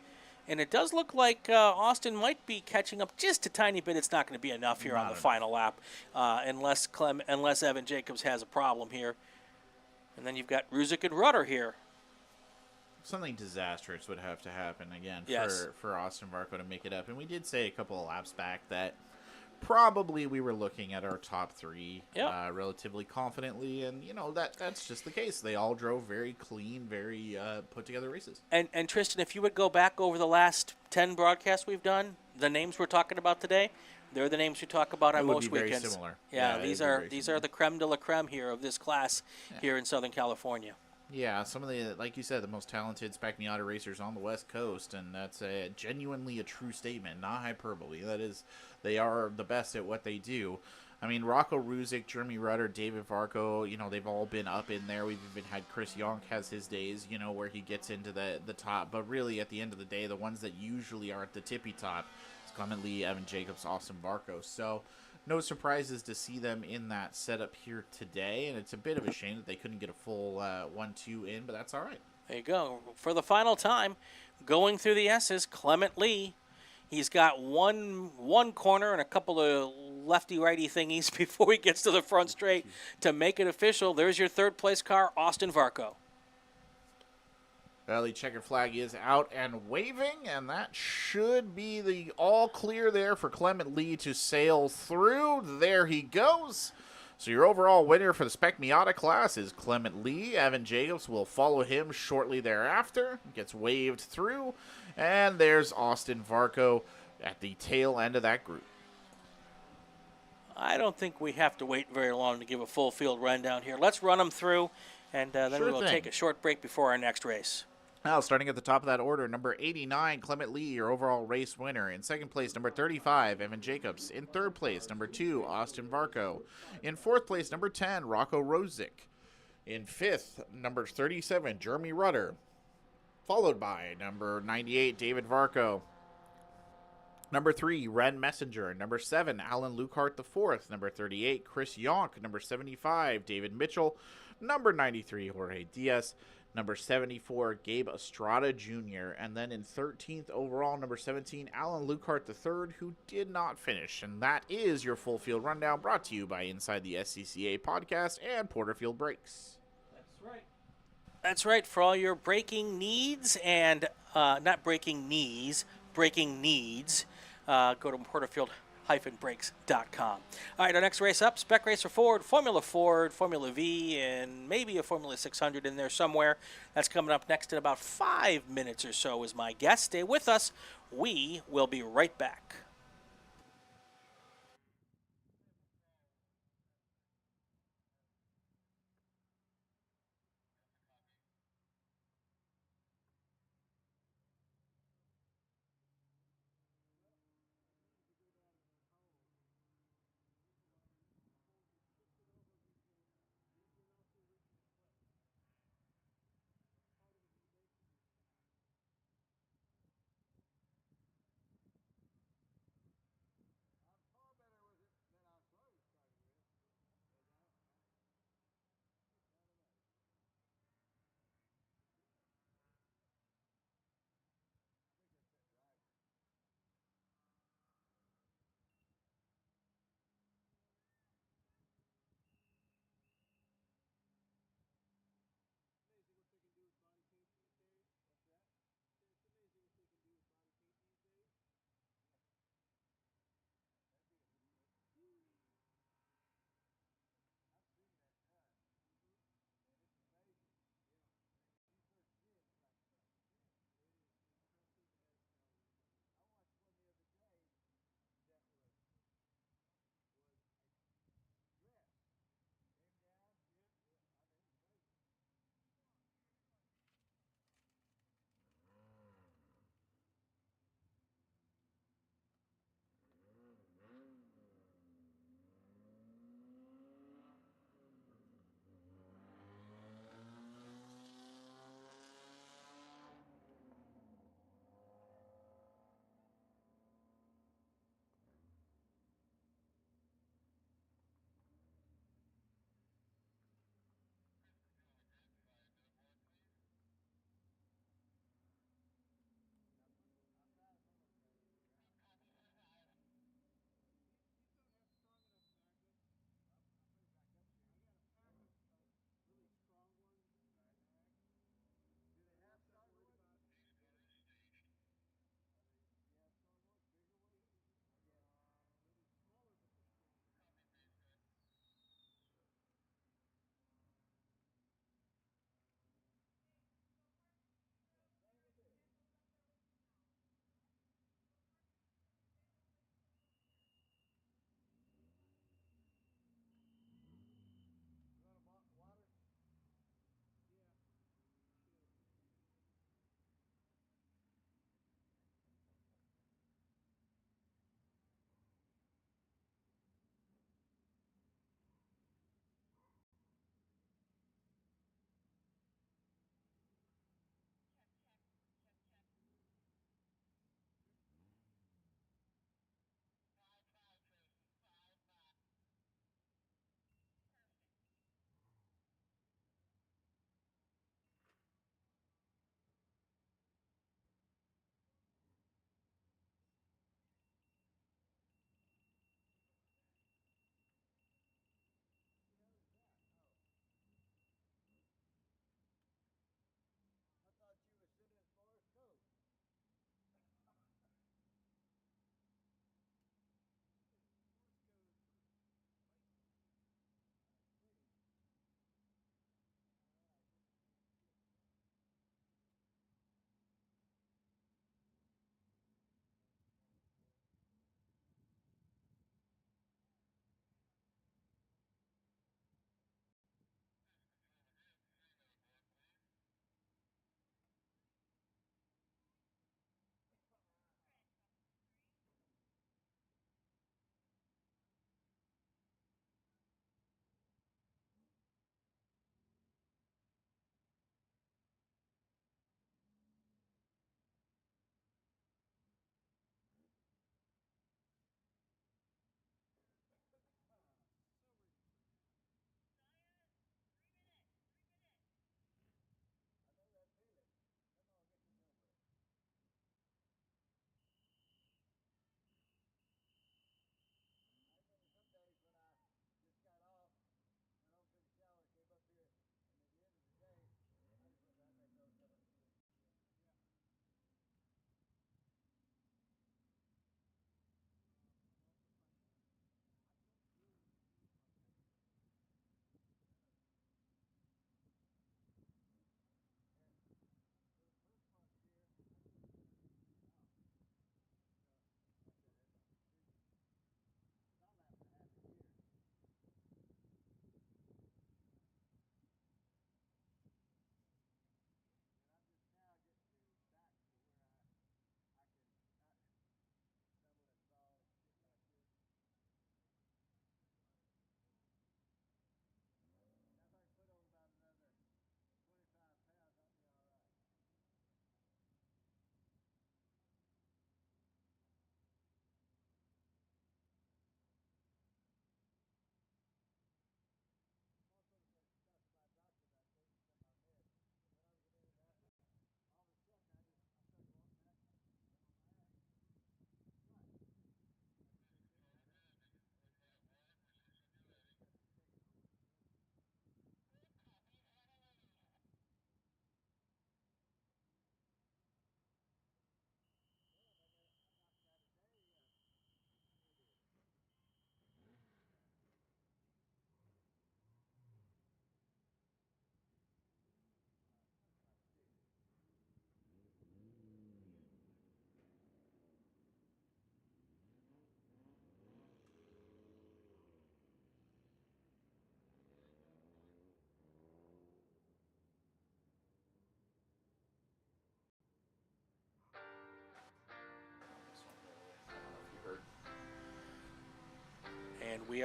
And it does look like Austin might be catching up just a tiny bit. It's not going to be enough here on the final lap unless Evan Jacobs has a problem here. And then you've got Ruzic and Rudder here. Something disastrous would have to happen again Yes. for Austin Varco to make it up. And we did say a couple of laps back that probably we were looking at our top 3 relatively confidently. And, you know, that's just the case. They all drove very clean, very put-together races. And Tristan, if you would go back over the last 10 broadcasts we've done, the names we're talking about today, they're the names we talk about on most weekends. Very similar. Yeah, these are the creme de la creme here of this class here in Southern California. Yeah, some of the, like you said, the most talented Spec Miata racers on the West Coast, and that's genuinely a true statement, not hyperbole. That is, they are the best at what they do. I mean, Rocco Ruzic, Jeremy Rudder, David Varco, you know, they've all been up in there. We've even had Chris Yonk has his days, you know, where he gets into the top. But really, at the end of the day, the ones that usually are at the tippy top is Clement Lee, Evan Jacobs, Austin Varco. So no surprises to see them in that setup here today, and it's a bit of a shame that they couldn't get a full 1-2 in, but that's all right. There you go. For the final time, going through the S's, Clement Lee. He's got one corner and a couple of lefty-righty thingies before he gets to the front straight to make it official. There's your third-place car, Austin Varco. Well, the checkered flag is out and waving, and that should be the all clear there for Clement Lee to sail through. There he goes. So your overall winner for the Spec Miata class is Clement Lee. Evan Jacobs will follow him shortly thereafter. Gets waved through. And there's Austin Varco at the tail end of that group. I don't think we have to wait very long to give a full field rundown here. Let's run them through, and then we'll take a short break before our next race. Now, starting at the top of that order, number 89, Clement Lee, your overall race winner. In second place, number 35, Evan Jacobs. In third place, number 2, Austin Varco. In fourth place, number 10, Rocco Ruzic. In fifth, number 37, Jeremy Rudder. Followed by number 98, David Varco. Number 3, Ren Messenger. Number 7, Alan Lucart IV. Number 38, Chris Yonk. Number 75, David Mitchell. Number 93, Jorge Diaz. Number 74, Gabe Estrada Jr. And then in 13th overall, number 17, Alan Lucart III, who did not finish. And that is your full field rundown brought to you by Inside the SCCA podcast and Porterfield Brakes. That's right. That's right. For all your braking needs and not breaking knees, braking needs. go to Porterfield-brakes.com. All right, our next race up, Spec Racer Ford, Formula V, and maybe a Formula 600 in there somewhere. That's coming up next in about 5 minutes or so is my guess. Stay with us. We will be right back.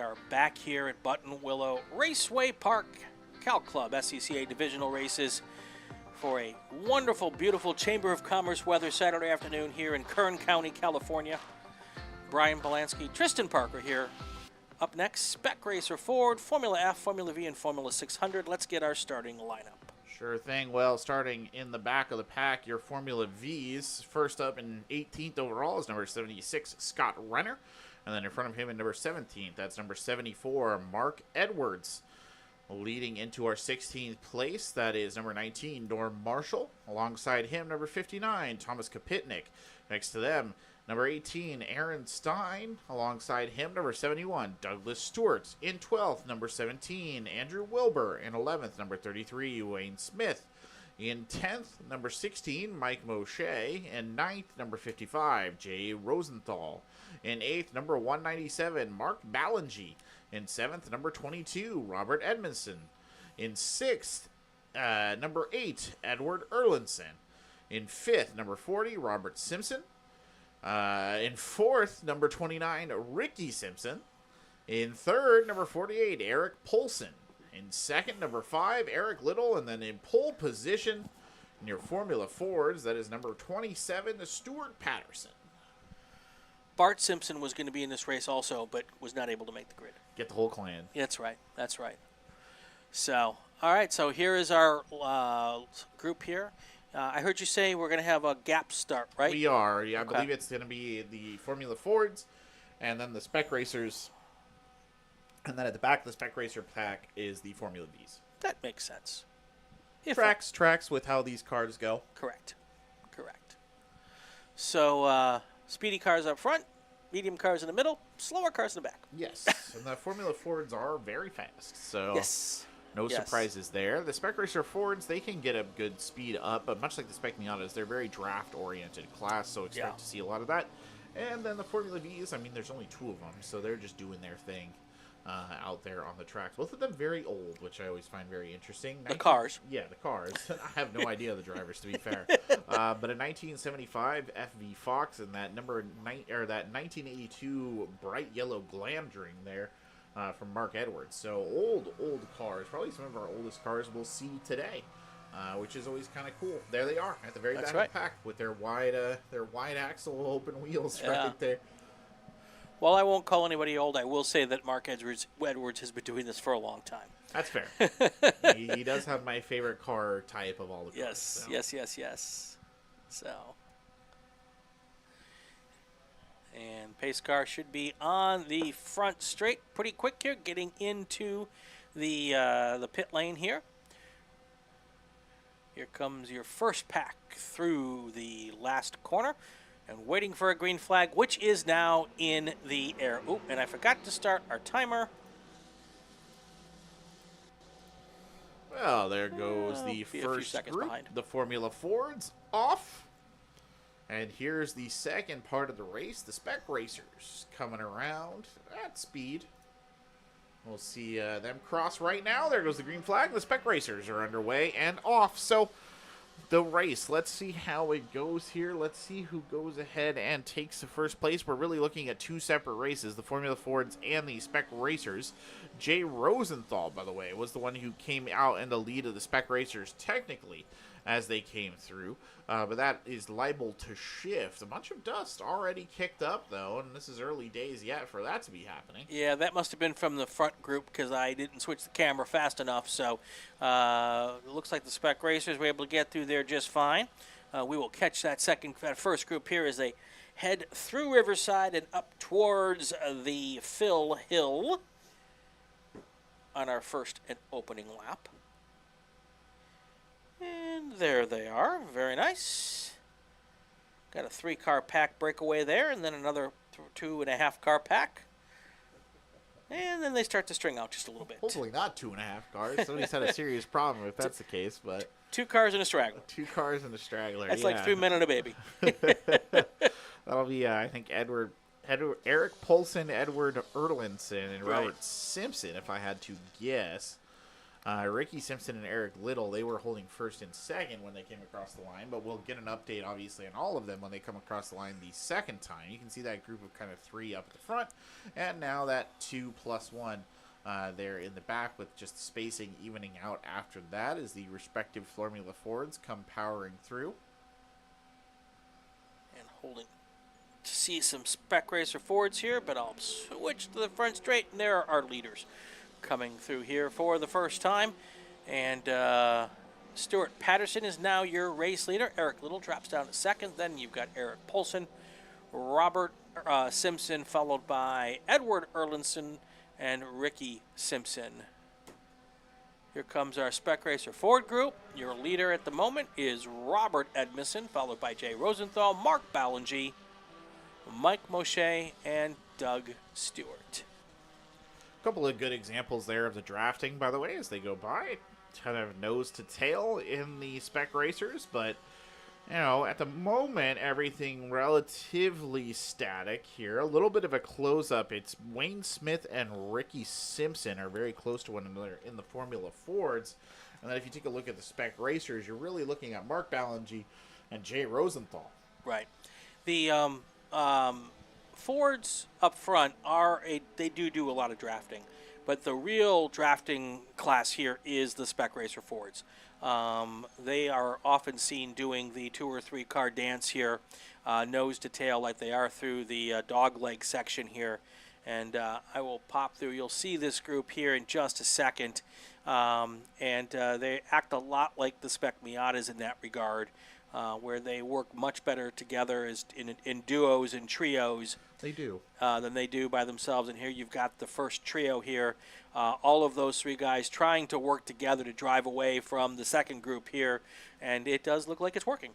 are back here at Buttonwillow Raceway Park, Cal Club SCCA Divisional races for a wonderful, beautiful Chamber of Commerce weather Saturday afternoon here in Kern County, California. Brian Polanski, Tristan Parker here. Up next, Spec Racer Ford, Formula F, Formula V, and Formula 600. Let's get our starting lineup. Sure thing. Well, starting in the back of the pack, your Formula Vs. First up in 18th overall is number 76, Scott Renner. And then in front of him in number 17th, that's number 74, Mark Edwards. Leading into our 16th place, that is number 19, Norm Marshall. Alongside him, number 59, Thomas Kapitnik. Next to them, number 18, Aaron Stein. Alongside him, number 71, Douglas Stewart. In 12th, number 17, Andrew Wilbur. In 11th, number 33, Wayne Smith. In 10th, number 16, Mike Moshe. In 9th, number 55, Jay Rosenthal. In 8th, number 197, Mark Ballingy. In 7th, number 22, Robert Edmondson. In 6th, number 8, Edward Erlinson. In 5th, number 40, Robert Simpson. In 4th, number 29, Ricky Simpson. In 3rd, number 48, Eric Polson. In 2nd, number 5, Eric Little. And then in pole position in your Formula Fords, that is number 27, Stuart Patterson. Bart Simpson was going to be in this race also, but was not able to make the grid. Get the whole clan. Yeah, that's right. That's right. So, all right. So here is our group here. I heard you say we're going to have a gap start, right? We are. Yeah, Okay. I believe it's going to be the Formula Fords and then the Spec Racers. And then at the back of the Spec Racer pack is the Formula Vs. That makes sense. Tracks with how these cars go. Correct. So, speedy cars up front, medium cars in the middle, slower cars in the back. Yes, and the Formula Fords are very fast, so Yes. no Yes. surprises there. The Spec Racer Fords, they can get a good speed up, but much like the Spec Miatas, they're very draft-oriented class, so expect to see a lot of that. And then the Formula Vs, I mean, there's only 2 of them, so they're just doing their thing out there on the tracks. Both of them very old, which I always find very interesting. The cars. Yeah, the cars. I have no idea the drivers, to be fair. But a 1975 FV Fox and that that 1982 bright yellow Glam Dream there from Mark Edwards. So old cars. Probably some of our oldest cars we'll see today, which is always kind of cool. There they are at the very back of the pack with their wide axle open wheels right there. Well, I won't call anybody old. I will say that Mark Edwards has been doing this for a long time. That's fair. he does have my favorite car type of all the cars. Yes. So, and pace car should be on the front straight pretty quick here, getting into the pit lane here. Here comes your first pack through the last corner. And waiting for a green flag, which is now in the air. Oop, and I forgot to start our timer. Well, there goes the first group, behind. The Formula Fords off. And here's the second part of the race, the Spec Racers coming around at speed. We'll see them cross right now. There goes the green flag. The Spec Racers are underway and off. So the race, let's see how it goes here. Let's see who goes ahead and takes the first place. We're really looking at 2 separate races, the Formula Fords and the Spec Racers. Jay Rosenthal, by the way, was the one who came out in the lead of the Spec Racers technically as they came through. But that is liable to shift. A bunch of dust already kicked up, though, and this is early days yet for that to be happening. Yeah, that must have been from the front group because I didn't switch the camera fast enough. So it looks like the Spec Racers were able to get through there just fine. We will catch that first group here as they head through Riverside and up towards the Phil Hill on our first and opening lap. And there they are. Very nice. Got a 3-car pack breakaway there, and then another 2.5-car pack. And then they start to string out just a little bit. Hopefully not 2.5 cars. Somebody's had a serious problem if that's the case. But 2 cars and a straggler. 2 cars and a straggler. That's like 3 men and a baby. That'll be, I think, Eric Polson, Edward Erlinson, and Robert Simpson, if I had to guess. Ricky Simpson and Eric Little, they were holding first and second when they came across the line, but we'll get an update, obviously, on all of them when they come across the line the second time. You can see that group of kind of 3 up at the front, and now that 2 plus 1 there in the back, with just spacing evening out after that as the respective Formula Fords come powering through. And holding to see some Spec Racer Fords here, but I'll switch to the front straight, and there are our leaders coming through here for the first time. And Stuart Patterson is now your race leader. Eric Little drops down to second. Then you've got Eric Polson, Robert Simpson, followed by Edward Erlinson and Ricky Simpson. Here comes our Spec Racer Ford group. Your leader at the moment is Robert Edmondson, followed by Jay Rosenthal, Mark Ballingy, Mike Moshe, and Doug Stewart. A couple of good examples there of the drafting, by the way, as they go by. Kind of nose to tail in the Spec Racers, but, you know, at the moment, everything relatively static here. A little bit of a close-up. It's Wayne Smith and Ricky Simpson are very close to one another in the Formula Fords. And then if you take a look at the Spec Racers, you're really looking at Mark Ballingy and Jay Rosenthal. Right. The Fords up front they do a lot of drafting, but the real drafting class here is the Spec Racer Fords. They are often seen doing the 2 or 3 car dance here, nose to tail, like they are through the dog leg section here. And I will pop through. You'll see this group here in just a second. They act a lot like the Spec Miatas in that regard, where they work much better together as in duos and trios. They do. Than they do by themselves. And here you've got the first trio here. All of those 3 guys trying to work together to drive away from the second group here. And it does look like it's working.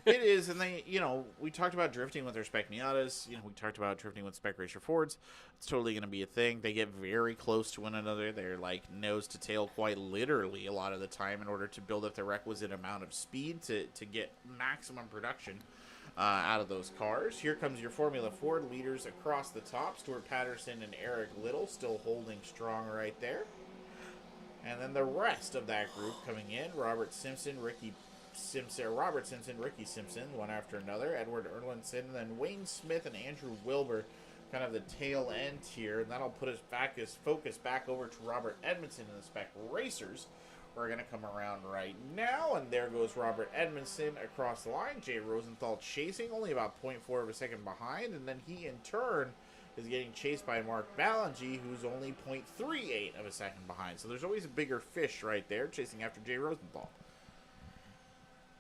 It is, and they, you know, we talked about drifting with their Spec Miatas. You know, we talked about drifting with Spec Racer Fords. It's totally going to be a thing. They get very close to one another. They're like nose to tail quite literally a lot of the time in order to build up the requisite amount of speed to get maximum production out of those cars. Here comes your Formula Ford leaders across the top. Stuart Patterson and Eric Little still holding strong right there. And then the rest of that group coming in, Robert Simpson, Ricky Simpson, one after another, Edward Erlinson, and then Wayne Smith and Andrew Wilbur, kind of the tail end here. And that'll put us back as focus back over to Robert Edmondson and the Spec Racers. We're going to come around right now, and there goes Robert Edmondson across the line. Jay Rosenthal chasing, only about 0.4 of a second behind, and then he in turn is getting chased by Mark Ballingy, who's only 0.38 of a second behind. So there's always a bigger fish right there chasing after Jay Rosenthal.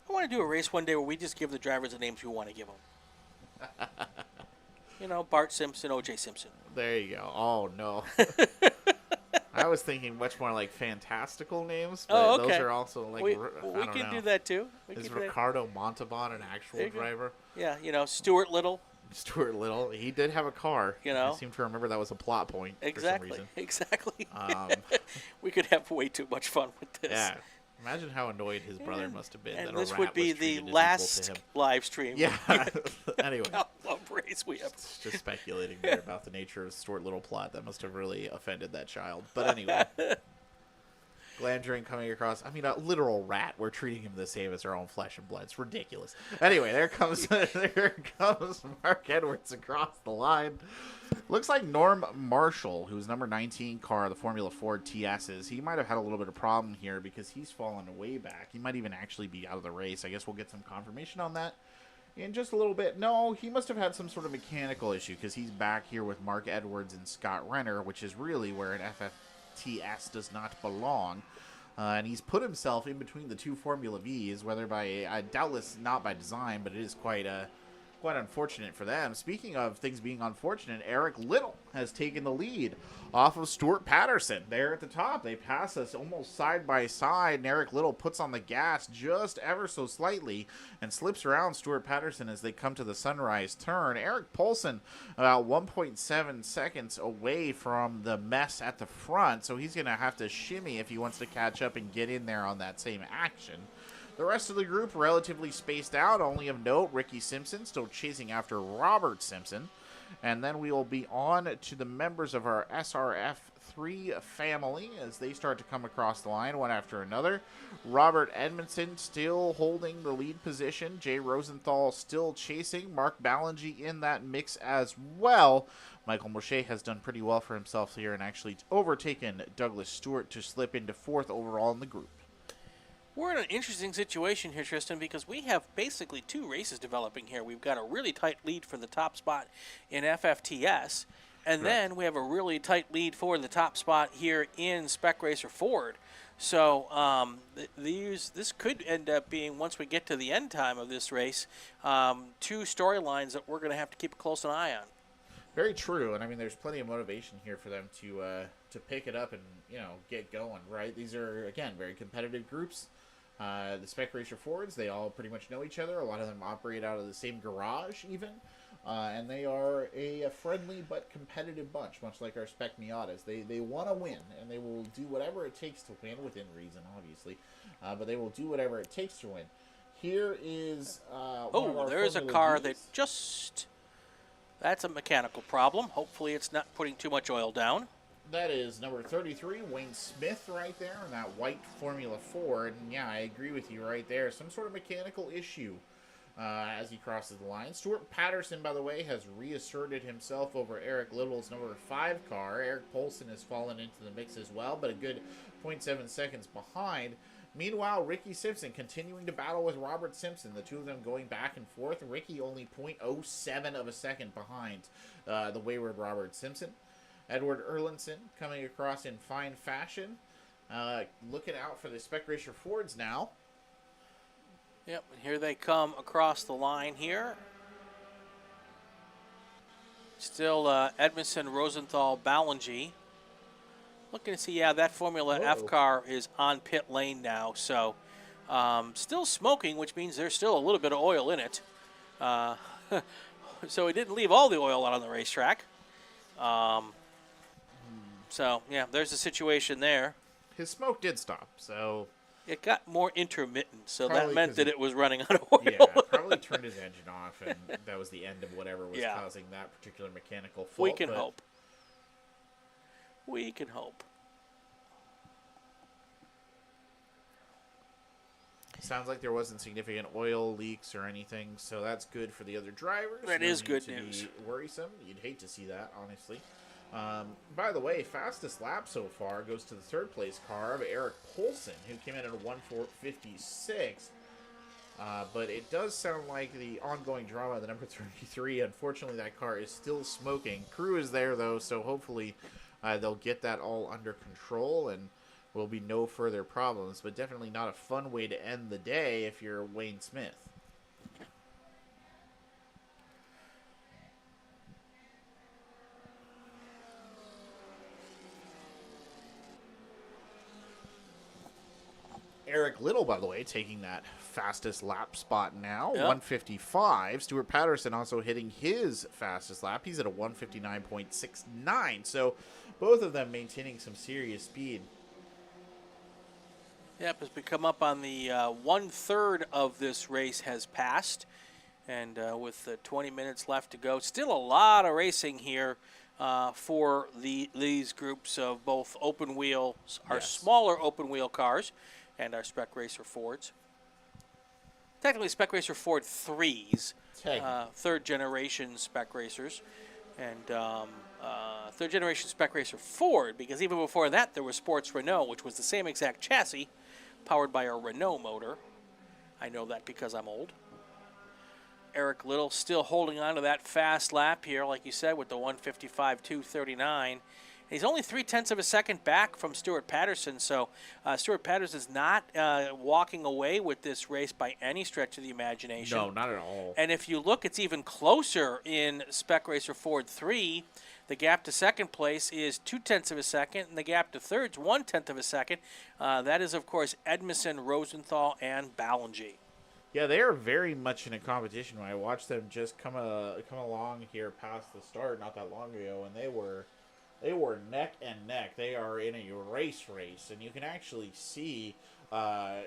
I want to do a race one day where we just give the drivers the names we want to give them. You know, Bart Simpson, O.J. Simpson. There you go. Oh, no. I was thinking much more like fantastical names, but those are also like, we can do that too. Is Ricardo Montalban an actual driver? Yeah, you know, Stuart Little. Stuart Little, he did have a car. You know, I seem to remember that was a plot point for some reason. Exactly. We could have way too much fun with this. Yeah. Imagine how annoyed his brother must have been. And that this a rat would be was the treated last as equal to him. live stream. Yeah. Anyway. Love race we have. Just speculating there about the nature of Stuart Little plot. That must have really offended that child. But anyway. Glandering coming across. I mean, a literal rat. We're treating him the same as our own flesh and blood. It's ridiculous. Anyway, there comes Mark Edwards across the line. Looks like Norm Marshall, who's number 19 car, the Formula Ford TS's, he might have had a little bit of problem here because he's fallen way back. He might even actually be out of the race. I guess we'll get some confirmation on that in just a little bit. No, he must have had some sort of mechanical issue because he's back here with Mark Edwards and Scott Renner, which is really where an FFTS does not belong. And he's put himself in between the 2 Formula Vs, whether by, doubtless not by design, but it is quite unfortunate for them. Speaking of things being unfortunate, Eric Little has taken the lead off of Stuart Patterson. There at the top, they pass us almost side by side, and Eric Little puts on the gas just ever so slightly and slips around Stuart Patterson as they come to the sunrise turn. Eric Polson about 1.7 seconds away from the mess at the front, so he's going to have to shimmy if he wants to catch up and get in there on that same action. The rest of the group relatively spaced out. Only of note, Ricky Simpson still chasing after Robert Simpson. And then we will be on to the members of our SRF3 family as they start to come across the line one after another. Robert Edmondson still holding the lead position. Jay Rosenthal still chasing. Mark Ballingy in that mix as well. Michael Moshe has done pretty well for himself here and actually overtaken Douglas Stewart to slip into 4th overall in the group. We're in an interesting situation here, Tristan, because we have basically 2 races developing here. We've got a really tight lead for the top spot in FFTS, and then we have a really tight lead for the top spot here in Spec Racer Ford. So this could end up being, once we get to the end time of this race, 2 storylines that we're going to have to keep a close eye on. Very true, and I mean, there's plenty of motivation here for them to pick it up and get going. Right? These are again very competitive groups. The Spec Racer Fords, they all pretty much know each other. A lot of them operate out of the same garage, even. And they are a friendly but competitive bunch, much like our Spec Miatas. They want to win, and they will do whatever it takes to win, within reason, obviously. But they will do whatever it takes to win. Here is there's a car that just... That's a mechanical problem. Hopefully it's not putting too much oil down. That is number 33, Wayne Smith, right there, in that white Formula Ford. And yeah, I agree with you right there. Some sort of mechanical issue as he crosses the line. Stuart Patterson, by the way, has reasserted himself over Eric Little's number 5 car. Eric Polson has fallen into the mix as well, but a good 0.7 seconds behind. Meanwhile, Ricky Simpson continuing to battle with Robert Simpson. The two of them going back and forth. Ricky only 0.07 of a second behind the wayward Robert Simpson. Edward Erlinson coming across in fine fashion. Looking out for the Spec Racer Fords now. Yep, and here they come across the line here. Still Edmondson, Rosenthal, Ballingy. Looking to see, yeah, that Formula F car is on pit lane now. So still smoking, which means there's still a little bit of oil in it. So he didn't leave all the oil out on the racetrack. So, yeah, there's a situation there. His smoke did stop, so... It got more intermittent, so that meant that it was running out of oil. Yeah, probably turned his engine off, and that was the end of whatever was causing that particular mechanical fault. We can hope. We can hope. Sounds like there wasn't significant oil leaks or anything, so that's good for the other drivers. That is good news. Be worrisome. You'd hate to see that, honestly. By the way, fastest lap so far goes to the 3rd place car of Eric Polson, who came in at a 1:56. But it does sound like the ongoing drama of the number 33. Unfortunately, that car is still smoking. Crew is there, though, so hopefully they'll get that all under control and will be no further problems. But definitely not a fun way to end the day if you're Wayne Smith. Eric Little, by the way, taking that fastest lap spot now, 1:55. Stuart Patterson also hitting his fastest lap. He's at a 1:59.69. So both of them maintaining some serious speed. Yep, as we come up on the 1/3 of this race has passed. And with 20 minutes left to go, still a lot of racing here for these groups of both open wheel, our smaller open wheel cars, and our Spec Racer Fords. Technically, Spec Racer Ford 3s, 3rd generation Spec Racers, and 3rd generation Spec Racer Ford, because even before that there was Sports Renault, which was the same exact chassis, powered by a Renault motor. I know that because I'm old. Eric Little still holding on to that fast lap here, like you said, with the 1:55.239. He's only 0.3 of a second back from Stuart Patterson, so Stuart Patterson's not walking away with this race by any stretch of the imagination. No, not at all. And if you look, it's even closer in Spec Racer Ford 3. The gap to second place is 0.2 of a second, and the gap to third is 0.1 of a second. That is, of course, Edmondson, Rosenthal, and Ballingy. Yeah, they are very much in a competition. When I watched them just come along here past the start not that long ago, and they were neck and neck. They are in a race, and you can actually see I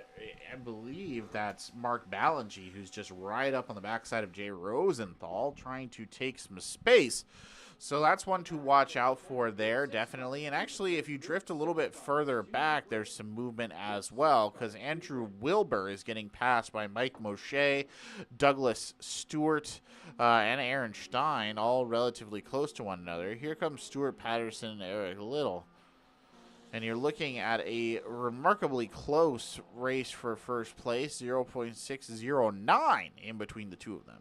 believe that's Mark Ballingy, who's just right up on the backside of Jay Rosenthal, trying to take some space. So that's one to watch out for there, definitely. And actually, if you drift a little bit further back, there's some movement as well, because Andrew Wilbur is getting passed by Mike Moshe, Douglas Stewart, and Aaron Stein, all relatively close to one another. Here comes Stuart Patterson and Eric Little. And you're looking at a remarkably close race for first place, 0.609 in between the two of them.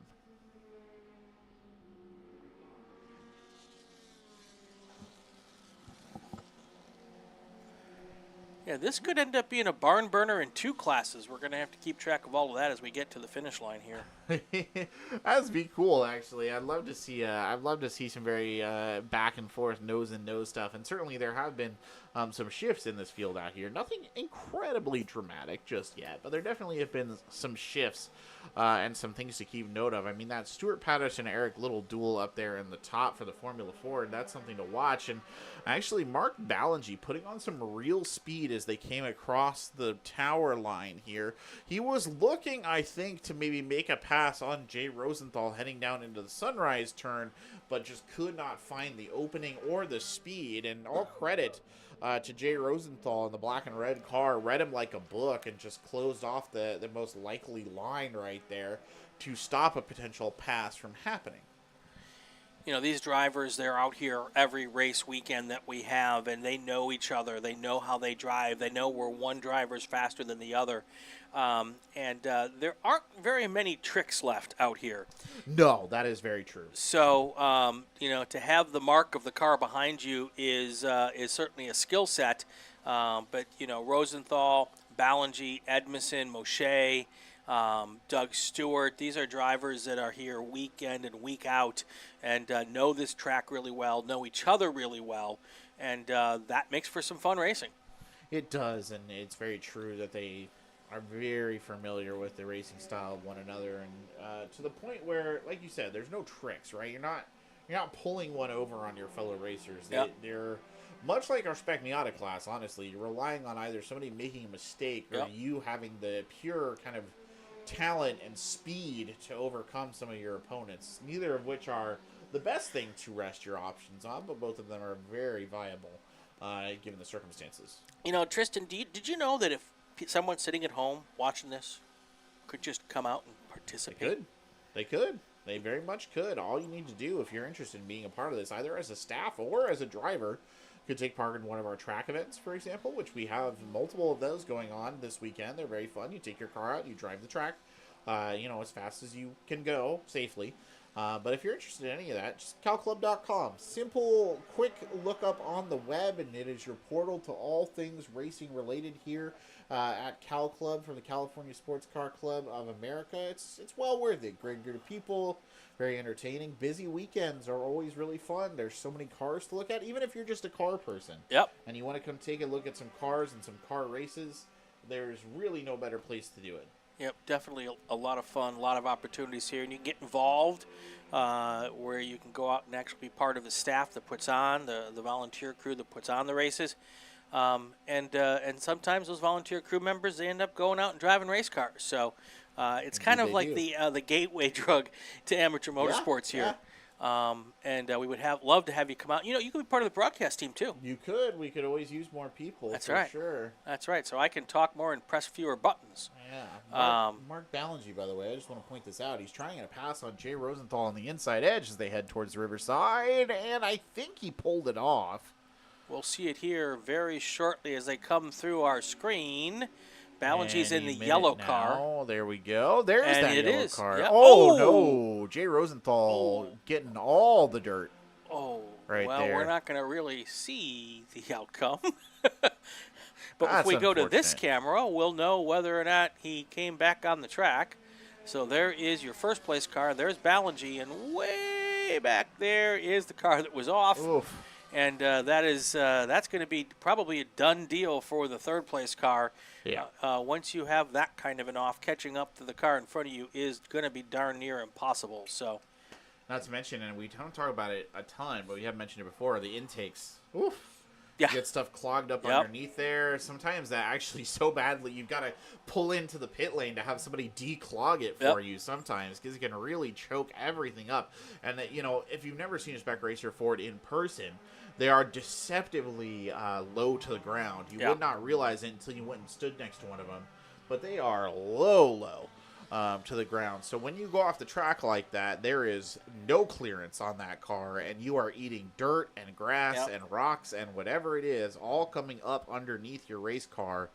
Yeah, this could end up being a barn burner in 2 classes. We're going to have to keep track of all of that as we get to the finish line here. That'd be cool, actually. I'd love to see some very back and forth, nose and nose stuff. And certainly there have been some shifts in this field out here. Nothing incredibly dramatic just yet, but there definitely have been some shifts and some things to keep note of. I mean, that Stuart Patterson Eric Little duel up there in the top for the Formula Ford, that's something to watch. And actually, Mark Ballingy putting on some real speed as they came across the tower line here. He was looking, I think, to maybe make a pass on Jay Rosenthal heading down into the Sunrise turn, but just could not find the opening or the speed. And all credit to Jay Rosenthal in the black and red car, read him like a book and just closed off the most likely line right there to stop a potential pass from happening. You know, these drivers, they're out here every race weekend that we have, and they know each other. They know how they drive. They know where one driver's faster than the other. There aren't very many tricks left out here. No, that is very true. So, to have the mark of the car behind you is certainly a skill set. But, Rosenthal, Ballingy, Edmondson, Moshe, Doug Stewart, these are drivers that are here week in and week out and know this track really well, know each other really well, and that makes for some fun racing. It does, and it's very true that they are very familiar with the racing style of one another, and to the point where, like you said, there's no tricks, right? You're not pulling one over on your fellow racers. They're much like our Spec Miata class, honestly. You're relying on either somebody making a mistake or you having the pure kind of talent and speed to overcome some of your opponents, neither of which are the best thing to rest your options on, but both of them are very viable given the circumstances. Tristan, did you know that if someone sitting at home watching this could just come out and participate? They could. They very much could. All you need to do if you're interested in being a part of this, either as a staff or as a driver, could take part in one of our track events, for example, which we have multiple of those going on this weekend. They're very fun. You take your car out, you drive the track, as fast as you can go safely. But if you're interested in any of that, just calclub.com. Simple, quick look up on the web, and it is your portal to all things racing related here at Cal Club from the California Sports Car Club of America. It's well worth it. Great group of people, very entertaining. Busy weekends are always really fun. There's so many cars to look at, even if you're just a car person. Yep. And you want to come take a look at some cars and some car races, there's really no better place to do it. Yep, definitely a lot of fun, a lot of opportunities here, and you can get involved where you can go out and actually be part of the staff that puts on, the volunteer crew that puts on the races. And sometimes those volunteer crew members, they end up going out and driving race cars. So it's kind of like the gateway drug to amateur motorsports here. Yeah. We would love to have you come out. You could be part of the broadcast team too. You could. We could always use more people. That's for right. Sure. That's right. So I can talk more and press fewer buttons. Yeah. Mark Ballingy, by the way, I just want to point this out. He's trying to pass on Jay Rosenthal on the inside edge as they head towards the Riverside, and I think he pulled it off. We'll see it here very shortly as they come through our screen. Ballingy's in the yellow car. Oh, there we go. There's that yellow car. Yep. Oh, no. Jay Rosenthal getting all the dirt. Oh, right well, there. We're not going to really see the outcome. But if we go to this camera, we'll know whether or not he came back on the track. So there is your first place car. There's Ballingy, and way back there is the car that was off. Oof. And that's going to be probably a done deal for the third place car. Yeah. Once you have that kind of an off, catching up to the car in front of you is going to be darn near impossible. So, not to mention, and we don't talk about it a ton, but we have mentioned it before, the intakes. Oof. Yeah. You get stuff clogged up Yep. underneath there. Sometimes that actually so badly you've got to pull into the pit lane to have somebody declog it for Yep. you sometimes, because it can really choke everything up. And that, if you've never seen a spec racer Ford in person, they are deceptively low to the ground. You would not realize it until you went and stood next to one of them, but they are low. To the ground. So when you go off the track like that, there is no clearance on that car, and you are eating dirt and grass and rocks and whatever it is, all coming up underneath your race car.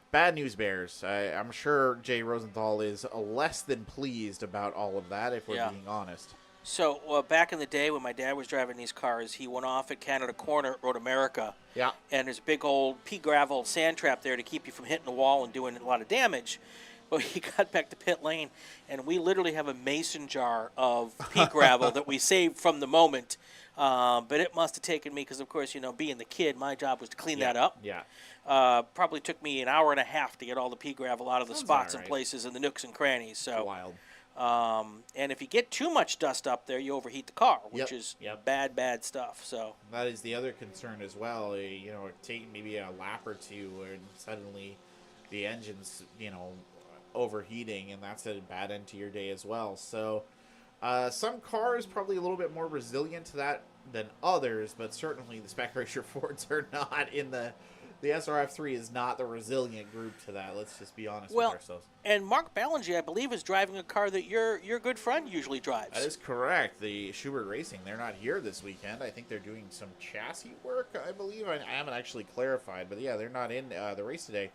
Bad news bears. I'm sure Jay Rosenthal is less than pleased about all of that, if we're being honest. So back in the day when my dad was driving these cars, he went off at Canada Corner at Road America. Yeah. And there's a big old pea gravel sand trap there to keep you from hitting the wall and doing a lot of damage. But he got back to pit lane, and we literally have a mason jar of pea gravel that we saved from the moment. But it must have taken me, because, of course, being the kid, my job was to clean that up. Yeah. Probably took me an hour and a half to get all the pea gravel out of the spots and places and the nooks and crannies. So wild. And if you get too much dust up there, you overheat the car, which is bad stuff. So that is the other concern as well. Taking maybe a lap or two, and suddenly the engine's, overheating, and that's a bad end to your day as well. So some cars probably a little bit more resilient to that than others, but certainly the spec racer Fords are not in the SRF3 is not the resilient group to that. Let's just be honest with ourselves. And Mark Ballinger, I believe, is driving a car that your good friend usually drives. That is correct. The Schubert Racing, they're not here this weekend. I think they're doing some chassis work, I believe. I haven't actually clarified, but yeah, they're not in the race today.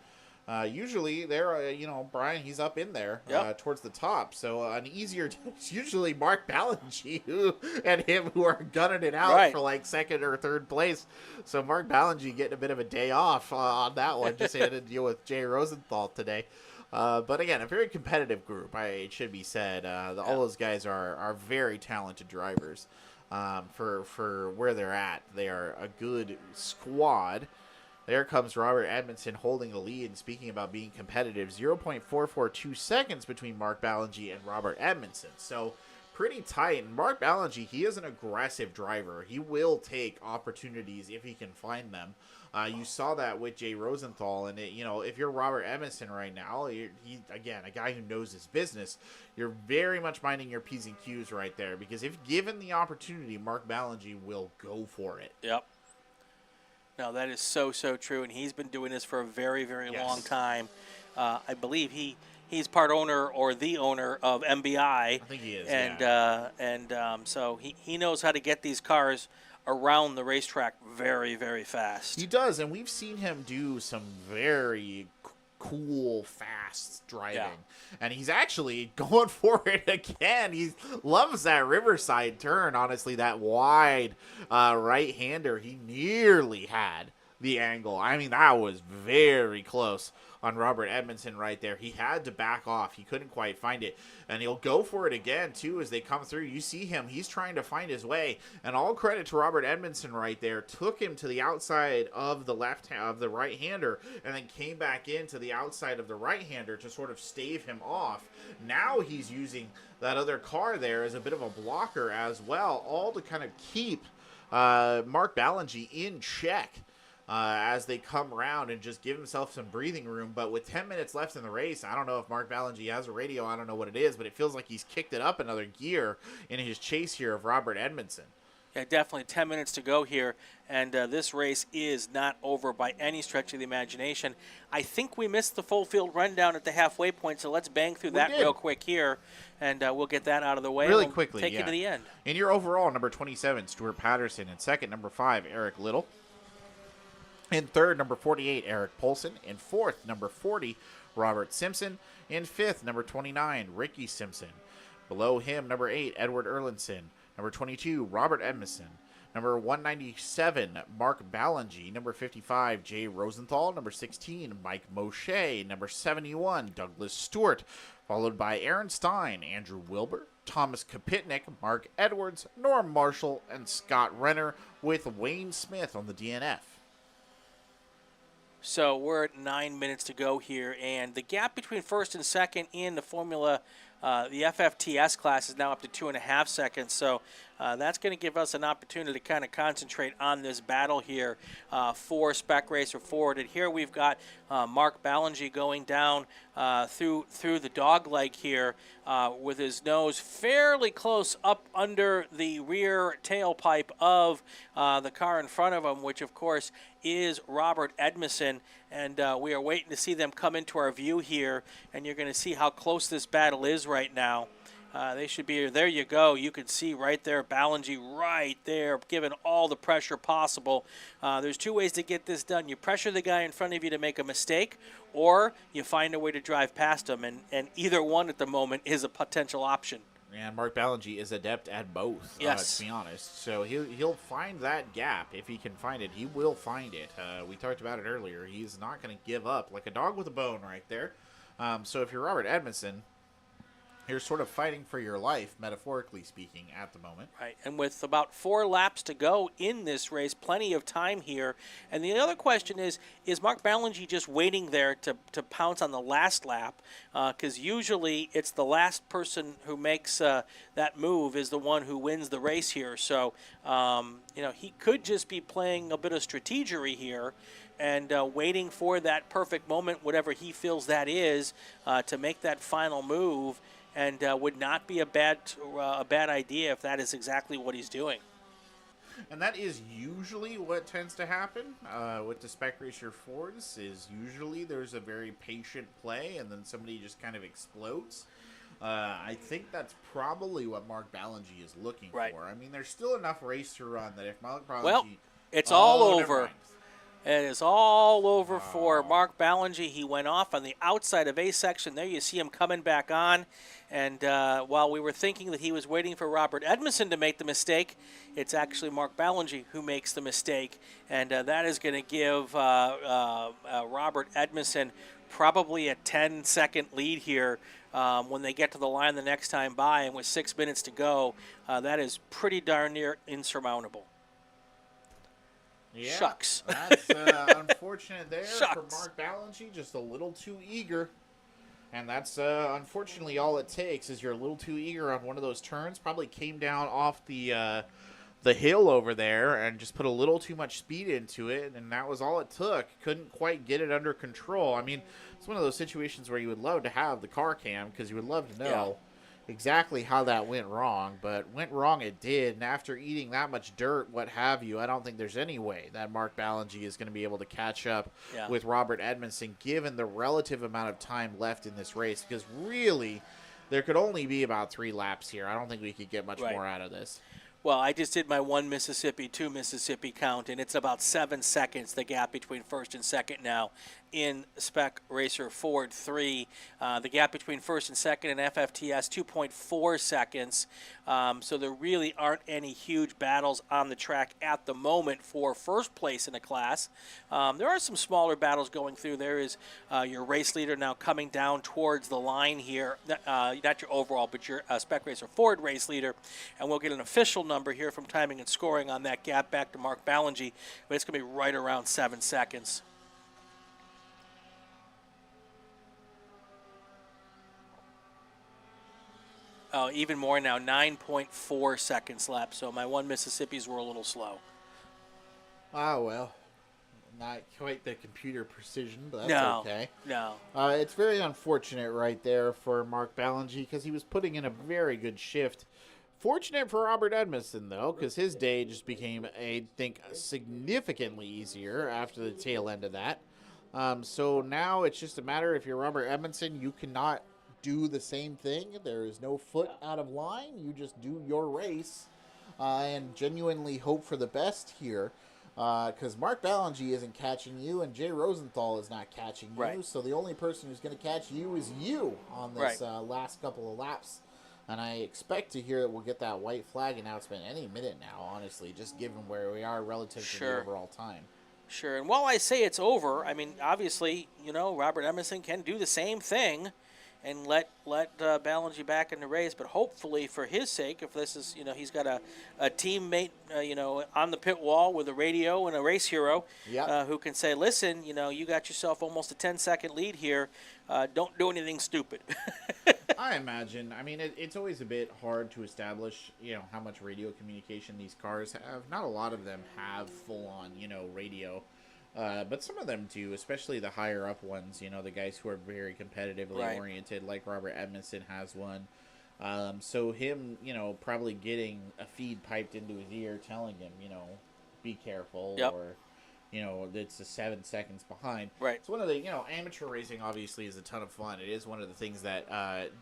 Usually they're, Brian, he's up in there towards the top. So an easier, it's usually Mark Ballinger and him who are gunning it out for like second or third place. So Mark Ballinger getting a bit of a day off on that one. Just had to deal with Jay Rosenthal today. But again, a very competitive group, it should be said. All those guys are very talented drivers for where they're at. They are a good squad. There comes Robert Edmondson holding the lead. And speaking about being competitive, 0.442 seconds between Mark Ballinger and Robert Edmondson. So pretty tight. And Mark Ballinger, he is an aggressive driver. He will take opportunities if he can find them. You saw that with Jay Rosenthal. And, if you're Robert Edmondson right now, again, a guy who knows his business, you're very much minding your P's and Q's right there. Because if given the opportunity, Mark Ballinger will go for it. Yep. No, that is so true, and he's been doing this for a very, very long time. I believe he's part owner or the owner of MBI. I think he is, so he knows how to get these cars around the racetrack very, very fast. He does, and we've seen him do some very cool, fast driving. And he's actually going for it again. He loves that Riverside turn, honestly, that wide right-hander. He nearly had the angle. I mean, that was very close on Robert Edmondson right there. He had to back off. He couldn't quite find it. And he'll go for it again, too, as they come through. You see him. He's trying to find his way. And all credit to Robert Edmondson right there. Took him to the outside of the of the right-hander and then came back into the outside of the right-hander to sort of stave him off. Now he's using that other car there as a bit of a blocker as well, all to kind of keep Mark Ballinger in check. As they come around and just give himself some breathing room. But with 10 minutes left in the race, I don't know if Mark Ballinger has a radio. I don't know what it is, but it feels like he's kicked it up another gear in his chase here of Robert Edmondson. Yeah, definitely 10 minutes to go here, and this race is not over by any stretch of the imagination. I think we missed the full field rundown at the halfway point, so let's bang through that real quick here, and we'll get that out of the way. Really we'll quickly, take you to the end. In your overall, number 27, Stuart Patterson. In second, number 5, Eric Little. In third, number 48, Eric Polson. In fourth, number 40, Robert Simpson. In fifth, number 29, Ricky Simpson. Below him, number 8, Edward Erlinson. Number 22, Robert Edmondson. Number 197, Mark Ballinger. Number 55, Jay Rosenthal. Number 16, Mike Moshe. Number 71, Douglas Stewart. Followed by Aaron Stein, Andrew Wilbur, Thomas Kapitnick, Mark Edwards, Norm Marshall, and Scott Renner, with Wayne Smith on the DNF. So we're at 9 minutes to go here, and the gap between first and second in the Formula The FFTS class is now up to 2.5 seconds, so that's going to give us an opportunity to kind of concentrate on this battle here for Spec Racer Ford. And here we've got Mark Ballingy going down through the dog leg here with his nose fairly close up under the rear tailpipe of the car in front of him, which of course is Robert Edmondson. And we are waiting to see them come into our view here, and you're going to see how close this battle is right now. They should be here. There you go. You can see right there, Ballingy right there, giving all the pressure possible. There's two ways to get this done. You pressure the guy in front of you to make a mistake, or you find a way to drive past him, and either one at the moment is a potential option. And Mark Ballingy is adept at both, yes. To be honest. So he'll find that gap. If he can find it, he will find it. We talked about it earlier. He's not going to give up, like a dog with a bone right there. So if you're Robert Edmondson, you're sort of fighting for your life, metaphorically speaking, at the moment. Right, and with about 4 laps to go in this race, plenty of time here. And the other question is Mark Ballingy just waiting there to pounce on the last lap? Because usually it's the last person who makes that move is the one who wins the race here. So, he could just be playing a bit of strategery here and waiting for that perfect moment, whatever he feels that is, to make that final move. And would not be a bad idea if that is exactly what he's doing. And that is usually what tends to happen with the Spec Racer Fords. Is usually there's a very patient play, and then somebody just kind of explodes. I think that's probably what Mark Ballingy is looking for. I mean, there's still enough race to run that if Mark Ballingy... it's all over. It is all over for Mark Ballingy. He went off on the outside of A section. There you see him coming back on. And while we were thinking that he was waiting for Robert Edmondson to make the mistake, it's actually Mark Ballingy who makes the mistake. And that is going to give Robert Edmondson probably a 10-second lead here when they get to the line the next time by. And with 6 minutes to go, that is pretty darn near insurmountable. Yeah, Shucks. That's unfortunate there Shucks. for Mark Ballingy. Just a little too eager. And that's unfortunately all it takes is you're a little too eager on one of those turns. Probably came down off the hill over there and just put a little too much speed into it. And that was all it took. Couldn't quite get it under control. I mean, it's one of those situations where you would love to have the car cam because you would love to know exactly how that went wrong, but went wrong it did, and after eating that much dirt, what have you, I don't think there's any way that Mark Ballingy is going to be able to catch up with Robert Edmondson given the relative amount of time left in this race, because really there could only be about 3 laps here. I don't think we could get much more out of this. Well, I just did my 1 Mississippi, 2 Mississippi count, and it's about 7 seconds, the gap between first and second now in Spec Racer Ford 3. The gap between first and second in FFTS, 2.4 seconds. So there really aren't any huge battles on the track at the moment for first place in a class. There are some smaller battles going through. There is your race leader now coming down towards the line here. Not your overall, but your Spec Racer Ford race leader. And we'll get an official number here from timing and scoring on that gap back to Mark Ballingy. But it's going to be right around 7 seconds. Oh, even more now, 9.4 seconds left. So my 1 Mississippis were a little slow. Ah, well, not quite the computer precision, but that's okay. No. It's very unfortunate right there for Mark Ballingy because he was putting in a very good shift. Fortunate for Robert Edmondson, though, because his day just became, I think, significantly easier after the tail end of that. So now it's just a matter, if you're Robert Edmondson, you cannot do the same thing. There is no foot out of line. You just do your race and genuinely hope for the best here, because Mark Ballingy isn't catching you and Jay Rosenthal is not catching you. So the only person who's going to catch you is you on this last couple of laps. And I expect to hear that we'll get that white flag announcement any minute now, honestly, just given where we are relative to the overall time. Sure. And while I say it's over, I mean, obviously, Robert Edmondson can do the same thing and let Ballingy back in the race. But hopefully, for his sake, if this is, he's got a teammate, on the pit wall with a radio and a race hero who can say, listen, you got yourself almost a 10-second lead here. Don't do anything stupid. I imagine. I mean, it's always a bit hard to establish, how much radio communication these cars have. Not a lot of them have full-on, radio. But some of them do, especially the higher-up ones, the guys who are very competitively oriented, like Robert Edmondson has one. So him, probably getting a feed piped into his ear telling him, be careful, or... it's 7 seconds behind. Right. It's one of the, amateur racing obviously is a ton of fun. It is one of the things that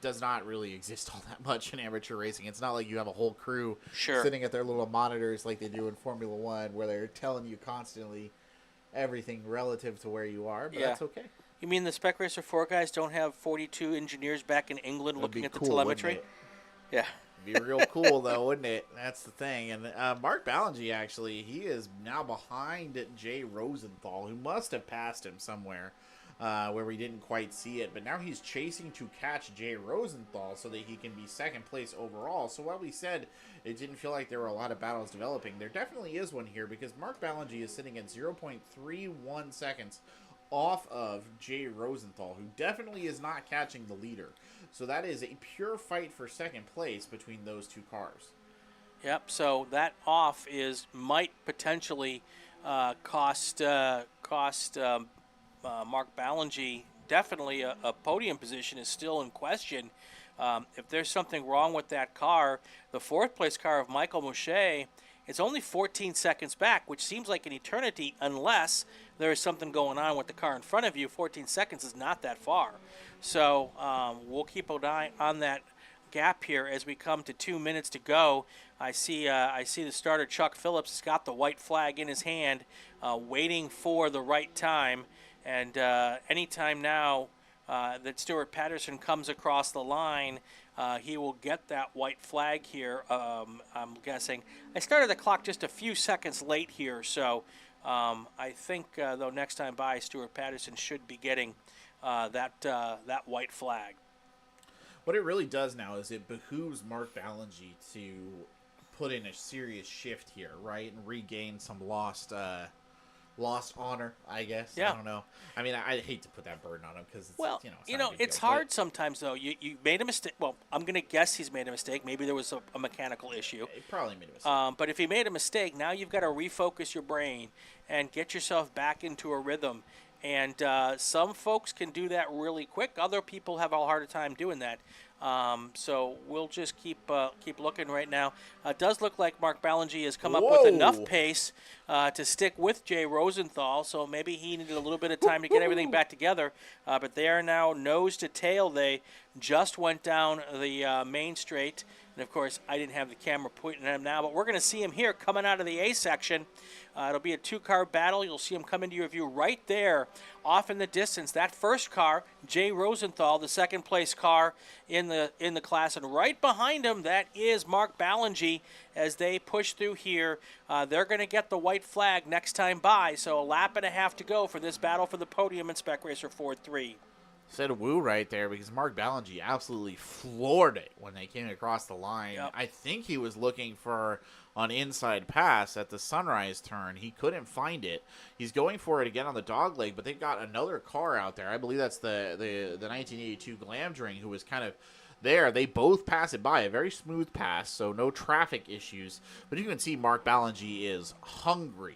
does not really exist all that much in amateur racing. It's not like you have a whole crew sitting at their little monitors like they do in Formula One, where they're telling you constantly everything relative to where you are, but that's okay. You mean the Spec Racer 4 guys don't have 42 engineers back in England looking at the telemetry? Yeah. Be real cool, though, wouldn't it? That's the thing. And Mark Ballingy, actually, he is now behind Jay Rosenthal, who must have passed him somewhere where we didn't quite see it. But now he's chasing to catch Jay Rosenthal so that he can be second place overall. So while we said it didn't feel like there were a lot of battles developing, there definitely is one here because Mark Ballingy is sitting at 0.31 seconds off of Jay Rosenthal, who definitely is not catching the leader. So that is a pure fight for second place between those two cars. Yep. So that off might potentially cost Mark Ballingy. Definitely a podium position is still in question. If there's something wrong with that car, the fourth place car of Michael Mouchet, it's only 14 seconds back, which seems like an eternity unless there is something going on with the car in front of you. 14 seconds is not that far. So we'll keep an eye on that gap here as we come to 2 minutes to go. I see the starter, Chuck Phillips, has got the white flag in his hand, waiting for the right time. And anytime now that Stuart Patterson comes across the line, he will get that white flag here, I'm guessing. I started the clock just a few seconds late here, so I think, though, next time by, Stuart Patterson should be getting that white flag. What it really does now is it behooves Mark Ballingy to put in a serious shift here, right, and regain some lost honor, I guess. Yeah. I don't know. I mean, I hate to put that burden on him because it's, it's hard sometimes, though. You made a mistake. Well, I'm going to guess he's made a mistake. Maybe there was a mechanical issue. He probably made a mistake. But if he made a mistake, now you've got to refocus your brain and get yourself back into a rhythm. And some folks can do that really quick. Other people have a harder time doing that. So we'll just keep looking right now. It does look like Mark Ballingy has come up with enough pace to stick with Jay Rosenthal. So maybe he needed a little bit of time to get everything back together. But they are now nose to tail. They just went down the main straight. And, of course, I didn't have the camera pointing at him now, but we're going to see him here coming out of the A section. It'll be a two-car battle. You'll see him come into your view right there off in the distance. That first car, Jay Rosenthal, the second-place car in the class. And right behind him, that is Mark Ballingy as they push through here. They're going to get the white flag next time by, so a lap and a half to go for this battle for the podium in Spec Racer 4-3. Said woo right there because Mark Ballingy absolutely floored it when they came across the line. Yep. I think he was looking for an inside pass at the Sunrise turn. He couldn't find it. He's going for it again on the dog leg, but they've got another car out there. I believe that's the 1982 Glamdring who was kind of there. They both pass it by. A very smooth pass, so no traffic issues. But you can see Mark Ballingy is hungry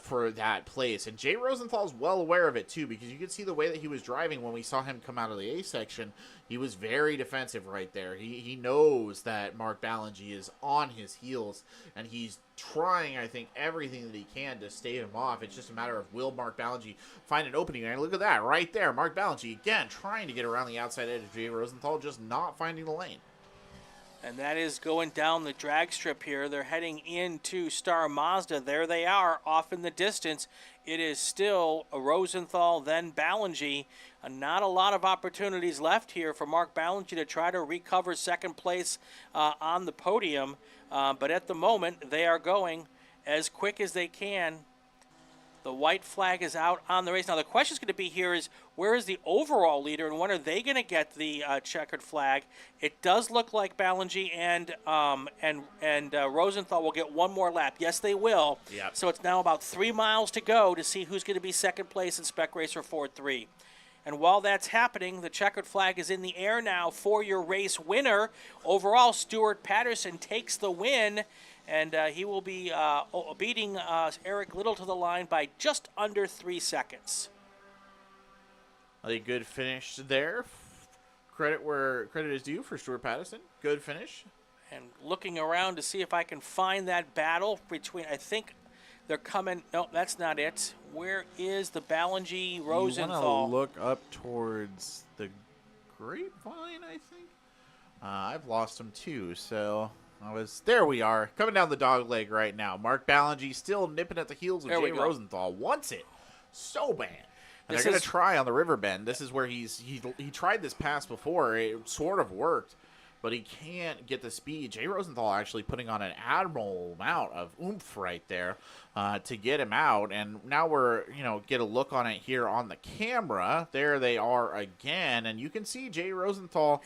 for that place. And Jay Rosenthal's well aware of it, too, because you can see the way that he was driving when we saw him come out of the A section. He was very defensive right there. He knows that Mark Ballingy is on his heels, and he's trying, I think, everything that he can to stave him off. It's just a matter of will Mark Ballingy find an opening. And look at that right there. Mark Ballingy, again, trying to get around the outside edge of Jay Rosenthal, just not finding the lane. And that is going down the drag strip here. They're heading into Star Mazda. There they are off in the distance. It is still a Rosenthal, then Ballingy. Not a lot of opportunities left here for Mark Ballingy to try to recover second place on the podium. But at the moment, they are going as quick as they can. The white flag is out on the race. Now, the question is going to be here is, where is the overall leader, and when are they going to get the checkered flag? It does look like Ballingy and Rosenthal will get one more lap. Yes, they will. Yep. So it's now about 3 miles to go to see who's going to be second place in Spec Racer 4-3. And while that's happening, the checkered flag is in the air now for your race winner. Overall, Stuart Patterson takes the win, and he will be beating Eric Little to the line by just under 3 seconds. A good finish there. Credit where credit is due for Stuart Patterson. Good finish. And looking around to see if I can find that battle between, I think they're coming. No, that's not it. Where is the Ballingy Rosenthal? You want to look up towards the grapevine, I think. I've lost him too, so there we are. Coming down the dog leg right now. Mark Ballingy still nipping at the heels of Jay Rosenthal. Wants it so bad. And they're going to try on the river bend. This is where he tried this pass before. It sort of worked, but he can't get the speed. Jay Rosenthal actually putting on an admirable amount of oomph right there to get him out. And now we're, get a look on it here on the camera. There they are again. And you can see Jay Rosenthal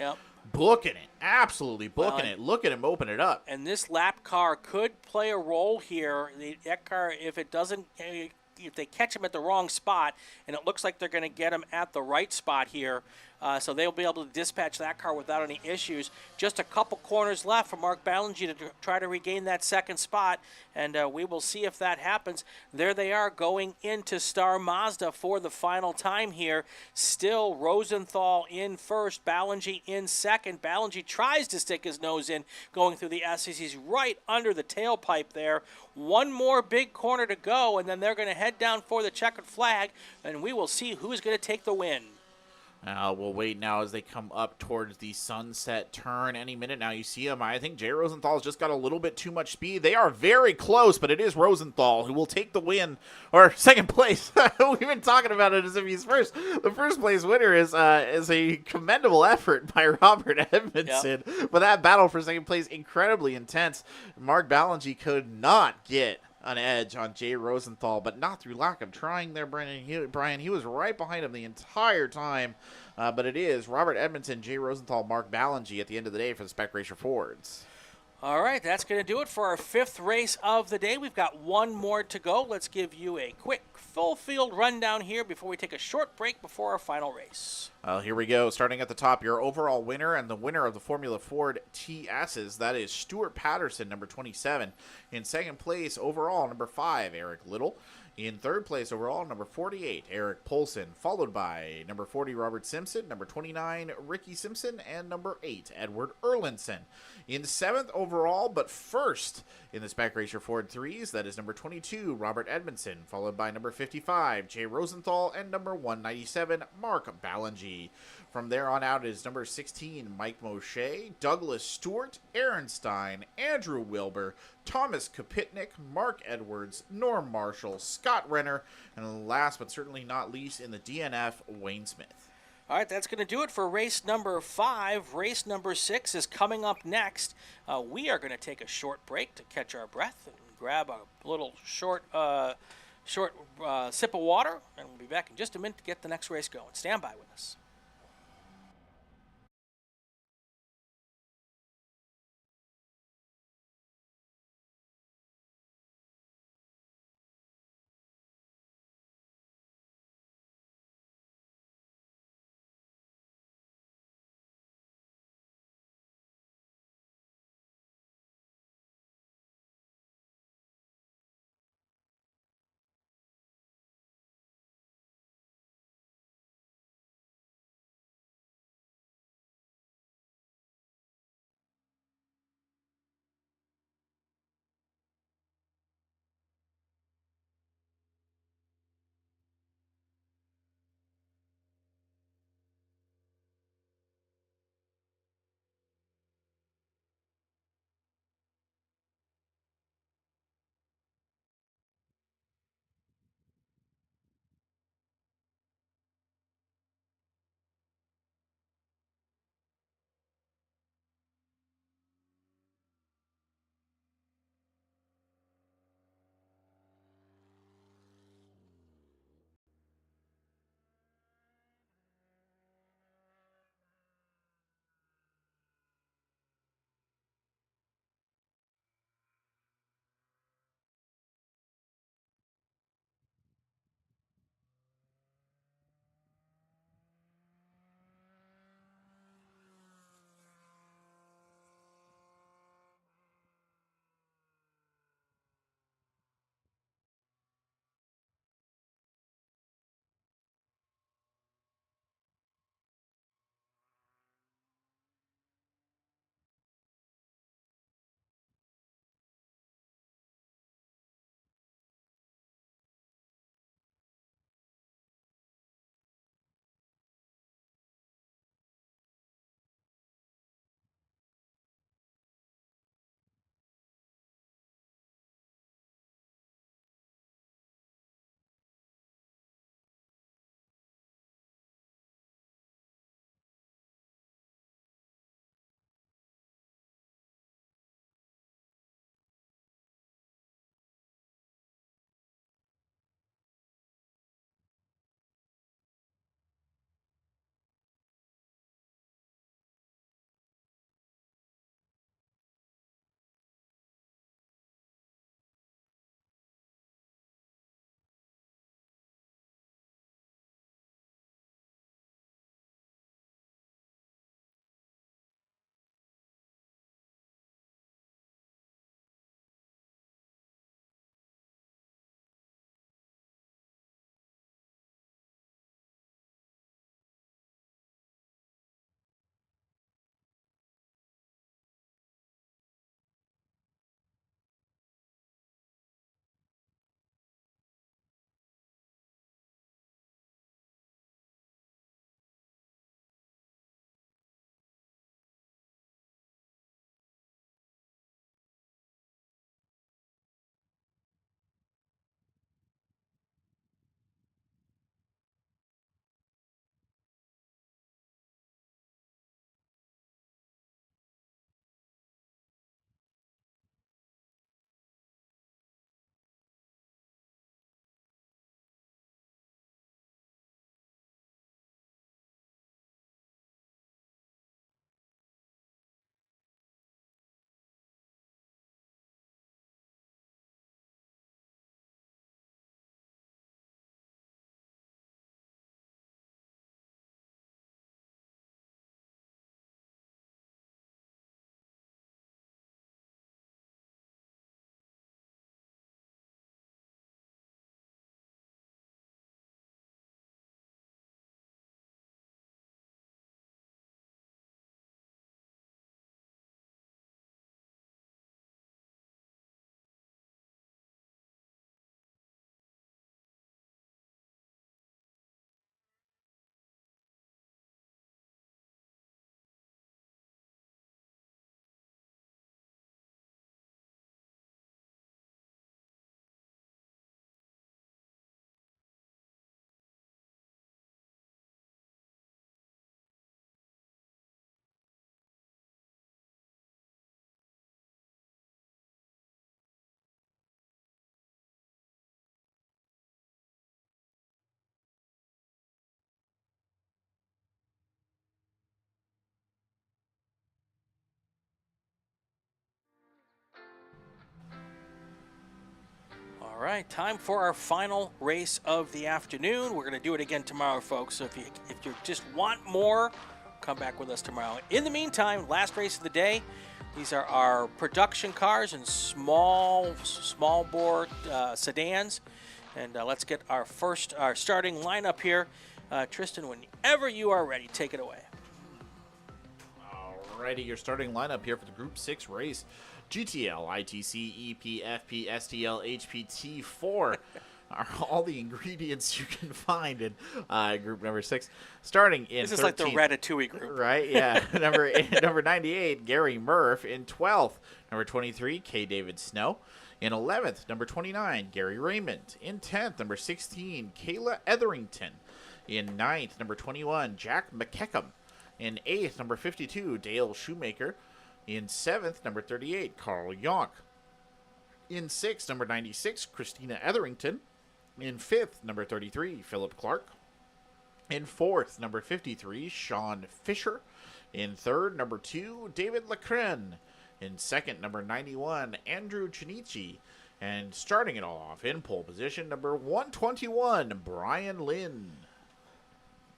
booking it. Absolutely booking it. Look at him open it up. And this lap car could play a role here. That car, if it doesn't... if they catch him at the wrong spot, and it looks like they're going to get him at the right spot here, so they'll be able to dispatch that car without any issues. Just a couple corners left for Mark Ballingy to try to regain that second spot, and we will see if that happens. There they are going into Star Mazda for the final time here. Still Rosenthal in first, Ballingy in second. Ballingy tries to stick his nose in going through the SCC's right under the tailpipe there. One more big corner to go, and then they're going to head down for the checkered flag, and we will see who's going to take the win. We'll wait now as they come up towards the sunset turn any minute now. You see him. I think Jay Rosenthal's just got a little bit too much speed. They are very close, but it is Rosenthal who will take the win, or second place. We've been talking about it as if he's first. The first place winner is a commendable effort by Robert Edmondson. Yep. But that battle for second place, incredibly intense. Mark Ballingy could not get an edge on Jay Rosenthal, but not through lack of trying there, Brian. He was right behind him the entire time, but it is Robert Edmondson, Jay Rosenthal, Mark Ballingy at the end of the day for the Spec Racer Fords. All right, that's going to do it for our fifth race of the day. We've got one more to go. Let's give you a quick full field rundown here before we take a short break before our final race. Here we go. Starting at the top, your overall winner and the winner of the Formula Ford TSs, that is Stuart Patterson, number 27. In second place overall, number 5, Eric Little. In third place overall, number 48, Eric Polson, followed by number 40, Robert Simpson, number 29, Ricky Simpson, and number 8, Edward Erlinson. In seventh overall, but first in the Spec Racer Ford 3s, that is number 22, Robert Edmondson, followed by number 55, Jay Rosenthal, and number 197, Mark Ballingy. From there on out is number 16, Mike Moshe, Douglas Stewart, Aaron Stein, Andrew Wilbur, Thomas Kapitnik, Mark Edwards, Norm Marshall, Scott Renner, and last but certainly not least in the DNF, Wayne Smith. All right, that's going to do it for race number 5. Race number 6 is coming up next. We are going to take a short break to catch our breath and grab a little short sip of water, and we'll be back in just a minute to get the next race going. Stand by with us. right, time for our final race of the afternoon. We're going to do it again tomorrow, folks. So if you just want more, come back with us tomorrow. In the meantime, last race of the day. These are our production cars and small bore sedans. And let's get our starting lineup here. Tristan, whenever you are ready, take it away. Alrighty, your starting lineup here for the Group 6 race. GTL, ITC, EP, FP, STL, HPT 4 are all the ingredients you can find in group number 6. Starting in This is 13th, like the Ratatouille group. right? Yeah. number 98, Gary Murph. In 12th, number 23, K. David Snow. In 11th, number 29, Gary Raymond. In 10th, number 16, Kayla Etherington. In 9th, number 21, Jack McKecham. In 8th, number 52, Dale Shoemaker. In 7th, number 38, Carl Yonk. In 6th, number 96, Christina Etherington. In 5th, number 33, Philip Clark. In 4th, number 53, Sean Fisher. In 3rd, number 2, David Lacren. In 2nd, number 91, Andrew Chinichi. And starting it all off in pole position, number 121, Brian Lynn.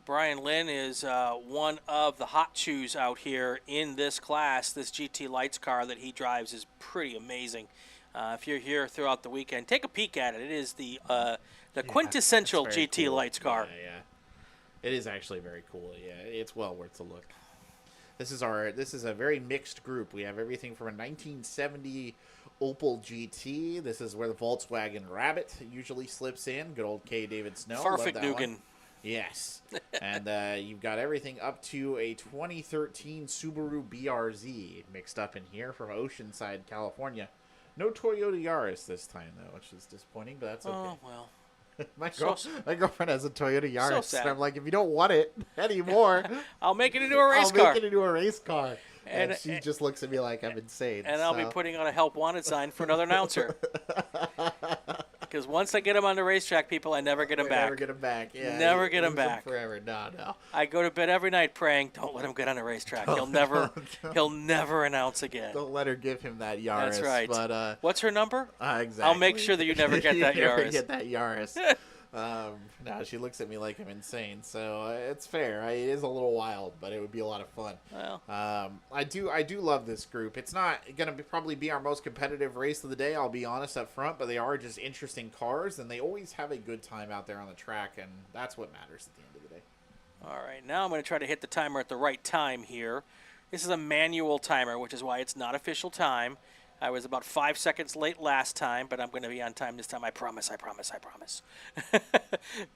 Brian Lynn is one of the hot shoes out here in this class. This GT Lights car that he drives is pretty amazing. If you're here throughout the weekend, take a peek at it. It is the quintessential GT cool. Lights car. Yeah. It is actually very cool. Yeah, it's well worth the look. This is a very mixed group. We have everything from a 1970 Opel GT. This is where the Volkswagen Rabbit usually slips in. Good old K. David Snow. Farfignugan. Yes. And you've got everything up to a 2013 Subaru BRZ mixed up in here from Oceanside, California. No Toyota Yaris this time, though, which is disappointing, but that's okay. Oh, well. My girlfriend has a Toyota Yaris, sad. and I'm like, if you don't want it anymore, I'll make it into a race car. I'll make it into a race car. And she just looks at me like I'm insane. And I'll be putting on a help wanted sign for another announcer. Because once I get him on the racetrack, people, I never get him back. Never get him back. Yeah, never get him back. Forever. No. I go to bed every night praying, don't let him get on the racetrack. He'll never announce again. Don't let her give him that Yaris. That's right. But what's her number? Exactly. I'll make sure that you never get that Yaris. Never get that Yaris. No, she looks at me like I'm insane, so it's fair. It is a little wild, but it would be a lot of fun. Well, I do love this group. It's not going to probably be our most competitive race of the day, I'll be honest up front, but they are just interesting cars, and they always have a good time out there on the track, and that's what matters at the end of the day. All right, now I'm going to try to hit the timer at the right time here. This is a manual timer, which is why it's not official time. I was about 5 seconds late last time, but I'm going to be on time this time. I promise.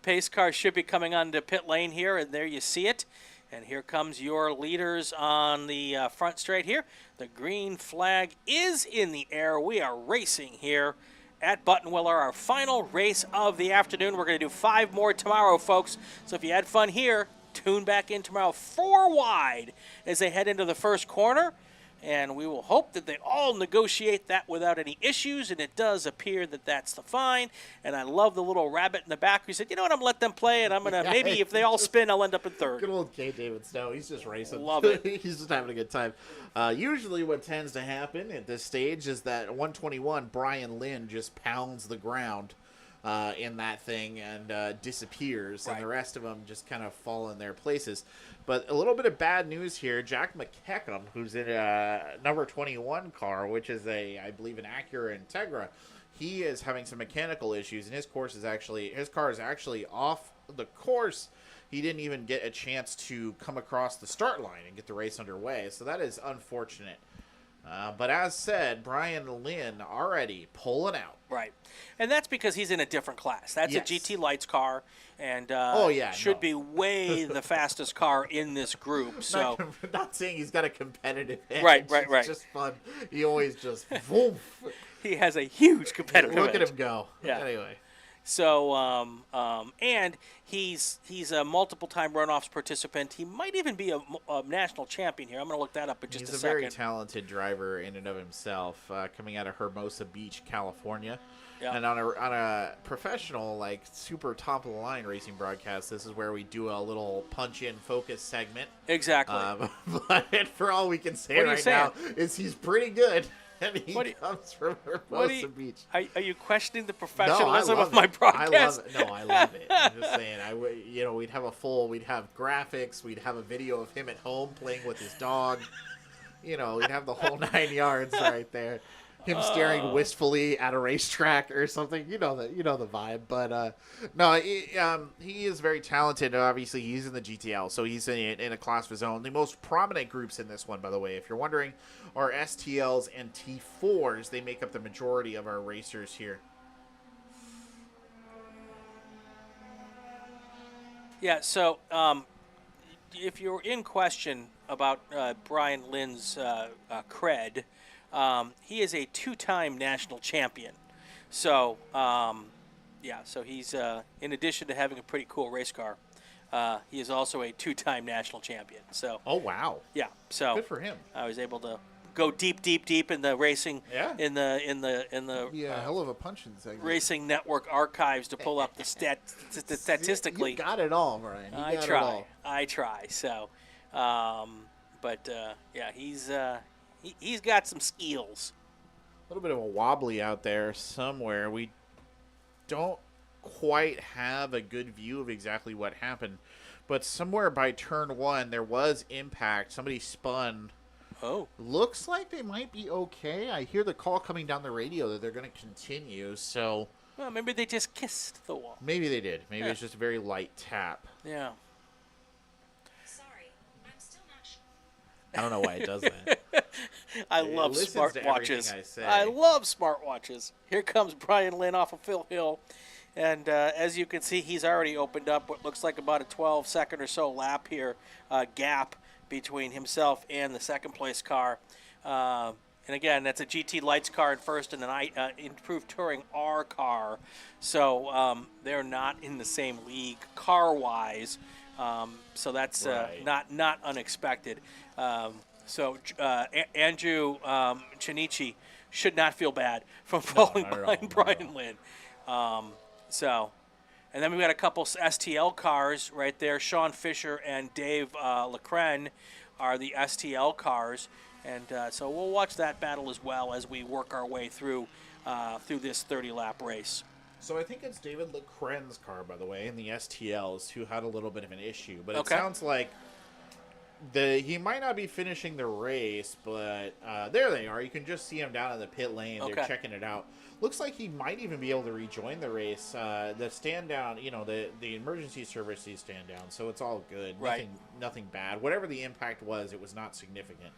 Pace car should be coming onto pit lane here, and there you see it. And here comes your leaders on the front straight here. The green flag is in the air. We are racing here at Buttonwillow, our final race of the afternoon. We're going to do 5 more tomorrow, folks. So if you had fun here, tune back in tomorrow 4 wide as they head into the first corner. And we will hope that they all negotiate that without any issues, and it does appear that that's the fine. And I love the little rabbit in the back who said, you know what, I'm going to let them play, and I'm going to, maybe if they all spin, I'll end up in third. Good old K. David Snow. He's just racing. Love it. He's just having a good time. Usually what tends to happen at this stage is that 121, Brian Lynn just pounds the ground in that thing and disappears, right. And the rest of them just kind of fall in their places. But a little bit of bad news here. Jack McKecham, who's in a number 21 car, which is I believe an Acura Integra, he is having some mechanical issues, and his car is actually off the course. He didn't even get a chance to come across the start line and get the race underway, so that is unfortunate. But as said, Brian Lynn already pulling out. Right. And that's because he's in a different class. That's Yes. a GT Lights car, and should be way the fastest car in this group. So Not saying he's got a competitive edge. Right. It's just fun. He always just, woof. he has a huge competitive Look at edge. him go. Yeah. Anyway. So, and he's a multiple-time runoffs participant. He might even be a national champion here. I'm going to look that up in just He's a a second. very talented driver in and of himself, coming out of Hermosa Beach, California. Yeah. And on a professional, like, super top-of-the-line racing broadcast, this is where we do a little punch-in focus segment. Exactly. But for all we can say What are you right saying? now is he's pretty good. and he What do you- comes from What do Hermosa you, Beach. are you questioning the No, I professionalism love of my it. broadcast? I love it. No, I love it. I'm just saying. We'd have graphics. We'd have a video of him at home playing with his dog. We'd have the whole 9 yards right there. Him staring wistfully at a racetrack or something. You know the vibe. But no, he is very talented. Obviously, he's in the GTL, so he's in a class of his own. The most prominent groups in this one, by the way, if you're wondering, are STLs and T4s. They make up the majority of our racers here. Yeah, so if you're in question about Brian Lynn's cred, he is a two-time national champion. So, so he's, in addition to having a pretty cool race car, he is also a two-time national champion. So, Oh, wow. yeah, so Good for him. I was able to go deep in the racing, Yeah. in the Yeah, hell of a punching segment. Racing Network archives to pull up the statistically. You got it all, Brian. You I got try. It all. I try. So, he's got some skills. A little bit of a wobbly out there somewhere. We don't quite have a good view of exactly what happened, but somewhere by turn one there was impact. Somebody spun. Oh, Looks like they might be okay. I hear the call coming down the radio that they're going to continue, so well, maybe they just kissed the wall. maybe they did. Maybe Yeah. it's just a very light tap. Yeah. Sorry, I'm still not sure. I don't know why it does that. I It love listens to everything smartwatches. I say. I love smartwatches. Here comes Brian Lynn off of Phil Hill. And as you can see, he's already opened up what looks like about a 12-second or so lap here, gap between himself and the second-place car. And again, that's a GT Lights car in first and an Improved Touring R car. So they're not in the same league car-wise. So that's Right. not unexpected. So Andrew Chinichi should not feel bad from falling not at all, behind not at Brian all. Lynn. And then we've got a couple STL cars right there. Sean Fisher and Dave Lecren are the STL cars. And so we'll watch that battle as well as we work our way through this 30-lap race. So I think it's David Lecren's car, by the way, in the STLs, who had a little bit of an issue. But it Okay. sounds like he might not be finishing the race, but there they are. You can just see him down in the pit lane. Okay. They're checking it out. Looks like he might even be able to rejoin the race. The stand down, the emergency services stand down, so it's all good. Right. Nothing bad. Whatever the impact was, it was not significant.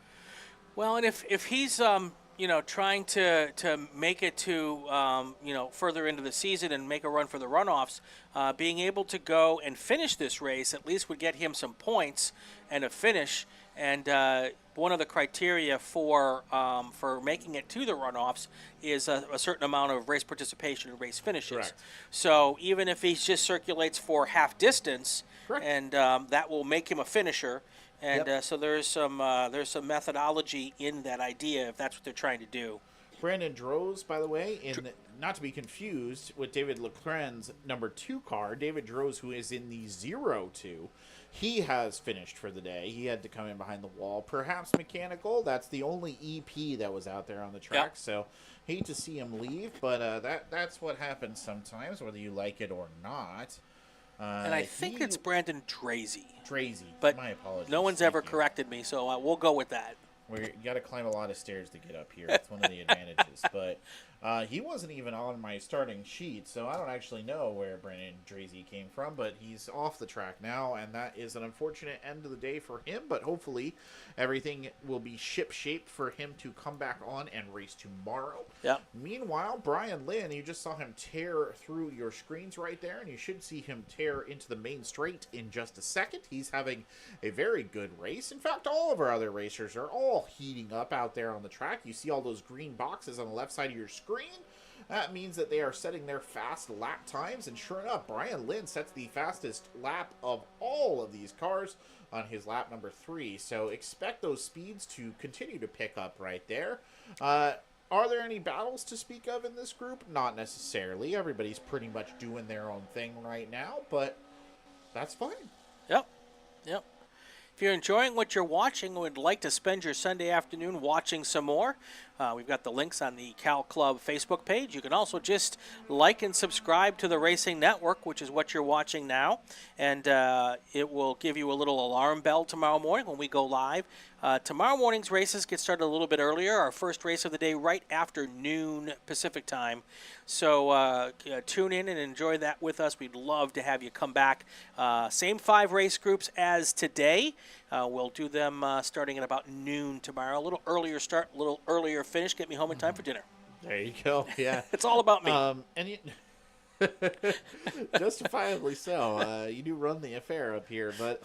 Well, and if he's trying to make it to further into the season and make a run for the runoffs, being able to go and finish this race at least would get him some points and a finish. And one of the criteria for making it to the runoffs is a certain amount of race participation and race finishes. Correct. So even if he just circulates for half distance, Correct. and that will make him a finisher. And Yep. so there's some methodology in that idea if that's what they're trying to do. Brandon Droz, by the way, not to be confused with David Lecren's number 2 car, David Droz, who is in the 0-2, he has finished for the day. He had to come in behind the wall. Perhaps mechanical. That's the only EP that was out there on the track. Yep. So hate to see him leave, but that's what happens sometimes, whether you like it or not. And I think it's Brandon Drazy. Drazy. But My apologies. no one's ever Thank you. corrected me, so we'll go with that. You got to climb a lot of stairs to get up here. It's one of the advantages. But he wasn't even on my starting sheet, so I don't actually know where Brandon Drazy came from. But he's off the track now, and that is an unfortunate end of the day for him. But hopefully everything will be ship-shape for him to come back on and race tomorrow. Yep. Meanwhile, Brian Lynn, you just saw him tear through your screens right there, and you should see him tear into the main straight in just a second. He's having a very good race. In fact, all of our other racers are all heating up out there on the track. You see all those green boxes on the left side of your screen. That means that they are setting their fast lap times, and sure enough, Brian Lynn sets the fastest lap of all of these cars on his lap number 3. So expect those speeds to continue to pick up right there. Are there any battles to speak of in this group? Not necessarily. Everybody's pretty much doing their own thing right now, but that's fine. Yep. If you're enjoying what you're watching and would like to spend your Sunday afternoon watching some more, We've got the links on the Cal Club Facebook page. You can also just like and subscribe to the Racing Network, which is what you're watching now. And it will give you a little alarm bell tomorrow morning when we go live. Tomorrow morning's races get started a little bit earlier. Our first race of the day right after noon Pacific time. So tune in and enjoy that with us. We'd love to have you come back. Same 5 race groups as today. We'll do them starting at about noon tomorrow. A little earlier start, a little earlier finish. Get me home in time for dinner. There you go. Yeah. It's all about me. And you, justifiably so. You do run the affair up here, but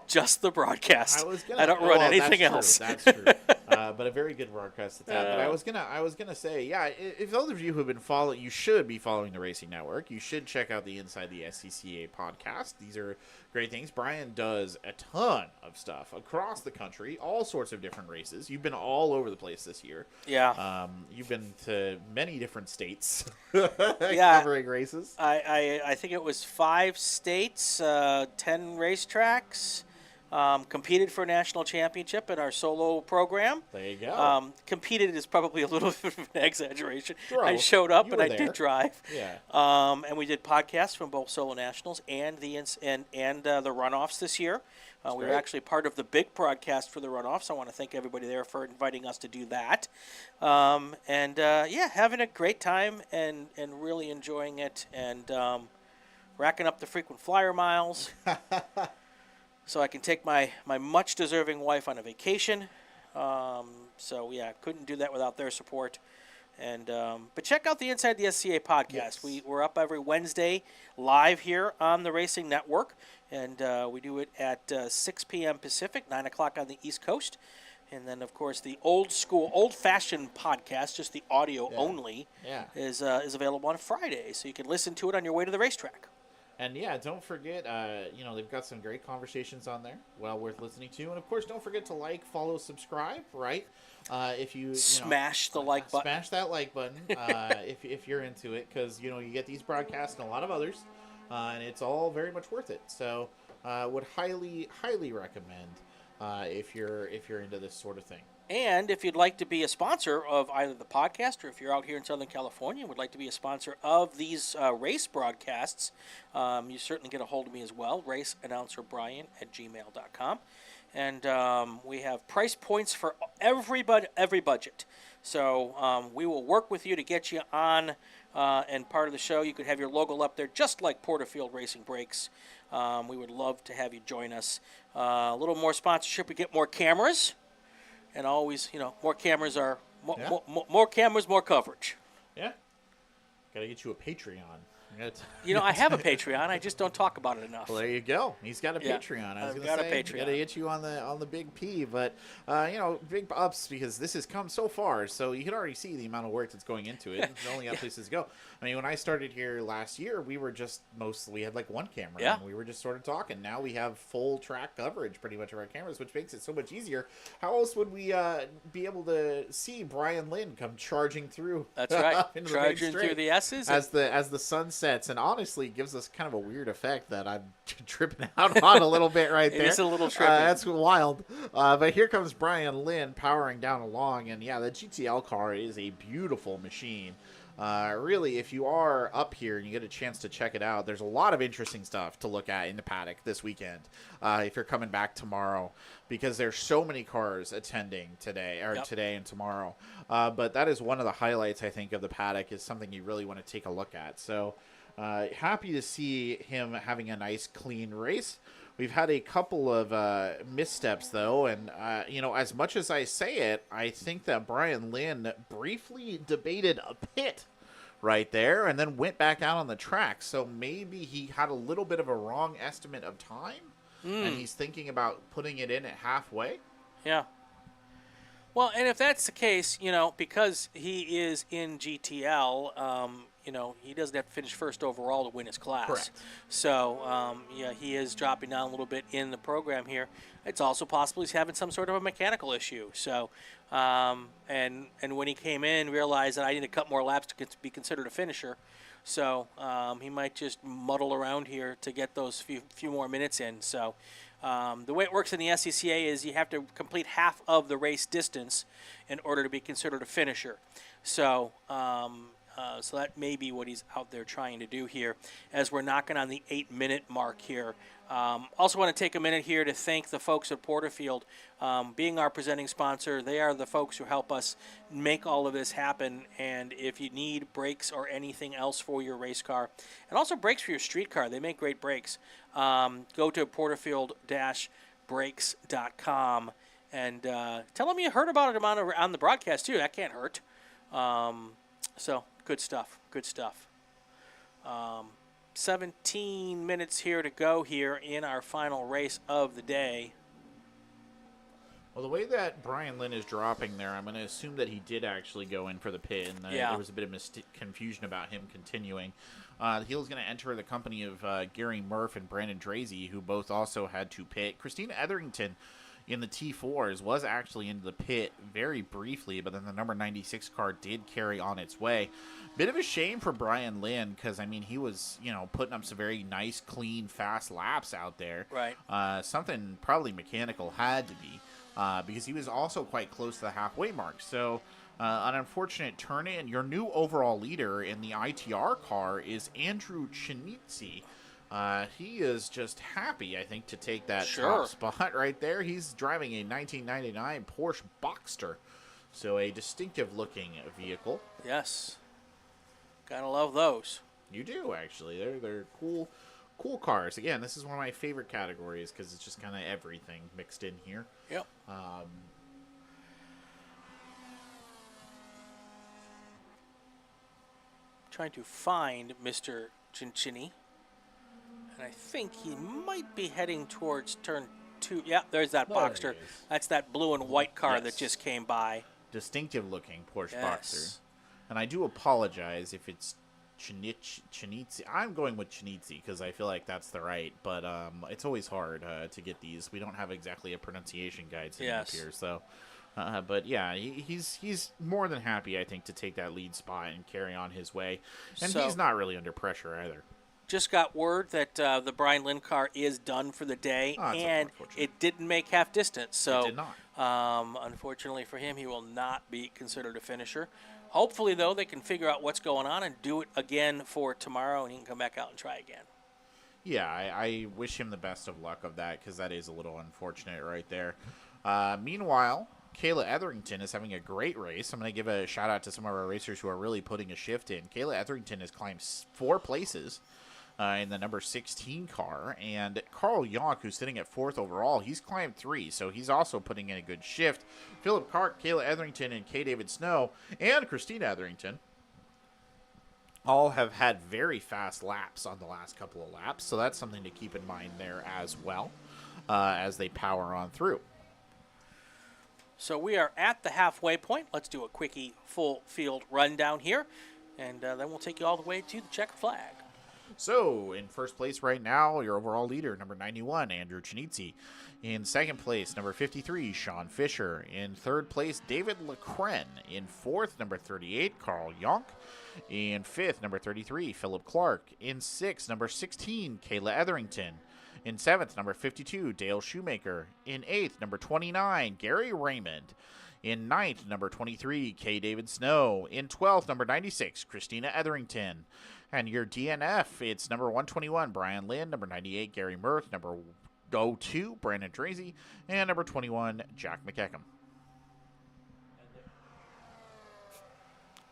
just the broadcast. I don't run anything else. That's true. But a very good broadcast at that. But I was gonna say, yeah, if those of you who have been following, you should be following the Racing Network. You should check out the Inside the SCCA podcast. These are great things. Brian does a ton of stuff across the country, all sorts of different races. You've been all over the place this year. Yeah. You've been to many different states covering races. I think it was 5 states, 10 racetracks. Competed for a national championship in our solo program. There you go. Competed is probably a little bit of an exaggeration. Bro, I showed up you and were I there. did drive. Yeah. And we did podcasts from both solo nationals and the runoffs this year. We were great. actually part of the big broadcast for the runoffs. I want to thank everybody there for inviting us to do that. Having a great time and really enjoying it and racking up the frequent flyer miles. So I can take my much-deserving wife on a vacation. Couldn't do that without their support. And but check out the Inside the SCA podcast. Yes. We're up every Wednesday live here on the Racing Network, and we do it at 6 p.m. Pacific, 9 o'clock on the East Coast. And then, of course, the old-fashioned podcast, just the audio only, is available on Friday. So you can listen to it on your way to the racetrack. And yeah, don't forget, they've got some great conversations on there, well worth listening to. And of course, don't forget to like, follow, subscribe, right? If you smash the like button, smash that like button if you're into it, because you get these broadcasts and a lot of others, and it's all very much worth it. So, would highly recommend if you're into this sort of thing. And if you'd like to be a sponsor of either the podcast, or if you're out here in Southern California and would like to be a sponsor of these race broadcasts, you certainly get a hold of me as well, raceannouncerbrian@gmail.com. And we have price points for every budget. So we will work with you to get you on and part of the show. You could have your logo up there just like Porterfield Racing Brakes. We would love to have you join us. A little more sponsorship, we get more cameras. And always, more cameras are more cameras, more coverage. Yeah. Got to get you a Patreon. I have a Patreon. I just don't talk about it enough. Well, there you go. He's got a Patreon. I was going to say, a Patreon. Got to get you on the big P, but big ups because this has come so far. So you can already see the amount of work that's going into it. It's only got places to go. I mean, when I started here last year, we were just we had like one camera. Yeah. And we were just sort of talking. Now we have full track coverage pretty much of our cameras, which makes it so much easier. How else would we be able to see Brian Lynn come charging through? That's right. into Charging the through the S's. as the sun sets, and honestly gives us kind of a weird effect that I'm tripping out on a little bit right there. It is a little trippy. That's wild. But here comes Brian Lynn powering down along, and yeah, the GTL car is a beautiful machine. Really, if you are up here and you get a chance to check it out, there's a lot of interesting stuff to look at in the paddock this weekend. If you're coming back tomorrow, because there's so many cars attending today and tomorrow. But that is one of the highlights, I think, of the paddock, is something you really want to take a look at. So happy to see him having a nice, clean race. We've had a couple of missteps, though, and, as much as I say it, I think that Brian Lynn briefly debated a pit right there and then went back out on the track. So maybe he had a little bit of a wrong estimate of time, and he's thinking about putting it in at halfway. Yeah. Well, and if that's the case, because he is in GTL, he doesn't have to finish first overall to win his class. Correct. So, he is dropping down a little bit in the program here. It's also possible he's having some sort of a mechanical issue. So, and when he came in, realized that I need to cut more laps to be considered a finisher. So, he might just muddle around here to get those few more minutes in. So, The way it works in the SCCA is you have to complete half of the race distance in order to be considered a finisher. So, so that may be what he's out there trying to do here as we're knocking on the 8-minute mark here. Also want to take a minute here to thank the folks at Porterfield being our presenting sponsor. They are the folks who help us make all of this happen. And if you need brakes or anything else for your race car, and also brakes for your street car, they make great brakes. Go to porterfield-brakes.com and tell them you heard about it on the broadcast too. That can't hurt. So good stuff. Good stuff. 17 minutes here to go here in our final race of the day. Well, the way that Brian Lynn is dropping there, I'm going to assume that he did actually go in for the pit, and there was a bit of confusion about him continuing. He's going to enter the company of Gary Murph and Brandon Drazy, who both also had to pit. Christina Etherington in the T4s was actually into the pit very briefly, but then the number 96 car did carry on its way. Bit of a shame for Brian Lynn because, I mean, he was, putting up some very nice, clean, fast laps out there. Right. Something probably mechanical had to be because he was also quite close to the halfway mark. So an unfortunate turn-in. Your new overall leader in the ITR car is Andrew Chinitzi. He is just happy, I think, to take that top spot right there. He's driving a 1999 Porsche Boxster, so a distinctive-looking vehicle. Yes, gotta love those. You do, actually. They're cool cars. Again, this is one of my favorite categories because it's just kind of everything mixed in here. Yep. Trying to find Mr. Cincinnati. And I think he might be heading towards turn 2. Yeah, there's that Boxster. That's that blue and white car that just came by. Distinctive-looking Porsche Boxster. And I do apologize if it's Chinitzi. I'm going with Chinitzi because I feel like that's the right, but it's always hard to get these. We don't have exactly a pronunciation guide sitting up here, so. But yeah, he's more than happy, I think, to take that lead spot and carry on his way. And he's not really under pressure either. Just got word that the Brian Lynn car is done for the day, and it didn't make half distance. So, it did not. Unfortunately for him, he will not be considered a finisher. Hopefully, though, they can figure out what's going on and do it again for tomorrow, and he can come back out and try again. Yeah, I wish him the best of luck of that because that is a little unfortunate right there. Meanwhile, Kayla Etherington is having a great race. I'm going to give a shout-out to some of our racers who are really putting a shift in. Kayla Etherington has climbed 4 places in the number 16 car. And Carl Yonk, who's sitting at 4th overall, he's climbed 3, so he's also putting in a good shift. Philip Clark, Kayla Etherington, and K. David Snow, and Christina Etherington all have had very fast laps on the last couple of laps, so that's something to keep in mind there as well as they power on through. So we are at the halfway point. Let's do a quickie full field rundown here, and then we'll take you all the way to the checkered flag. So, in first place right now, your overall leader, number 91, Andrew Chinitzi. In second place, number 53, Sean Fisher. In third place, David Lecren. In fourth, number 38, Carl Yonk. In fifth, number 33, Philip Clark. In sixth, number 16, Kayla Etherington. In seventh, number 52, Dale Shoemaker. In eighth, number 29, Gary Raymond. In ninth, number 23, K. David Snow. In 12th, number 96, Christina Etherington. And your DNF, it's number 121, Brian Lynn. Number 98, Gary Murph. Number 02, Brandon Drazy. And number 21, Jack McEacham.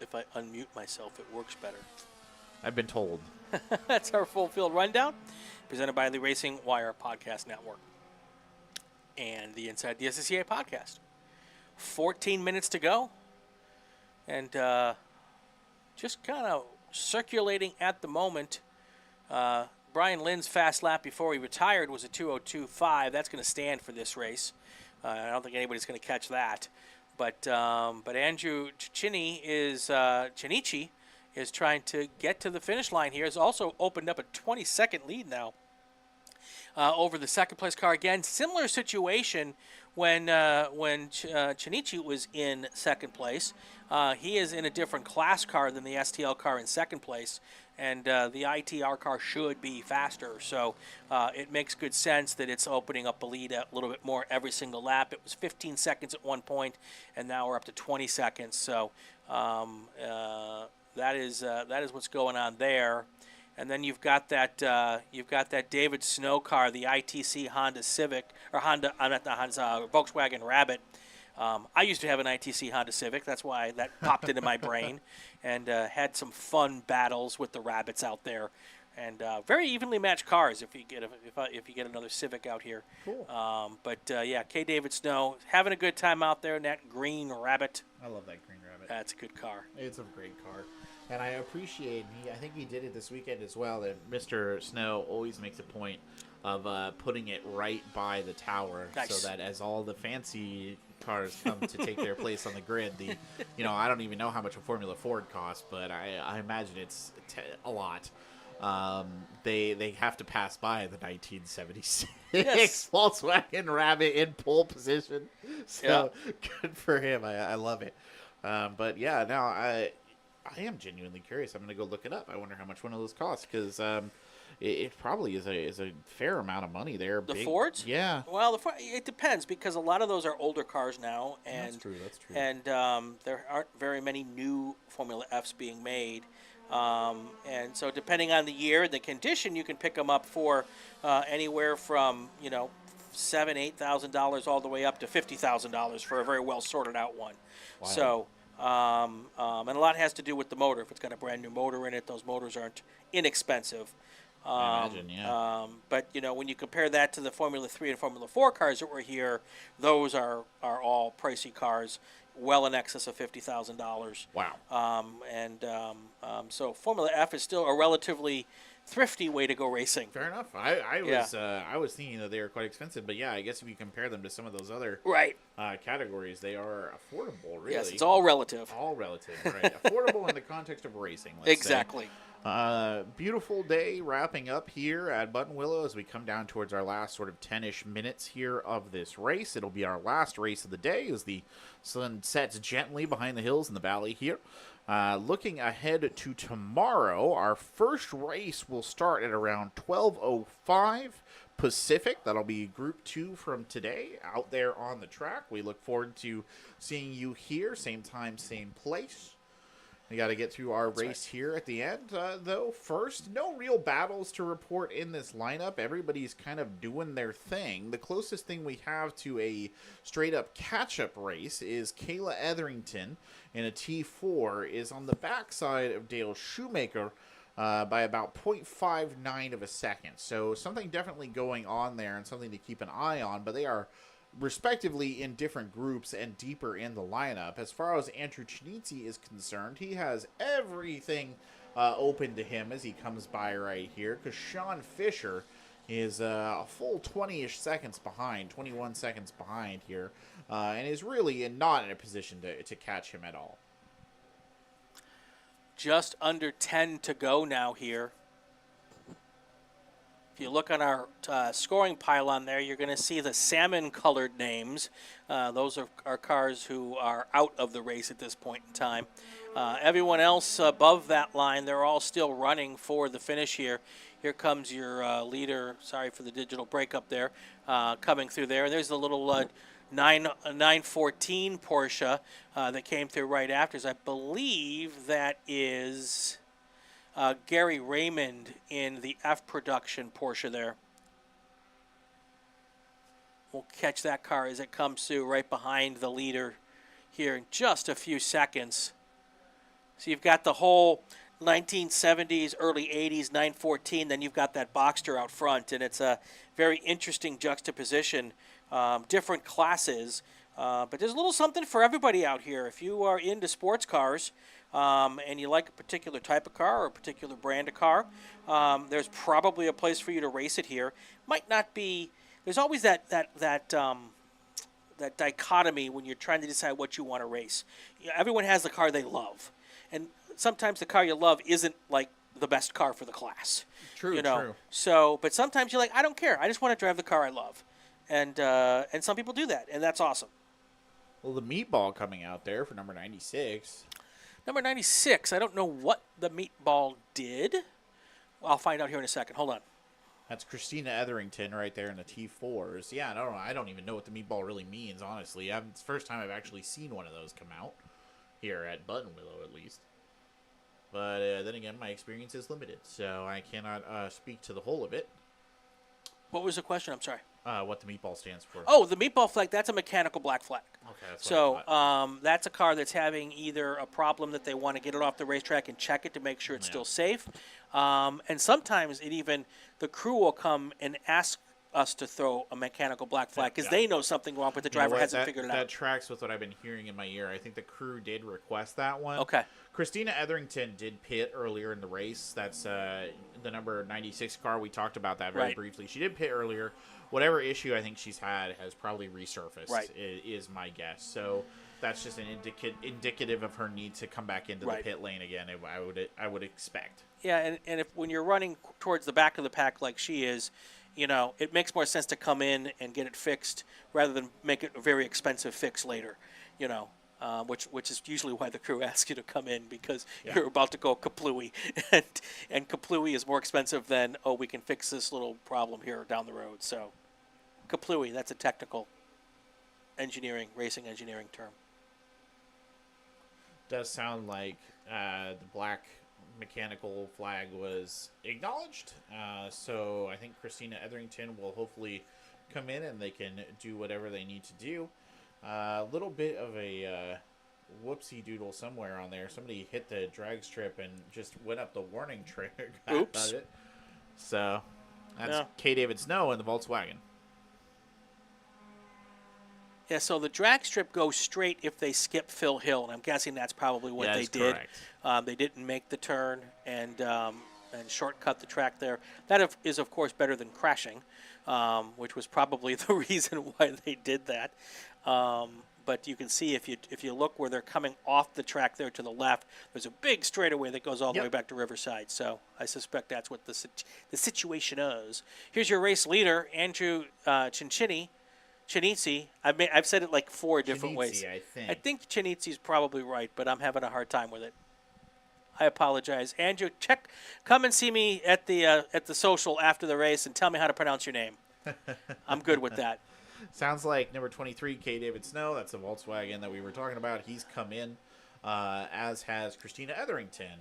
If I unmute myself, it works better. I've been told. That's our full field rundown, presented by the Racing Wire Podcast Network and the Inside the SCCA podcast. 14 minutes to go, and just kind of circulating at the moment. Brian Lynn's fast lap before he retired was a 2:02.5. That's going to stand for this race. I don't think anybody's going to catch that. But Andrew Chinnici is trying to get to the finish line here. Has also opened up a 20-second lead now over the second place car. Again, similar situation when Chinichi was in second place. He is in a different class car than the STL car in second place, and the ITR car should be faster. So it makes good sense that it's opening up a lead a little bit more every single lap. It was 15 seconds at one point, and now we're up to 20 seconds. So that is what's going on there. And then you've got that David Snow car, the ITC Honda Civic, or Volkswagen Rabbit. I used to have an ITC Honda Civic. That's why that popped into my brain, and had some fun battles with the rabbits out there, and very evenly matched cars. If you get another Civic out here, Cool. Yeah, K. David Snow having a good time out there in that green Rabbit. I love that green rabbit. That's a good car. It's a great car. And I appreciate, I think he did it this weekend as well, that Mr. Snow always makes a point of putting it right by the tower. Nice. So that as all the fancy cars come to take their place on the grid, I don't even know how much a Formula Ford costs, but I imagine it's a lot. They have to pass by the 1976 Yes. Volkswagen Rabbit in pole position. So good for him. I love it. But yeah, now I am genuinely curious. I'm going to go look it up. I wonder how much one of those costs, because it probably is a fair amount of money there. The Fords? Yeah. Well, it depends, because a lot of those are older cars now, and That's true. And there aren't very many new Formula Fs being made. And so depending on the year and the condition, you can pick them up for anywhere from $7,000-8,000 all the way up to $50,000 for a very well sorted out one. Wow. So and a lot has to do with the motor. If it's got a brand new motor in it, those motors aren't inexpensive. I imagine, yeah. But when you compare that to the Formula 3 and Formula 4 cars that were here, those are all pricey cars, well in excess of $50,000. Wow. So Formula F is still a relatively thrifty way to go racing. Fair enough. I was thinking that they were quite expensive, but yeah, I guess if you compare them to some of those other categories, they are affordable. Really, Yes, it's all relative. All relative, right? Affordable in the context of racing. Let's Exactly. say. Beautiful day wrapping up here at Buttonwillow as we come down towards our last sort of 10-ish minutes here of this race. It'll be our last race of the day as the sun sets gently behind the hills in the valley here. Looking ahead to tomorrow, our first race will start at around 12:05 Pacific. That'll be Group 2 from today out there on the track. We look forward to seeing you here, same time, same place. We got to get through our race here at the end, though. First, no real battles to report in this lineup. Everybody's kind of doing their thing. The closest thing we have to a straight-up catch-up race is Kayla Etherington in a T4 is on the backside of Dale Shoemaker by about 0.59 of a second. So something definitely going on there and something to keep an eye on, but they are respectively in different groups and deeper in the lineup. As far as Andrew Chinichi is concerned, he has everything open to him as he comes by right here, because Sean Fisher is a full 20-ish seconds behind, 21 seconds behind here, and is really not in a position to catch him at all. Just under 10 to go now here. If you look on our scoring pylon there, you're going to see the salmon-colored names. Those are cars who are out of the race at this point in time. Everyone else above that line, they're all still running for the finish here. Here comes your leader. Sorry for the digital breakup there. Coming through there. There's the little 914 Porsche that came through right after. I believe that is Gary Raymond in the F production Porsche there. We'll catch that car as it comes through right behind the leader here in just a few seconds. So you've got the whole 1970s, early 80s 914, then you've got that Boxster out front, and it's a very interesting juxtaposition. Different classes, but there's a little something for everybody out here. If you are into sports cars, and you like a particular type of car or a particular brand of car, there's probably a place for you to race it here. Might not be. There's always that dichotomy when you're trying to decide what you want to race. Everyone has the car they love, and sometimes the car you love isn't like the best car for the class. True, True. So, but sometimes you're like, I don't care. I just want to drive the car I love, and some people do that, and that's awesome. Well, the meatball coming out there for number 96. Number 96. I don't know what the meatball did. I'll find out here in a second. Hold on. That's Christina Etherington right there in the T4s. Yeah, I don't even know what the meatball really means, honestly. It's the first time I've actually seen one of those come out here at Buttonwillow, at least. But then again, my experience is limited, so I cannot speak to the whole of it. What was the question? I'm sorry. What the meatball stands for. Oh, the meatball flag, that's a mechanical black flag. Okay, that's so what I thought. that's a car that's having either a problem that they want to get it off the racetrack and check it to make sure it's still safe. And sometimes the crew will come and ask us to throw a mechanical black flag because they know something wrong, but the driver hasn't figured it out. That tracks with what I've been hearing in my ear. I think the crew did request that one. Okay. Christina Etherington did pit earlier in the race. That's the number 96 car. We talked about that very briefly. She did pit earlier. Whatever issue I think she's had has probably resurfaced, is my guess. So that's just an indicative of her need to come back into the pit lane again, I would expect. Yeah, and if when you're running towards the back of the pack like she is, it makes more sense to come in and get it fixed rather than make it a very expensive fix later, which is usually why the crew asks you to come in because you're about to go kaplooey, and kaplooey is more expensive than, we can fix this little problem here down the road. So kaplooey, that's a technical racing engineering term. Does sound like the black mechanical flag was acknowledged. So I think Christina Etherington will hopefully come in and they can do whatever they need to do. A little bit of a whoopsie doodle somewhere on there. Somebody hit the drag strip and just went up the warning track. Oops. So that's K. David Snow in the Volkswagen. Yeah, so the drag strip goes straight if they skip Phil Hill, and I'm guessing that's probably what they did. Correct. They didn't make the turn and shortcut the track there. That is, of course, better than crashing, which was probably the reason why they did that. But you can see if you look where they're coming off the track there to the left, there's a big straightaway that goes all the way back to Riverside. So I suspect that's what the situation is. Here's your race leader, Andrew Chinizzi. I've said it like 4 different ways. I think Chinizzi's probably right, but I'm having a hard time with it. I apologize. Andrew, come and see me at the social after the race and tell me how to pronounce your name. I'm good with that. Sounds like number 23, K. David Snow. That's the Volkswagen that we were talking about. He's come in, as has Christina Etherington,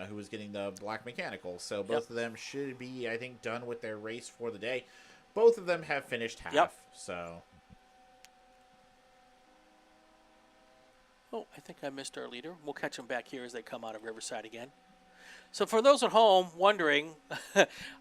who is getting the black mechanical. So both of them should be, I think, done with their race for the day. Both of them have finished half, so... Oh, I think I missed our leader. We'll catch them back here as they come out of Riverside again. So for those at home wondering,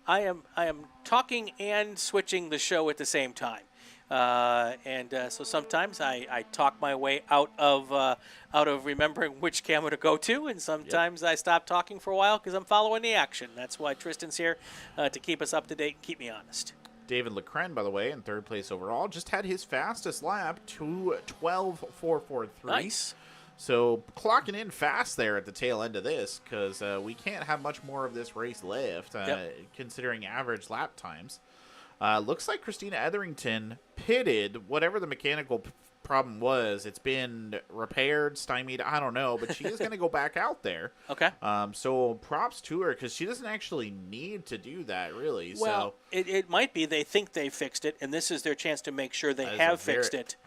I am talking and switching the show at the same time. So sometimes I talk my way out of remembering which camera to go to, and sometimes I stop talking for a while because I'm following the action. That's why Tristan's here to keep us up to date and keep me honest. David Lecren, by the way, in 3rd place overall, just had his fastest lap, 2:12.443. Nice. So clocking in fast there at the tail end of this, because we can't have much more of this race left, considering average lap times. Looks like Christina Etherington pitted whatever the mechanical problem was. It's been repaired, stymied, I don't know, but she is going to go back out there. Okay. So props to her, because she doesn't actually need to do that, really. Well, it might be they think they fixed it, and this is their chance to make sure they have fixed it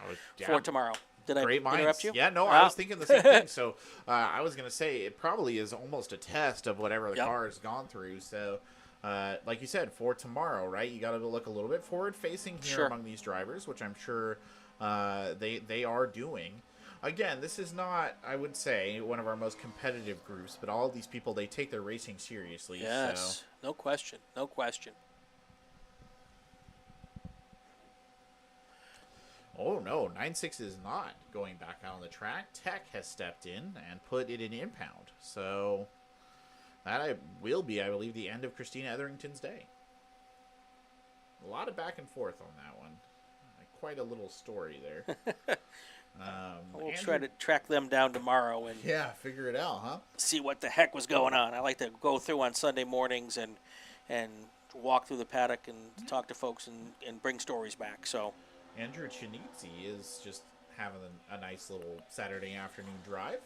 for tomorrow. Did I interrupt you? Yeah, no, I was thinking the same thing. So I was going to say it probably is almost a test of whatever the car has gone through. So like you said, for tomorrow, right, you got to look a little bit forward-facing here among these drivers, which I'm sure they are doing. Again, this is not, I would say, one of our most competitive groups, but all of these people, they take their racing seriously. Yes, no question, no question. Oh, no, 9.6 is not going back out on the track. Tech has stepped in and put it in impound. So that will be, I believe, the end of Christina Etherington's day. A lot of back and forth on that one. Quite a little story there. We'll Andrew- try to track them down tomorrow and Yeah, figure it out, huh? see what the heck was going on. I like to go through on Sunday mornings and walk through the paddock and talk to folks and bring stories back. So Andrew Chinizzi is just having a nice little Saturday afternoon drive.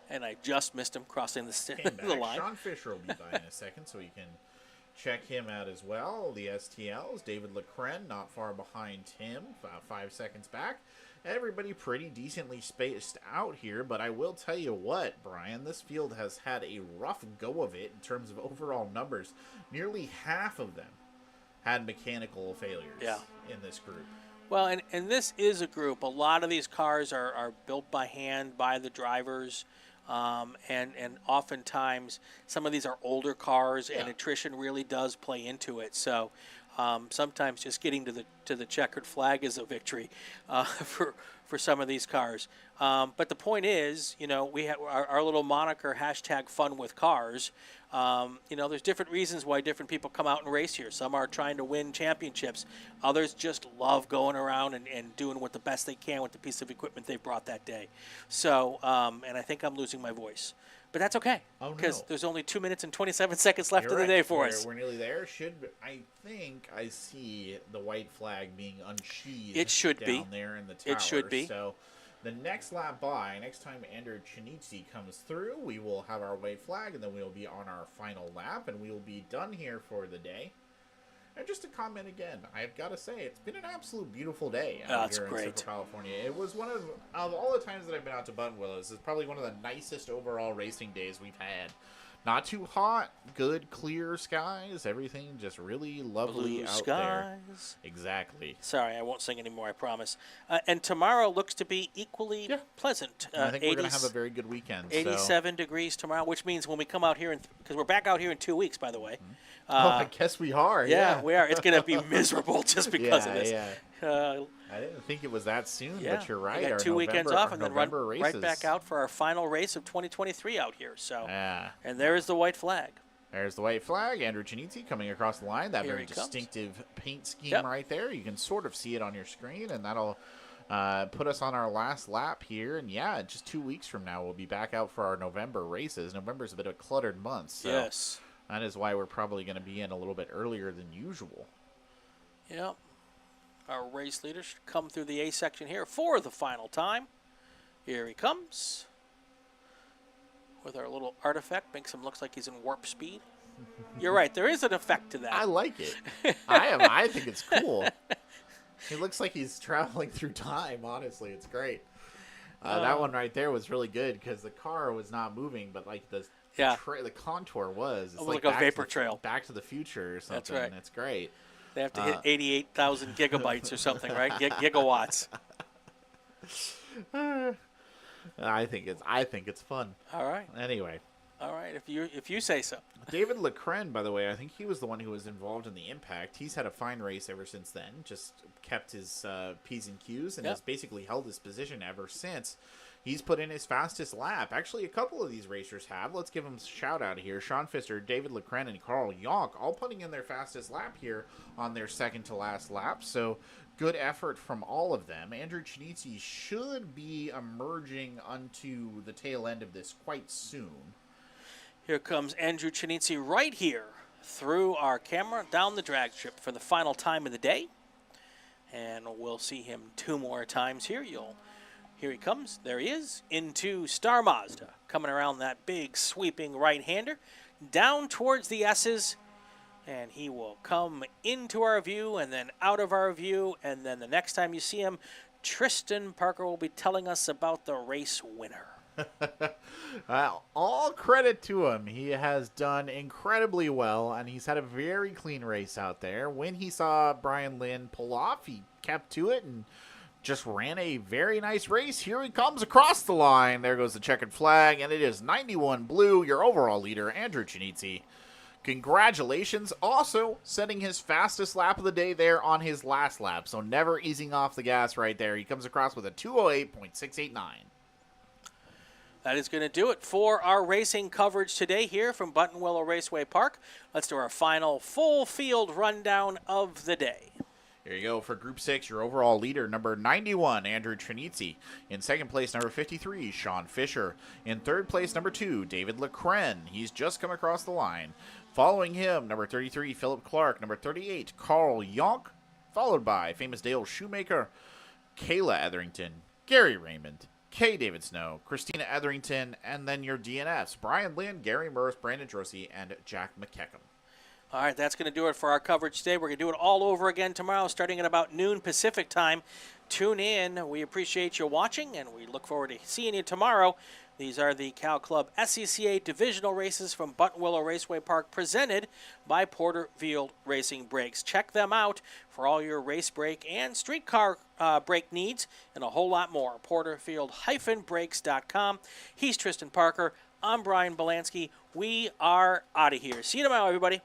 and I just missed him crossing Came the back. line. Sean Fisher will be by in a second, so you can check him out as well. The STLs, David Lecren, not far behind him, 5 seconds back. Everybody pretty decently spaced out here, but I will tell you what, Brian, this field has had a rough go of it in terms of overall numbers. Nearly half of them had mechanical failures in this group. Well, and this is a group. A lot of these cars are built by hand by the drivers. And oftentimes some of these are older cars, and attrition really does play into it. So sometimes just getting to the checkered flag is a victory for some of these cars. But the point is, we have our little moniker #FunWithCars. There's different reasons why different people come out and race here. Some are trying to win championships. Others just love going around and doing what the best they can with the piece of equipment they brought that day. So, and I think I'm losing my voice. But that's okay. Oh, no. Because there's only 2 minutes and 27 seconds left You're of the right. day for us. We're nearly there. I think I see the white flag being unsheathed. It should down be. there in the tower. It should be. So the next lap next time Andrew Chinizzi comes through, we will have our white flag, and then we'll be on our final lap, and we will be done here for the day. And just to comment again, I've got to say, it's been an absolute beautiful day out It's here in great. Central California. It was one of all the times that I've been out to Buttonwillow, this is probably one of the nicest overall racing days we've had. Not too hot, good, clear skies, everything just really lovely Blue out there. skies. Exactly. Sorry, I won't sing anymore, I promise. And tomorrow looks to be equally pleasant. And I think we're going to have a very good weekend. 87 degrees tomorrow, which means when we come out here, because we're back out here in 2 weeks, by the way. I guess we are. Yeah, we are. It's going to be miserable just because of this. I didn't think it was that soon, Yeah, but you're right. We got Our 2 weekends off and then run November right races. back out for our final race of 2023 out here. So, Yeah. and there is the white flag. There's the white flag. Andrew Chinizzi coming across the line. That Here very he comes. distinctive paint scheme Yep. right there. You can sort of see it on your screen, and that'll put us on our last lap here. And yeah, just 2 weeks from now, we'll be back out for our November races. November's a bit of a cluttered month, so Yes. that is why we're probably going to be in a little bit earlier than usual. Yep. Our race leader should come through the A section here for the final time. Here he comes. With our little artifact, makes him look like he's in warp speed. You're right, there is an effect to that. I like it. I think it's cool. He looks like he's traveling through time, honestly. It's great. That one right there was really good because the car was not moving, but like the contour was. It's like a vapor trail. Back to the Future or something. That's right. It's great. They have to hit 88,000 gigabytes or something, right? Gigawatts. I think it's fun. All right. Anyway. All right, if you say so. David Lecren, by the way, I think he was the one who was involved in the impact. He's had a fine race ever since then. Just kept his P's and Q's and has basically held his position ever since. He's put in his fastest lap. Actually, a couple of these racers have. Let's give them a shout out here. Sean Pfister, David Lecren, and Carl Yonk all putting in their fastest lap here on their second to last lap. So good effort from all of them. Andrew Chinizzi should be emerging onto the tail end of this quite soon. Here comes Andrew Chinizzi right here through our camera down the drag strip for the final time of the day. And we'll see him 2 more times here. Here he comes. There he is into Star Mazda. Coming around that big sweeping right-hander. Down towards the S's. And he will come into our view and then out of our view. And then the next time you see him, Tristan Parker will be telling us about the race winner. All credit to him. He has done incredibly well, and he's had a very clean race out there. When he saw Brian Lynn pull off, he kept to it and just ran a very nice race. Here he comes across the line. There goes the checkered flag, and it is 91 blue, your overall leader, Andrew Chinizzi. Congratulations. Also setting his fastest lap of the day there on his last lap, so never easing off the gas right there. He comes across with a 208.689. That is going to do it for our racing coverage today here from Buttonwillow Raceway Park. Let's do our final full field rundown of the day. There you go for Group 6, your overall leader, number 91, Andrew Trinizzi. In second place, number 53, Sean Fisher. In third place, number 2, David Lecren. He's just come across the line. Following him, number 33, Philip Clark. Number 38, Carl Yonk. Followed by Famous Dale Shoemaker, Kayla Etherington, Gary Raymond, Kay David Snow, Christina Etherington, and then your DNFs, Brian Lynn, Gary Murse, Brandon Drosy, and Jack McKecham. All right, that's going to do it for our coverage today. We're going to do it all over again tomorrow, starting at about noon Pacific time. Tune in. We appreciate you watching, and we look forward to seeing you tomorrow. These are the Cal Club SCCA Divisional races from Buttonwillow Raceway Park, presented by Porterfield Racing Brakes. Check them out for all your race brake and streetcar brake needs, and a whole lot more. Porterfield-brakes.com. He's Tristan Parker. I'm Brian Belansky. We are out of here. See you tomorrow, everybody.